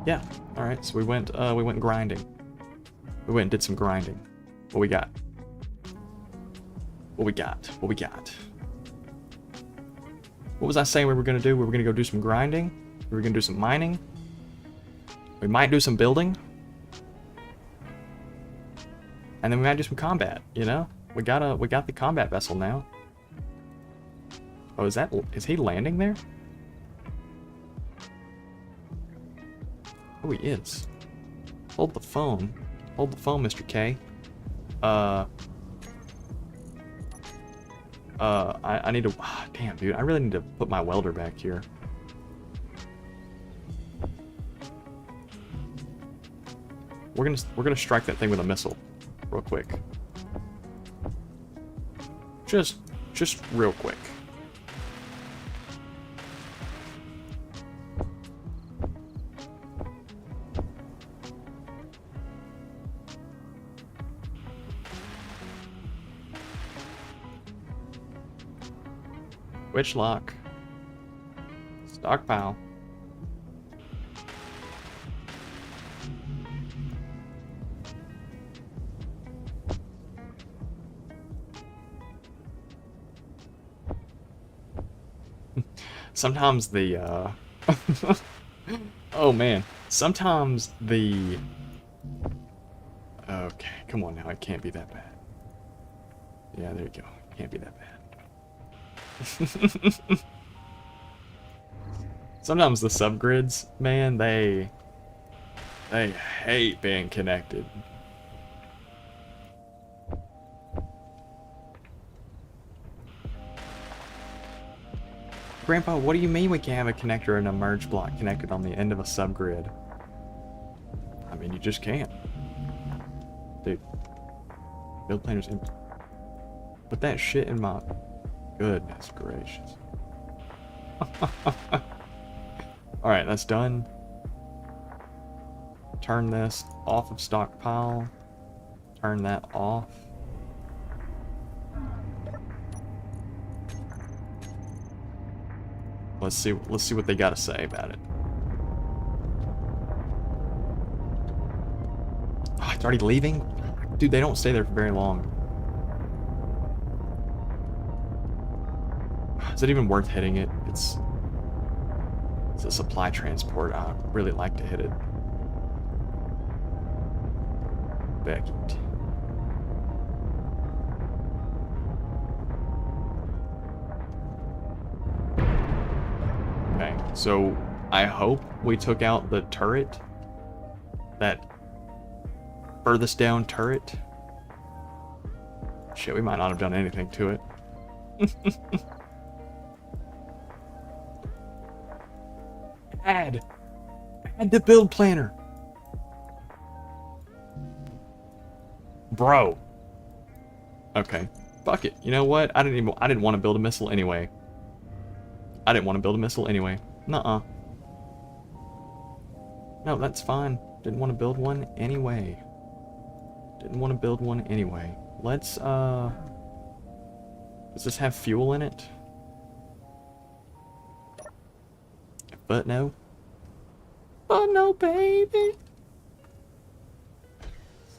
Yeah. All right. So we went grinding. We went and did some grinding. What we got? What we got? What we got? What was I saying we were gonna do? We were gonna go do some grinding. We were gonna do some mining. We might do some building. And then we might do some combat, you know? We got the combat vessel now. Oh, is he landing there? Oh, he is. Hold the phone. Hold the phone, Mr. K. I need to... damn, dude. I really need to put my welder back here. We're gonna strike that thing with a missile. Real quick. Just real quick. Witch lock. Stockpile. Sometimes the oh man, sometimes the okay, come on now, it can't be that bad. Yeah, there you go. It can't be that bad. Sometimes the subgrids, man, they hate being connected. Grandpa, what do you mean we can't have a connector and a merge block connected on the end of a subgrid? I mean, you just can't. Dude. Build planner's empty. Put that shit in my... Goodness gracious. Alright, that's done. Turn this off of stockpile. Turn that off. Let's see what they gotta say about it. Oh, it's already leaving? Dude, they don't stay there for very long. Is it even worth hitting it? It's a supply transport. I'd really like to hit it. Beckett. Okay, so I hope we took out the turret. That furthest down turret. Shit, we might not have done anything to it. Add the build planner. Bro. Okay. Fuck it. You know what? I didn't want to build a missile anyway. Nuh-uh. No, that's fine. Didn't want to build one anyway. Didn't want to build one anyway. Let's, does this have fuel in it? But no. But no, baby.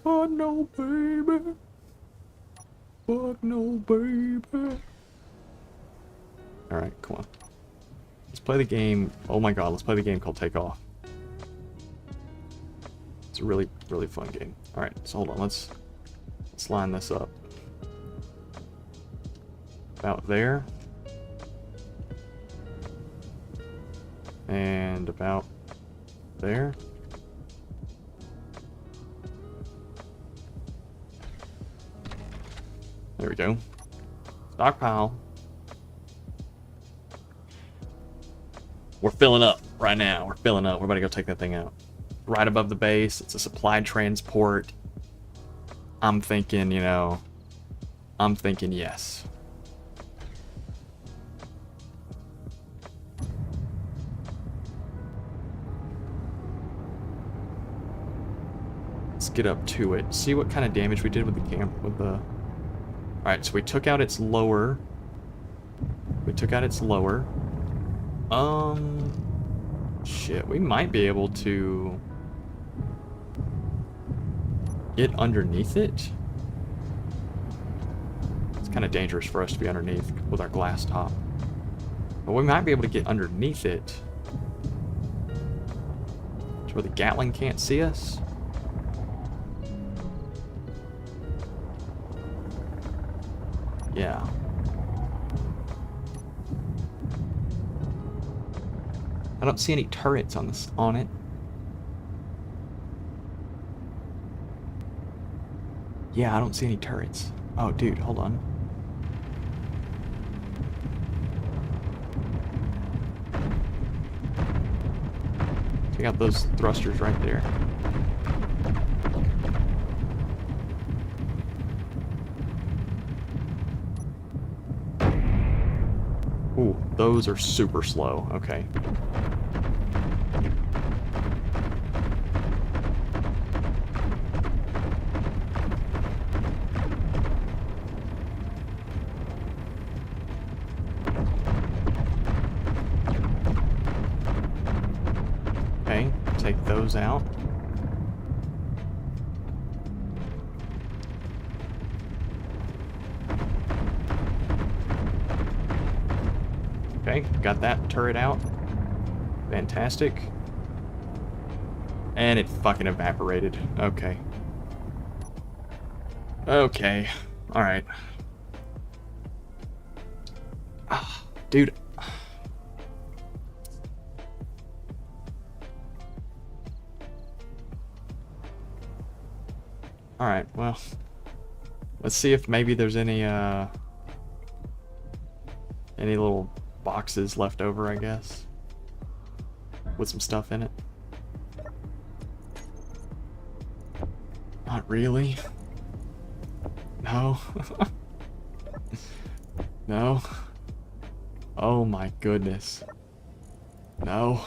But no, baby. But no, baby. Alright, come on. Let's play the game. Oh my god, let's play the game called Take Off. It's a really, really fun game. Alright, so hold on, let's line this up. About there. And about there. There we go. Stockpile. We're filling up right now. We're filling up. We're about to go take that thing out. Right above the base. It's a supply transport. I'm thinking, you know, I'm thinking yes. Let's get up to it. See what kind of damage we did with the camp, with the... Alright, so we took out its lower. We took out its lower. Shit, we might be able to get underneath it. It's kind of dangerous for us to be underneath with our glass top. But we might be able to get underneath it to where the Gatling can't see us. Yeah. I don't see any turrets on this it. Yeah, I don't see any turrets. Oh, dude, hold on. Check out those thrusters right there. Ooh, those are super slow. Okay. Okay, take those out. Okay, got that turret out. Fantastic. And it fucking evaporated. Okay. Okay. Alright. Ah, dude. Alright, well. Let's see if maybe there's any little boxes left over, I guess, with some stuff in it. Not really. No. No. Oh my goodness. No.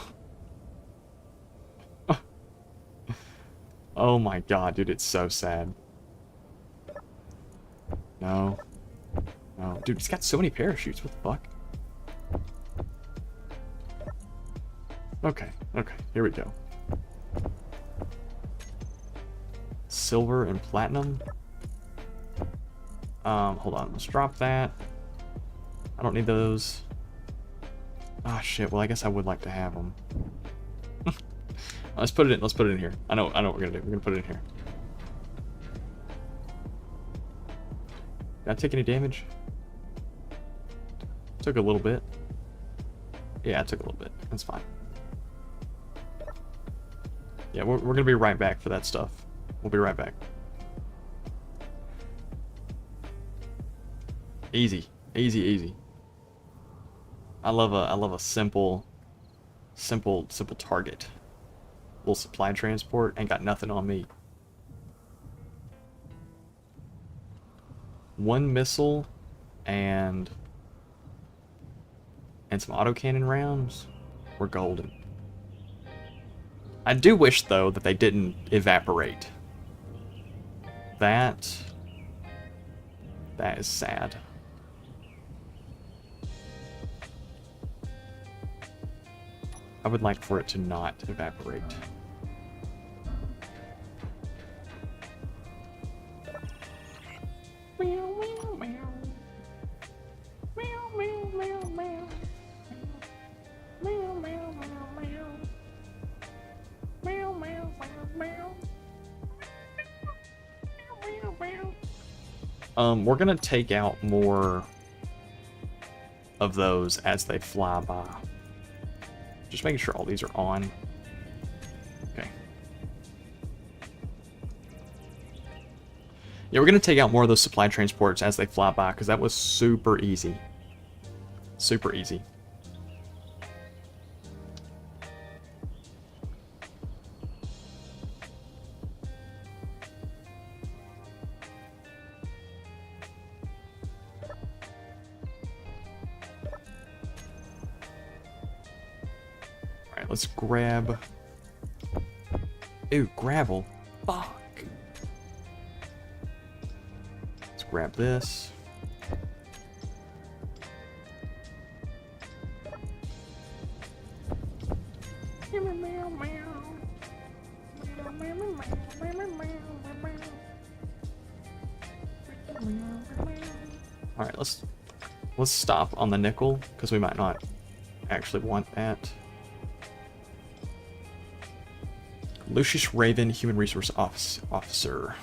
Oh my god, dude, it's so sad. No. No. Dude, it's got so many parachutes. What the fuck? Okay, okay, here we go. Silver and platinum. Hold on, let's drop that. I don't need those. Ah, shit, well, I guess I would like to have them. Let's put it in here. I know what we're gonna do. We're gonna put it in here. Did I take any damage? Took a little bit. Yeah, it took a little bit. That's fine. Yeah, we're gonna be right back for that stuff. We'll be right back. Easy, easy, easy. I love a simple target. Little supply transport ain't got nothing on me. One missile and some autocannon rounds. We're golden. I do wish, though, that they didn't evaporate. That is sad. I would like for it to not evaporate. We're gonna take out more of those as they fly by. Just making sure all these are on. Okay. Yeah, we're gonna take out more of those supply transports as they fly by, because that was super easy. Super easy. Let's grab... Ooh, gravel. Fuck. Let's grab this. Alright, let's stop on the nickel, because we might not actually want that. Lucius Raven, Human Resource Officer.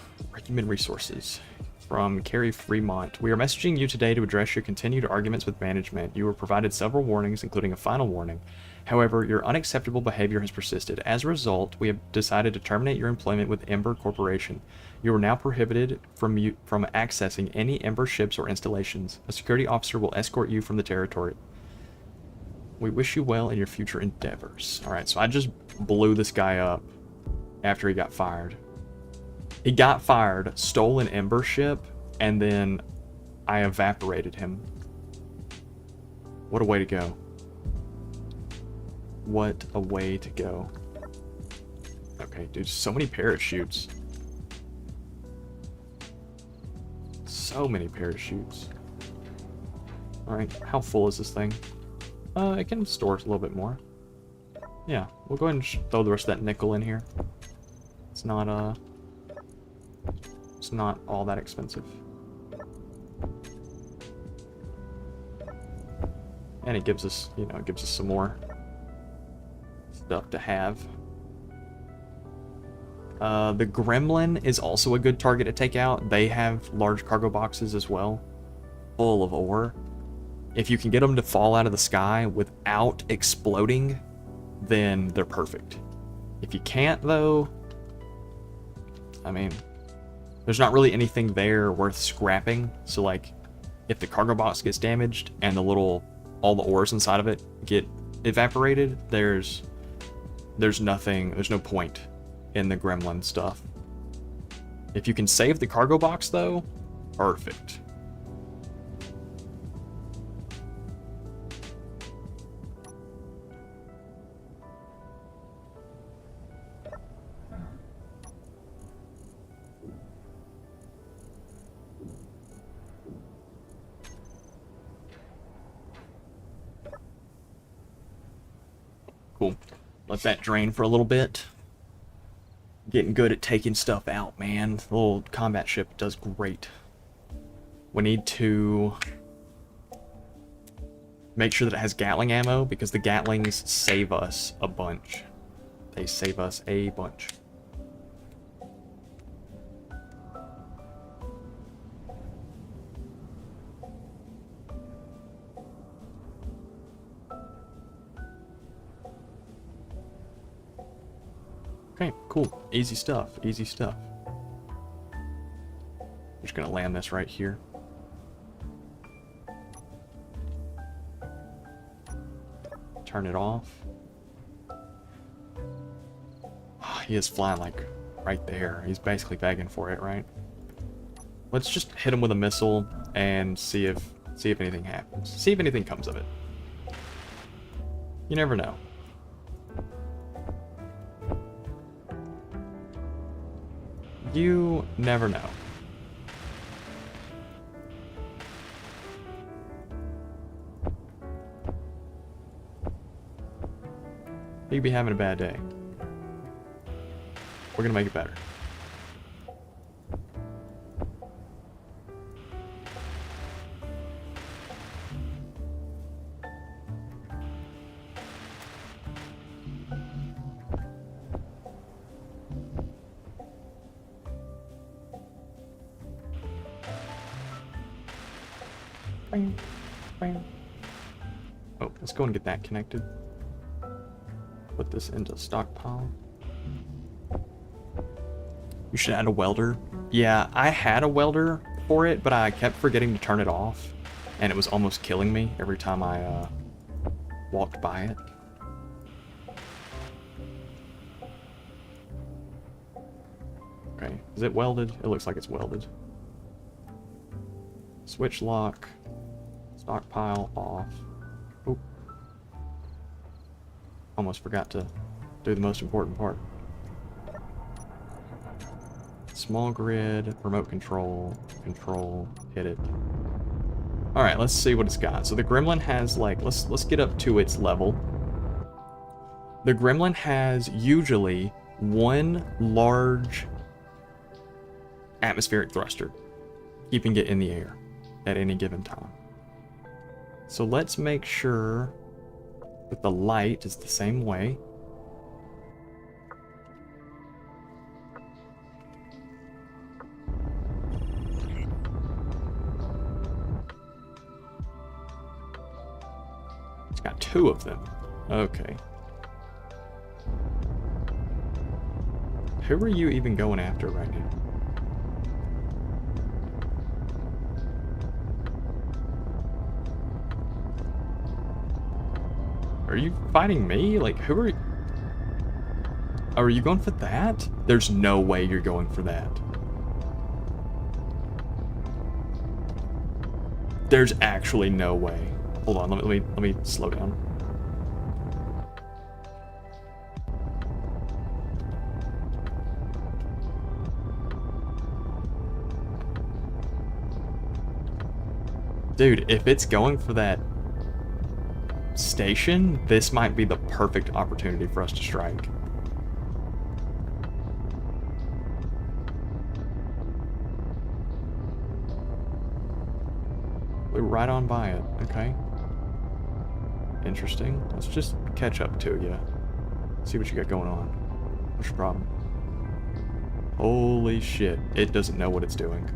Human Resources. From Carrie Fremont. We are messaging you today to address your continued arguments with management. You were provided several warnings, including a final warning. However, your unacceptable behavior has persisted. As a result, we have decided to terminate your employment with Ember Corporation. You are now prohibited from accessing any Ember ships or installations. A security officer will escort you from the territory. We wish you well in your future endeavors. Alright, so I just blew this guy up after he got fired. He got fired, stole an Ember ship, and then I evaporated him. What a way to go. What a way to go. Okay, dude, so many parachutes. So many parachutes. Alright, how full is this thing? It can store a little bit more. Yeah, we'll go ahead and throw the rest of that nickel in here. It's not all that expensive. And it gives us, you know, it gives us some more stuff to have. The Gremlin is also a good target to take out. They have large cargo boxes as well, full of ore. If you can get them to fall out of the sky without exploding, then they're perfect. If you can't, though, I mean, there's not really anything there worth scrapping. So, like, if the cargo box gets damaged and all the ores inside of it get evaporated, there's nothing, there's no point in the Gremlin stuff. If you can save the cargo box, though, perfect. Cool. Let that drain for a little bit. Getting good at taking stuff out, man. The little combat ship does great. We need to make sure that it has Gatling ammo, because the Gatlings save us a bunch. They save us a bunch. Okay, cool. Easy stuff. Easy stuff. Just gonna land this right here. Turn it off. Oh, he is flying like right there. He's basically begging for it, right? Let's just hit him with a missile and see if anything happens. See if anything comes of it. You never know. You never know. You could be having a bad day. We're gonna make it better. Bing, bing. Oh, let's go and get that connected. Put this into stockpile. You should add a welder. Yeah, I had a welder for it, but I kept forgetting to turn it off. And it was almost killing me every time I walked by it. Okay, is it welded? It looks like it's welded. Switch lock. Stockpile off. Oh. Almost forgot to do the most important part. Small grid, remote control, hit it. Alright, let's see what it's got. So the gremlin has like, let's get up to its level. The gremlin has usually one large atmospheric thruster, keeping it in the air at any given time. So let's make sure that the light is the same way. It's got two of them. Okay. Who are you even going after right now? Are you fighting me? Like, who are you? Oh, are you going for that? There's no way you're going for that. There's actually no way. Hold on, let me slow down. Dude, if it's going for that station, this might be the perfect opportunity for us to strike. We're right on by it. Okay. Interesting. Let's just catch up to you. See what you got going on. What's your problem? Holy shit. It doesn't know what it's doing.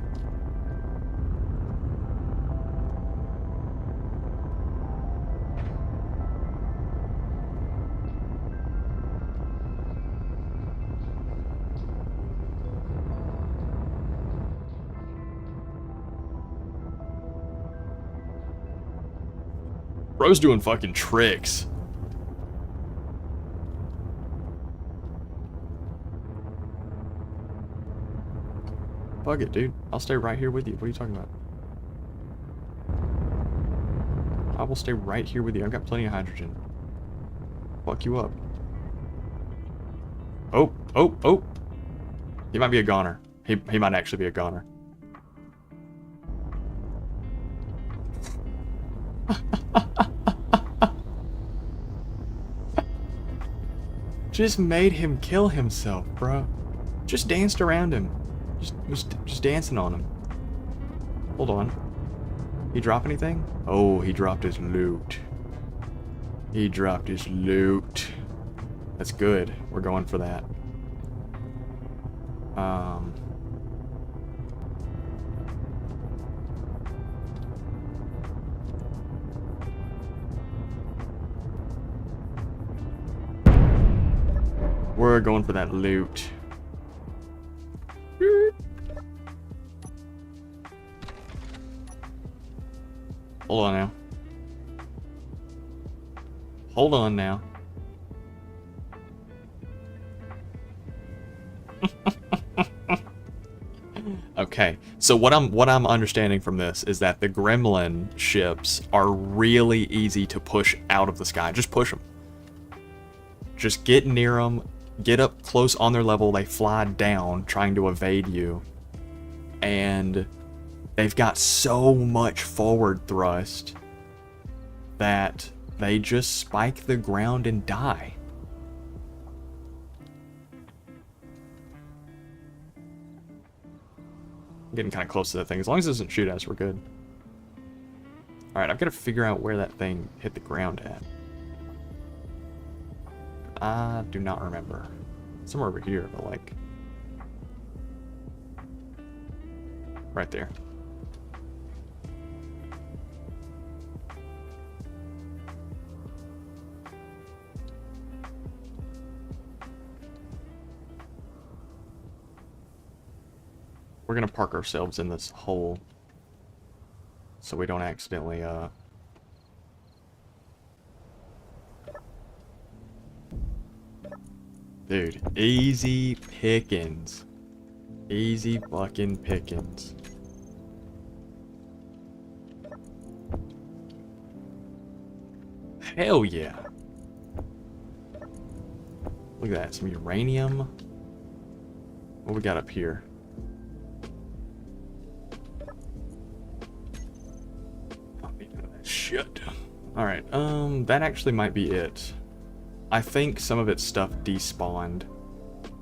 Bro's doing fucking tricks. Fuck it, dude. I'll stay right here with you. What are you talking about? I will stay right here with you. I've got plenty of hydrogen. Fuck you up. Oh, oh, oh. He might be a goner. He might actually be a goner. Just made him kill himself, bro. Just danced around him. Just dancing on him. Hold on. He drop anything? Oh, he dropped his loot. He dropped his loot. That's good. We're going for that. We're going for that loot. Hold on now. Hold on now. Okay, so what I'm understanding from this is that the gremlin ships are really easy to push out of the sky. Just push them. Just get near them get up close on their level, they fly down trying to evade you, and they've got so much forward thrust that they just spike the ground and die. I'm getting kind of close to that thing. As long as it doesn't shoot us, we're good. Alright, I've got to figure out where that thing hit the ground at. I do not remember. Somewhere over here, but like... right there. We're gonna park ourselves in this hole so we don't accidentally, Dude, easy pickings. Easy fucking pickings. Hell yeah. Look at that, some uranium. What we got up here? Shit. Alright, that actually might be it. I think some of its stuff despawned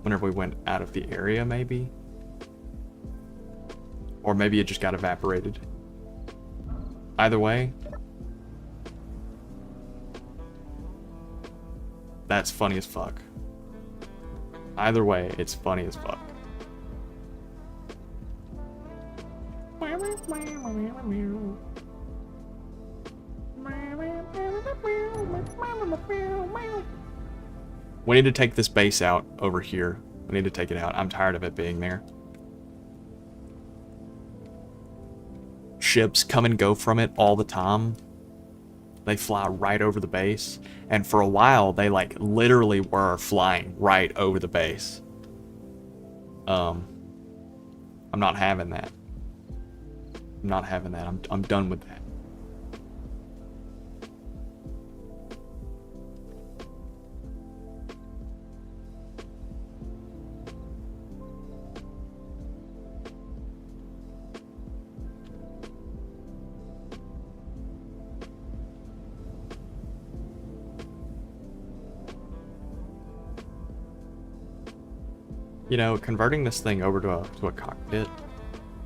whenever we went out of the area, maybe. Or maybe it just got evaporated. Either way, that's funny as fuck. Either way, it's funny as fuck. We need to take this base out over here. We need to take it out. I'm tired of it being there. Ships come and go from it all the time. They fly right over the base. And for a while, they like literally were flying right over the base. I'm not having that. I'm not having that. I'm done with that. You know, converting this thing over to a cockpit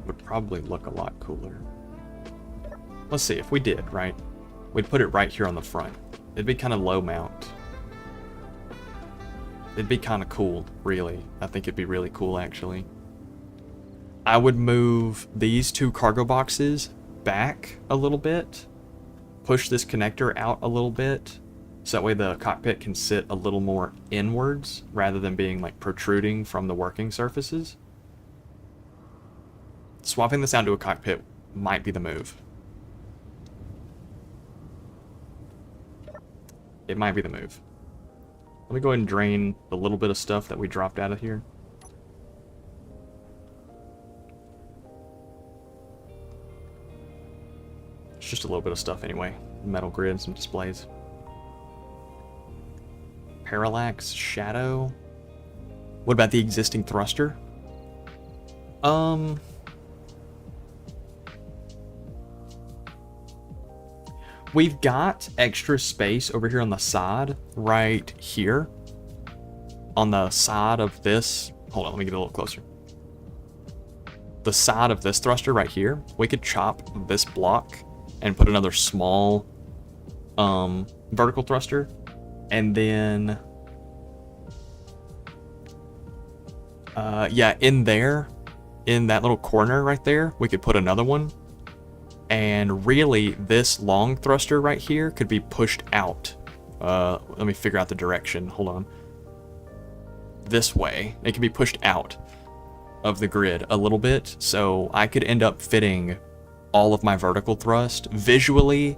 would probably look a lot cooler. Let's see, if we did, right? We'd put it right here on the front. It'd be kind of low mount. It'd be kind of cool, really. I think it'd be really cool, actually. I would move these two cargo boxes back a little bit. Push this connector out a little bit. So that way the cockpit can sit a little more inwards rather than being like protruding from the working surfaces. Swapping this down to a cockpit might be the move. It might be the move. Let me go ahead and drain the little bit of stuff that we dropped out of here. It's just a little bit of stuff anyway. Metal grid and some displays. Parallax, shadow. What about the existing thruster? We've got extra space over here on the side, right here. On the side of this, hold on, let me get a little closer. The side of this thruster right here, we could chop this block and put another small vertical thruster. And then, yeah, in there, in that little corner right there, we could put another one. And really, this long thruster right here could be pushed out. Let me figure out the direction. Hold on. This way. It can be pushed out of the grid a little bit. So I could end up fitting all of my vertical thrust. Visually,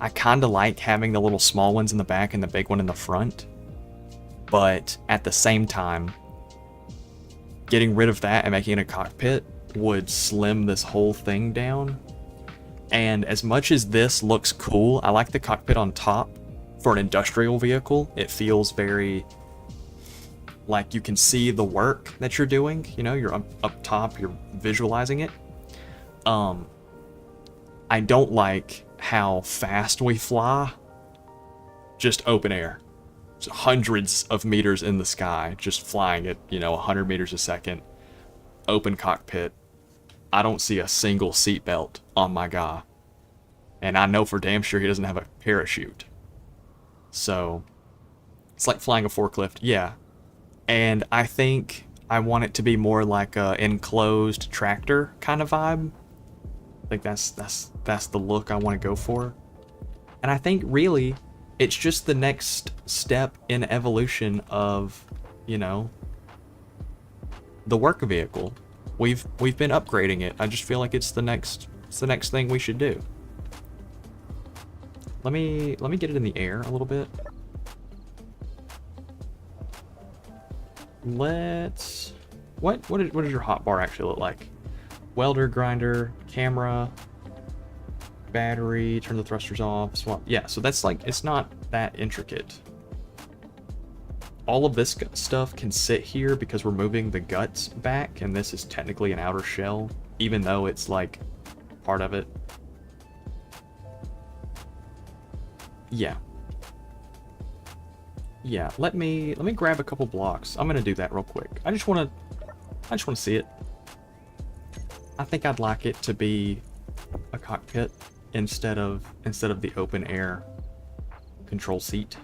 I kind of like having the little small ones in the back and the big one in the front. But at the same time, getting rid of that and making it a cockpit would slim this whole thing down. And as much as this looks cool, I like the cockpit on top for an industrial vehicle. It feels very like you can see the work that you're doing. You know, you're up top, you're visualizing it. I don't like how fast we fly. Just open air. So hundreds of meters in the sky, just flying at, 100 meters a second. Open cockpit. I don't see a single seatbelt on my guy. And I know for damn sure he doesn't have a parachute. So, it's like flying a forklift, yeah. And I think I want it to be more like a enclosed tractor kind of vibe. I think that's the look I want to go for. And I think really it's just the next step in evolution of, the work vehicle. We've been upgrading it. I just feel like it's the next thing we should do. Let me get it in the air a little bit. Let's what does your hotbar actually look like? Welder, grinder, camera, battery, turn the thrusters off, swap. Yeah, so that's like, it's not that intricate. All of this stuff can sit here because we're moving the guts back, and this is technically an outer shell, even though it's like part of it. Yeah. Yeah, let me grab a couple blocks. I'm gonna do that real quick. I just wanna see it. I think I'd like it to be a cockpit instead of the open air control seat.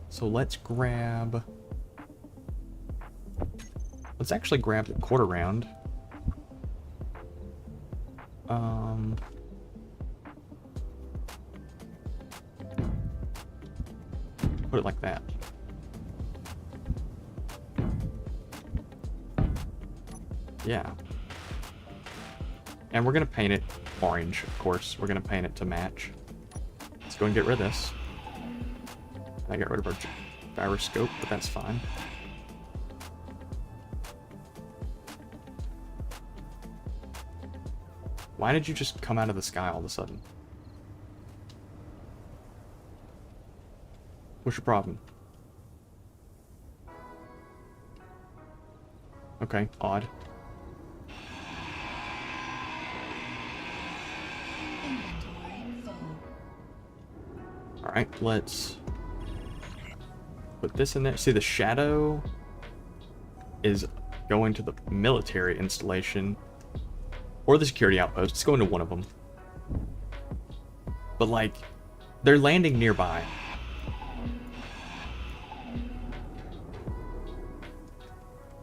So let's actually grab the quarter round. Put it like that. Yeah. And we're gonna paint it orange, of course. We're gonna paint it to match. Let's go and get rid of this. I got rid of our gyroscope, but that's fine. Why did you just come out of the sky all of a sudden? What's your problem? Okay, odd. Alright, let's put this in there. See, the shadow is going to the military installation or the security outpost. It's going to one of them. But, like, they're landing nearby.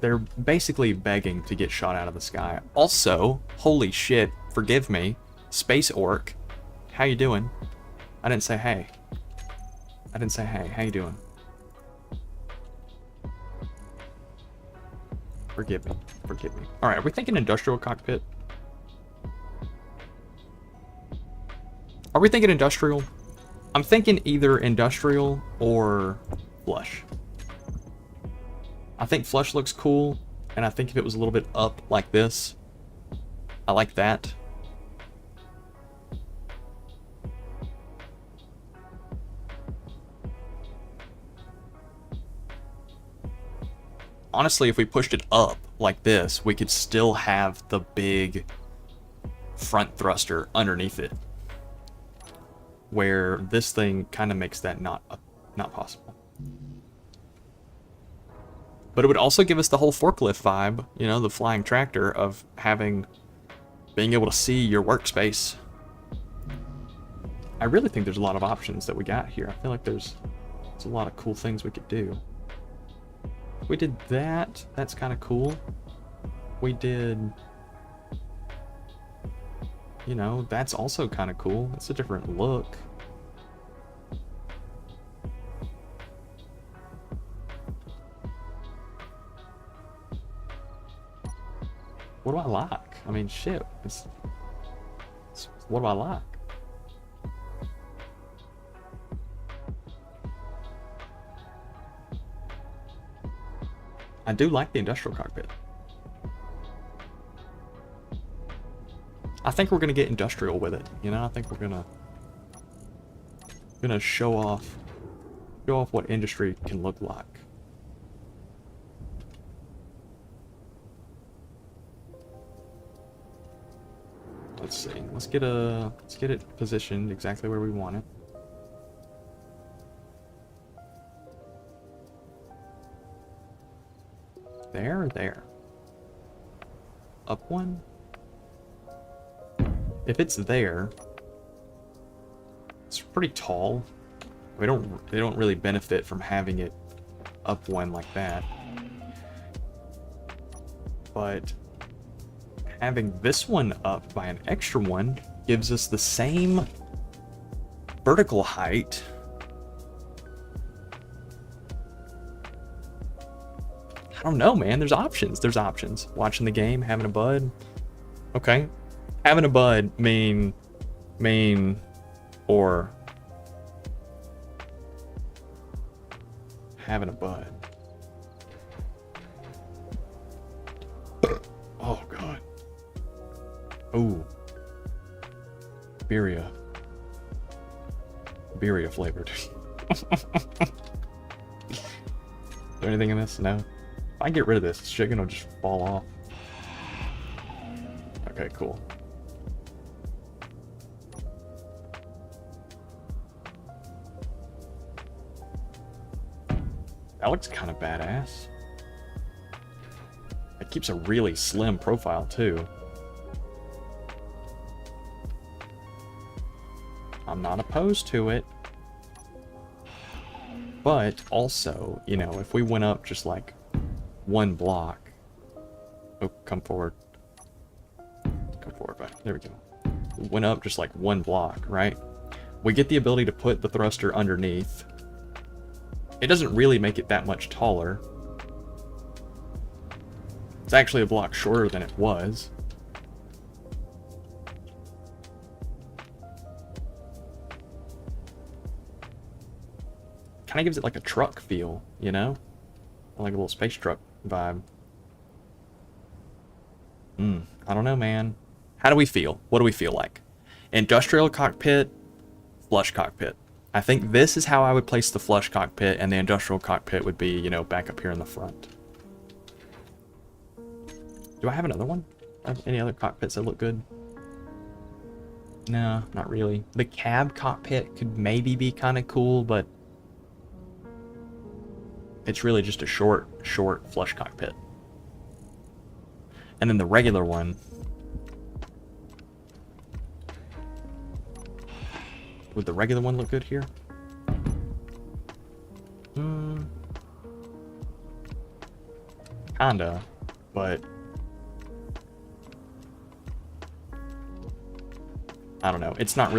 They're basically begging to get shot out of the sky. Also, holy shit, forgive me, Space Orc, how you doing? I didn't say hey. I didn't say hey, how you doing? Forgive me, forgive me. Alright, are we thinking industrial cockpit? Are we thinking industrial? I'm thinking either industrial or flush. I think flush looks cool, and I think if it was a little bit up like this, I like that. Honestly, if we pushed it up like this, we could still have the big front thruster underneath it, where this thing kind of makes that not possible. But it would also give us the whole forklift vibe, the flying tractor of being able to see your workspace. I really think there's a lot of options that we got here. I feel like there's a lot of cool things we could do. We did that. That's kind of cool. We did, that's also kind of cool. It's a different look. What do I like? I mean, shit. What do I like? I do like the industrial cockpit. I think we're gonna get industrial with it. I think we're gonna show off what industry can look like. Let's see. Let's get it positioned exactly where we want it. There or there? Up one? If it's there, it's pretty tall. They don't really benefit from having it up one like that. But having this one up by an extra one gives us the same vertical height. I don't know, man. There's options. There's options. Watching the game, having a bud. Okay. Having a bud mean or having a bud. Oh god. Oh. Birria flavored. Is there anything in this? No. If I get rid of this chicken will just fall off. Okay, cool. That looks kind of badass. It keeps a really slim profile too. I'm not opposed to it. But also, you know, if we went up just like one block. Oh, come forward. Come forward, right? There we go. We went up just like one block, right? We get the ability to put the thruster underneath. It doesn't really make it that much taller. It's actually a block shorter than it was. Kind of gives it like a truck feel, you know? Like a little space truck vibe. I don't know, man. How do we feel? What do we feel like? Industrial cockpit, flush cockpit. I think this is how I would place the flush cockpit, and the industrial cockpit would be, you know, back up here in the front. Do I have another one? Any other cockpits that look good? No, not really. The cab cockpit could maybe be kind of cool, but it's really just a short flush cockpit. And then the regular one. Would the regular one look good here? Kinda, but I don't know. It's not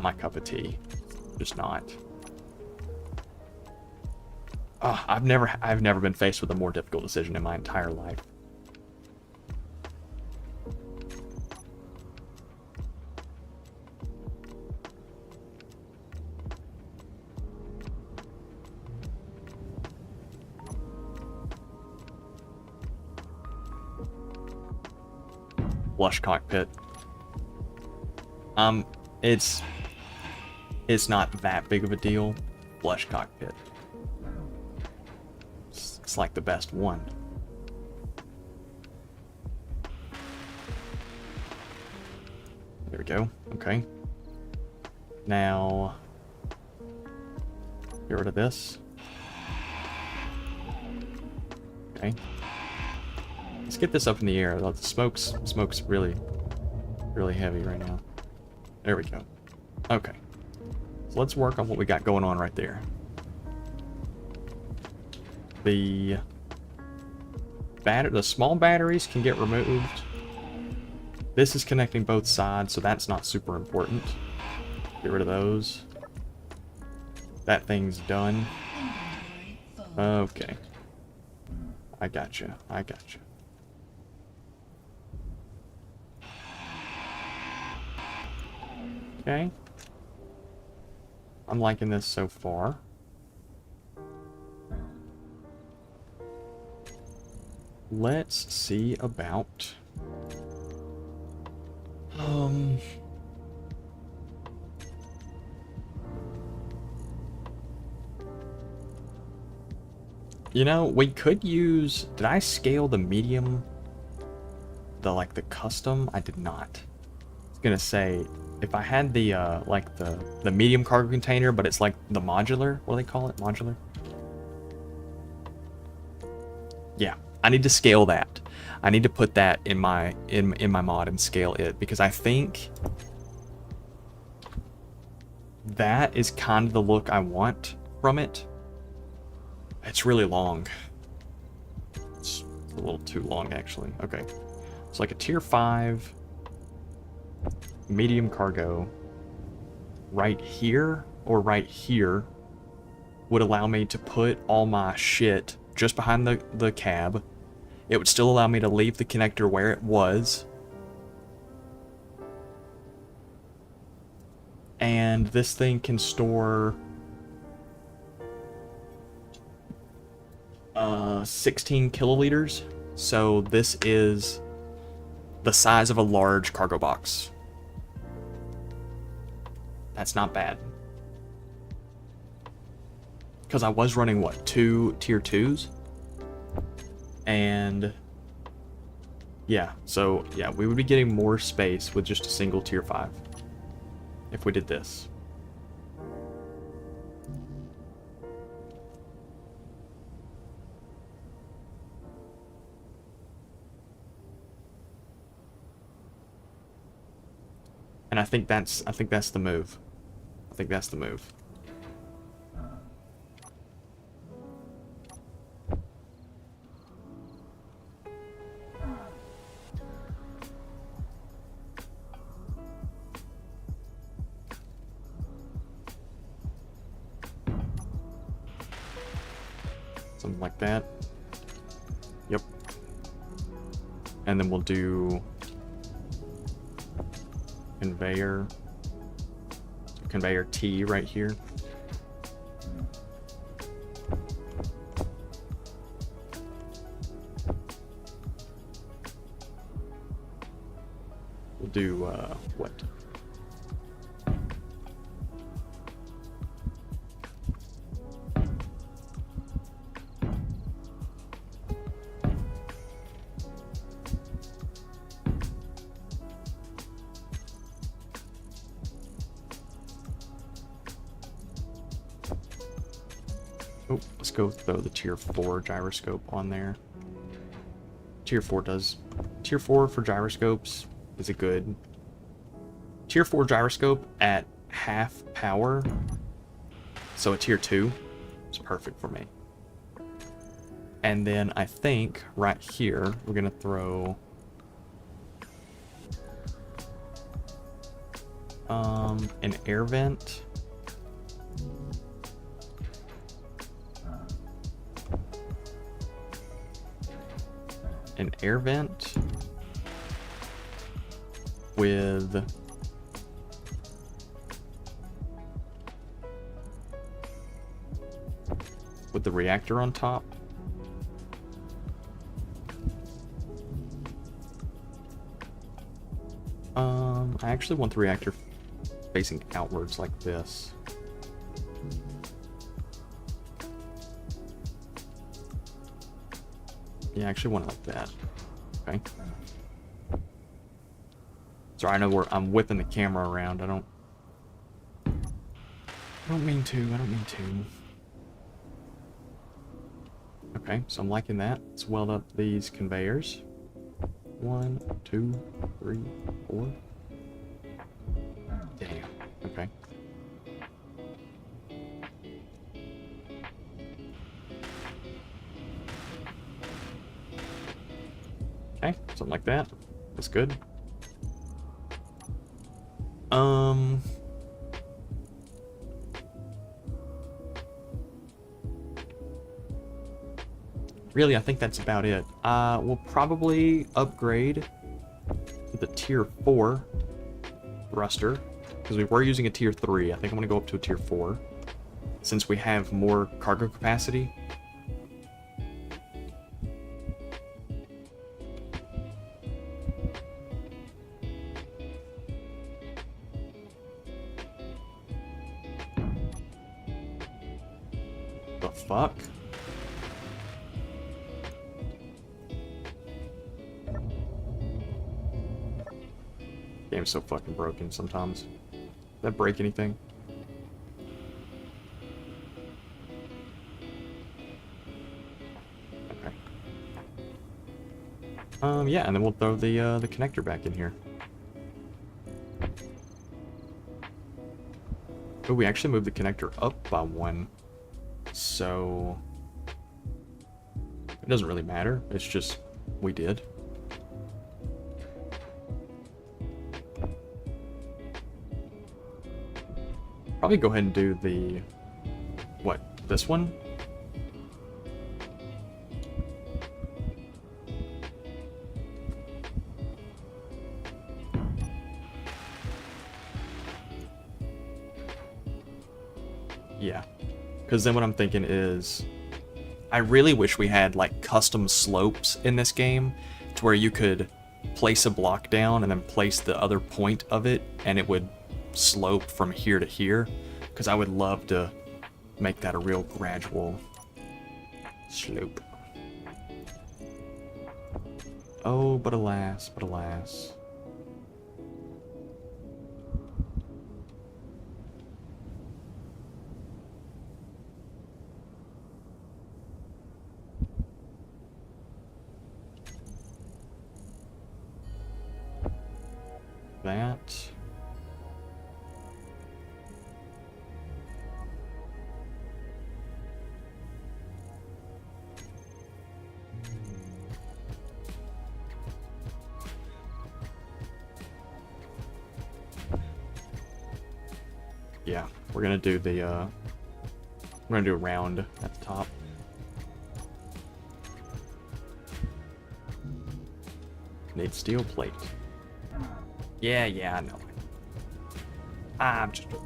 my cup of tea. Just not. I've never been faced with a more difficult decision in my entire life. Flush cockpit. It's not that big of a deal. Flush cockpit. It's like the best one. There we go. Okay. Now, get rid of this. Okay. Let's get this up in the air. The smoke's really heavy right now. There we go. Okay. So let's work on what we got going on right there. The small batteries can get removed. This is connecting both sides, so that's not super important. Get rid of those. That thing's done. Okay. I gotcha. Okay. I'm liking this so far. Let's see about... You know, we could use... Did I scale the medium? The custom? I did not. gonna say, if I had the like the medium cargo container, but it's like the modular, what do they call it? Modular? Yeah, I need to scale that. I need to put that in my mod and scale it, because I think that is kind of the look I want from it. It's really long. It's a little too long, actually. Okay. It's like a tier 5 medium cargo right here or right here would allow me to put all my shit just behind the cab. It would still allow me to leave the connector where it was. And this thing can store 16 kiloliters. So this is the size of a large cargo box. That's not bad. Because I was running, what, 2 tier 2s? And yeah, so yeah, we would be getting more space with just a single tier 5 if we did this. And I think that's the move. I think that's the move. Something like that. Yep. And then we'll do conveyor T right here. We'll do what? Oh, let's go throw the tier 4 gyroscope on there. Tier 4 for gyroscopes is a good. Tier 4 gyroscope at half power, so a tier 2 is perfect for me. And then I think right here we're gonna throw an air vent. An air vent with the reactor on top. I actually want the reactor facing outwards like this. Yeah, I actually want it like that. Okay. Sorry, I know I'm whipping the camera around. I don't mean to. Okay, so I'm liking that. Let's weld up these conveyors. 1, 2, 3, 4. Damn. Okay. Okay, something like that. That's good. Really, I think that's about it. We'll probably upgrade to the tier 4 thruster, because we were using a tier 3. I think I'm gonna go up to a tier 4, since we have more cargo capacity. The fuck? Game game's so fucking broken sometimes. Does that break anything? Okay. Yeah, and then we'll throw the connector back in here. Oh, we actually moved the connector up by 1. So it doesn't really matter. It's just we did. Probably go ahead and do the, what, this one? Yeah. Because then what I'm thinking is, I really wish we had like custom slopes in this game to where you could place a block down and then place the other point of it and it would slope from here to here, because I would love to make that a real gradual slope. Oh, but alas, but alas. That. Yeah, we're gonna do the we're gonna do a round at the top. Need steel plate. Yeah, I know. I'm just joking.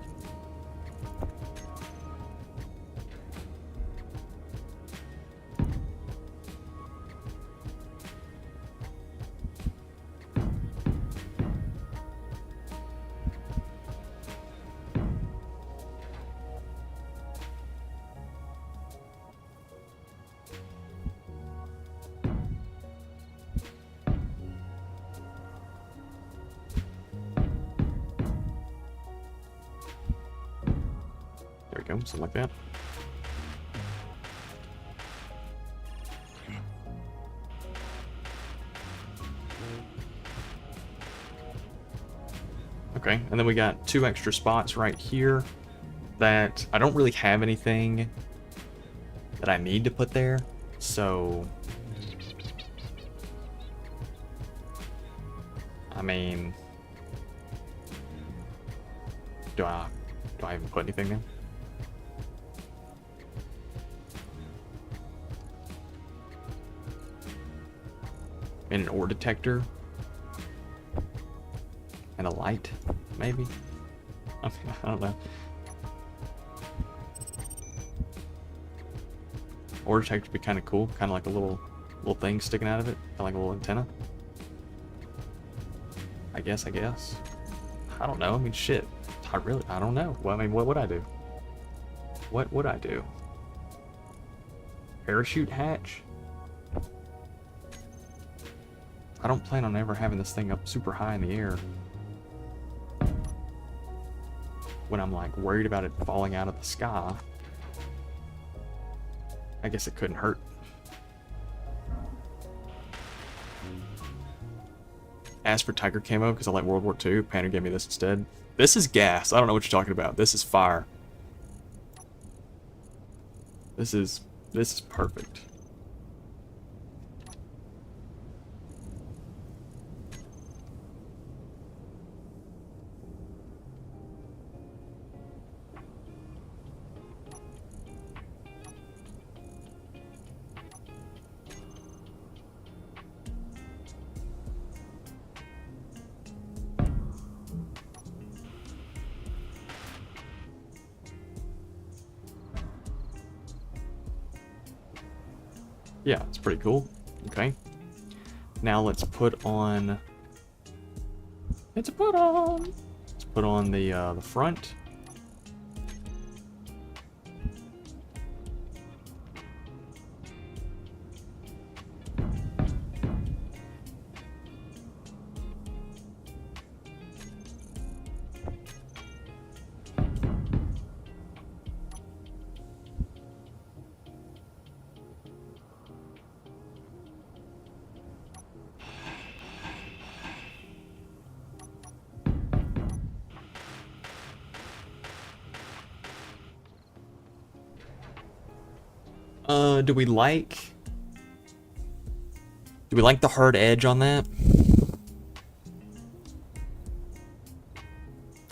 There we go, something like that. Okay, and then we got 2 extra spots right here that I don't really have anything that I need to put there, so I mean, do I even put anything there? And an ore detector and a light, maybe. I don't know. Ore detector would be kind of cool, kind of like a little thing sticking out of it, kind of like a little antenna. I guess. I don't know. I mean, shit. I don't know. Well, I mean, what would I do? What would I do? Parachute hatch? I don't plan on ever having this thing up super high in the air when I'm like worried about it falling out of the sky. I guess it couldn't hurt. Asked for Tiger camo because I like World War II. Panda gave me this instead. This is gas. I don't know what you're talking about. This is fire. This is perfect. Yeah, it's pretty cool. Okay. Now let's put on. Let's put on the front. Do we like the hard edge on that?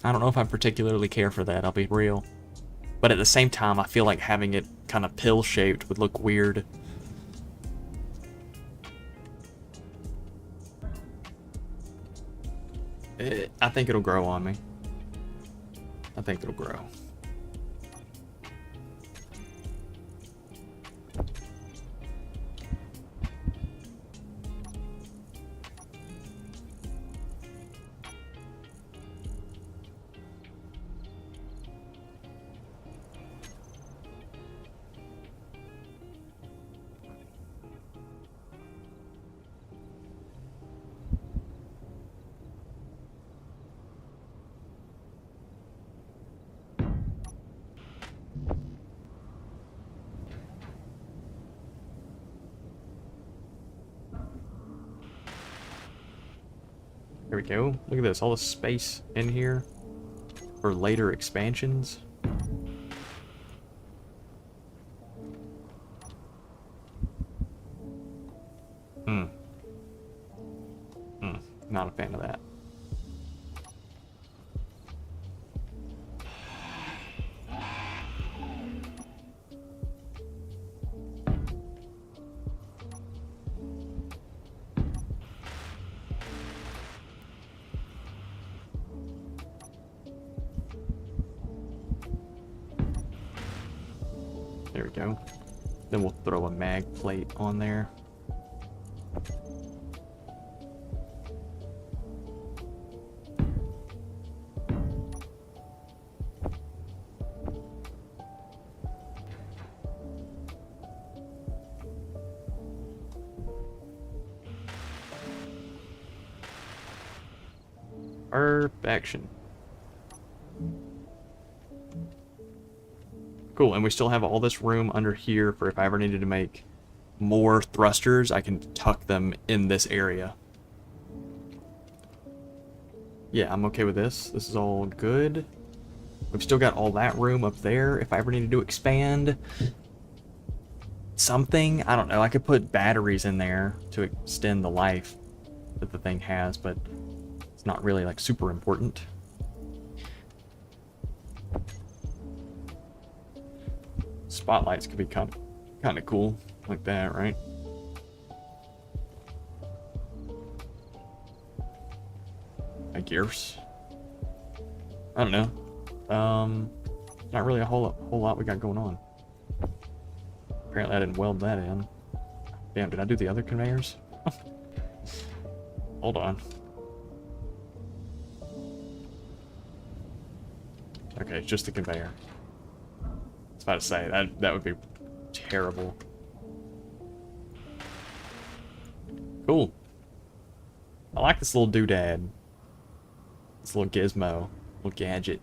I don't know if I particularly care for that, I'll be real. But at the same time, I feel like having it kind of pill-shaped would look weird. I think it'll grow on me. I think it'll grow. There we go. Look at this, all the space in here for later expansions. Not a fan of that. There we go. Then we'll throw a mag plate on there. Perfection. Cool, and we still have all this room under here for if I ever needed to make more thrusters, I can tuck them in this area. Yeah, I'm okay with this. This is all good. We've still got all that room up there. If I ever needed to expand something, I don't know, I could put batteries in there to extend the life that the thing has, but it's not really like super important. Spotlights could be kind of cool like that, right? I guess. I don't know. Not really a whole lot we got going on. Apparently I didn't weld that in. Damn, did I do the other conveyors? Hold on. Okay, it's just the conveyor. I was about to say, that would be terrible. Cool. I like this little doodad. This little gizmo. Little gadget.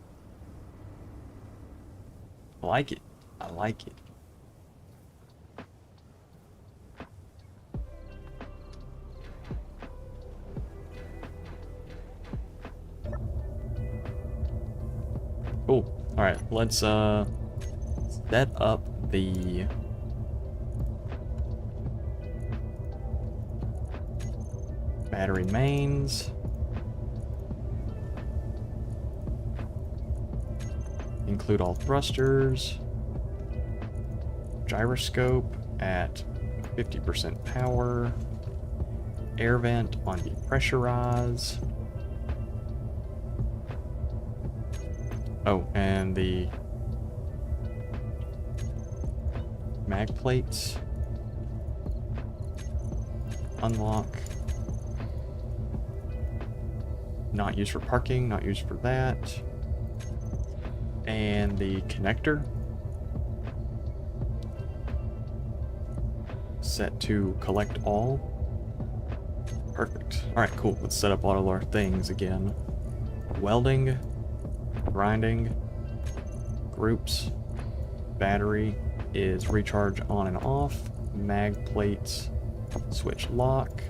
I like it. I like it. Cool. Alright, let's set up the battery mains. Include all thrusters. Gyroscope at 50% power. Air vent on depressurize. Oh, and the mag plates. Unlock. Not used for parking, not used for that. And the connector. Set to collect all. Perfect. Alright, cool. Let's set up all of our things again. Welding. Grinding. Groups. Battery is recharge on and off. Mag plates. Switch lock.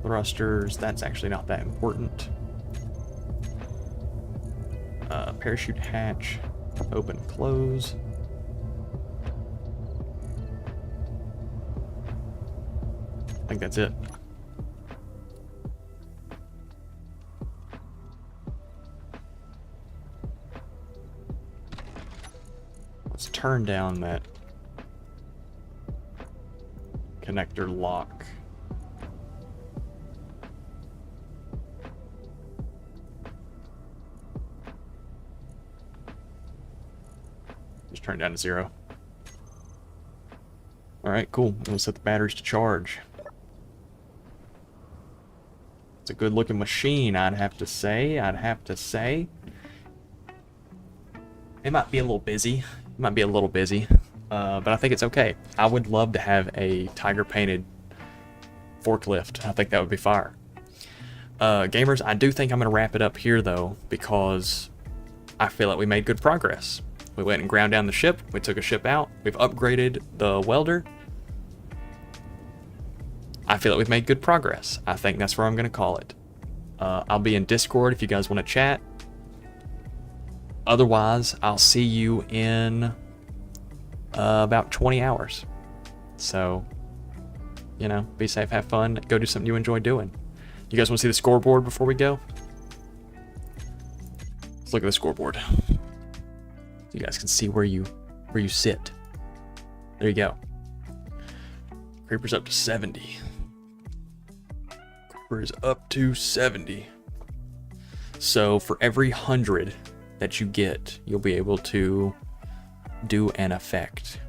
Thrusters. That's actually not that important. Parachute hatch. Open, close. I think that's it. Let's turn down that connector lock. Just turn it down to 0. Alright, cool. We'll set the batteries to charge. It's a good looking machine, I'd have to say. It might be a little busy. But I think it's okay. I would love to have a tiger painted forklift. I think that would be fire. Gamers, I do think I'm going to wrap it up here though, because I feel like we made good progress. We went and ground down the ship. We took a ship out. We've upgraded the welder. I feel like we've made good progress. I think that's where I'm going to call it. I'll be in Discord if you guys want to chat. Otherwise, I'll see you in about 20 hours. So, you know, be safe, have fun, go do something you enjoy doing. You guys want to see the scoreboard before we go? Let's look at the scoreboard. So you guys can see where you sit. There you go. Creeper's up to 70. Creeper's up to 70. So for every 100 that you get, you'll be able to do an effect.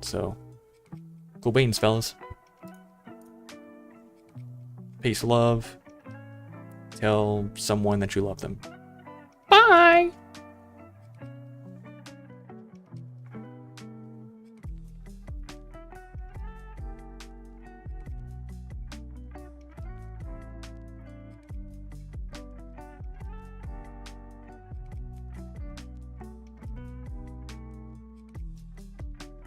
So, cool beans, fellas. Peace, love. Tell someone that you love them. Bye!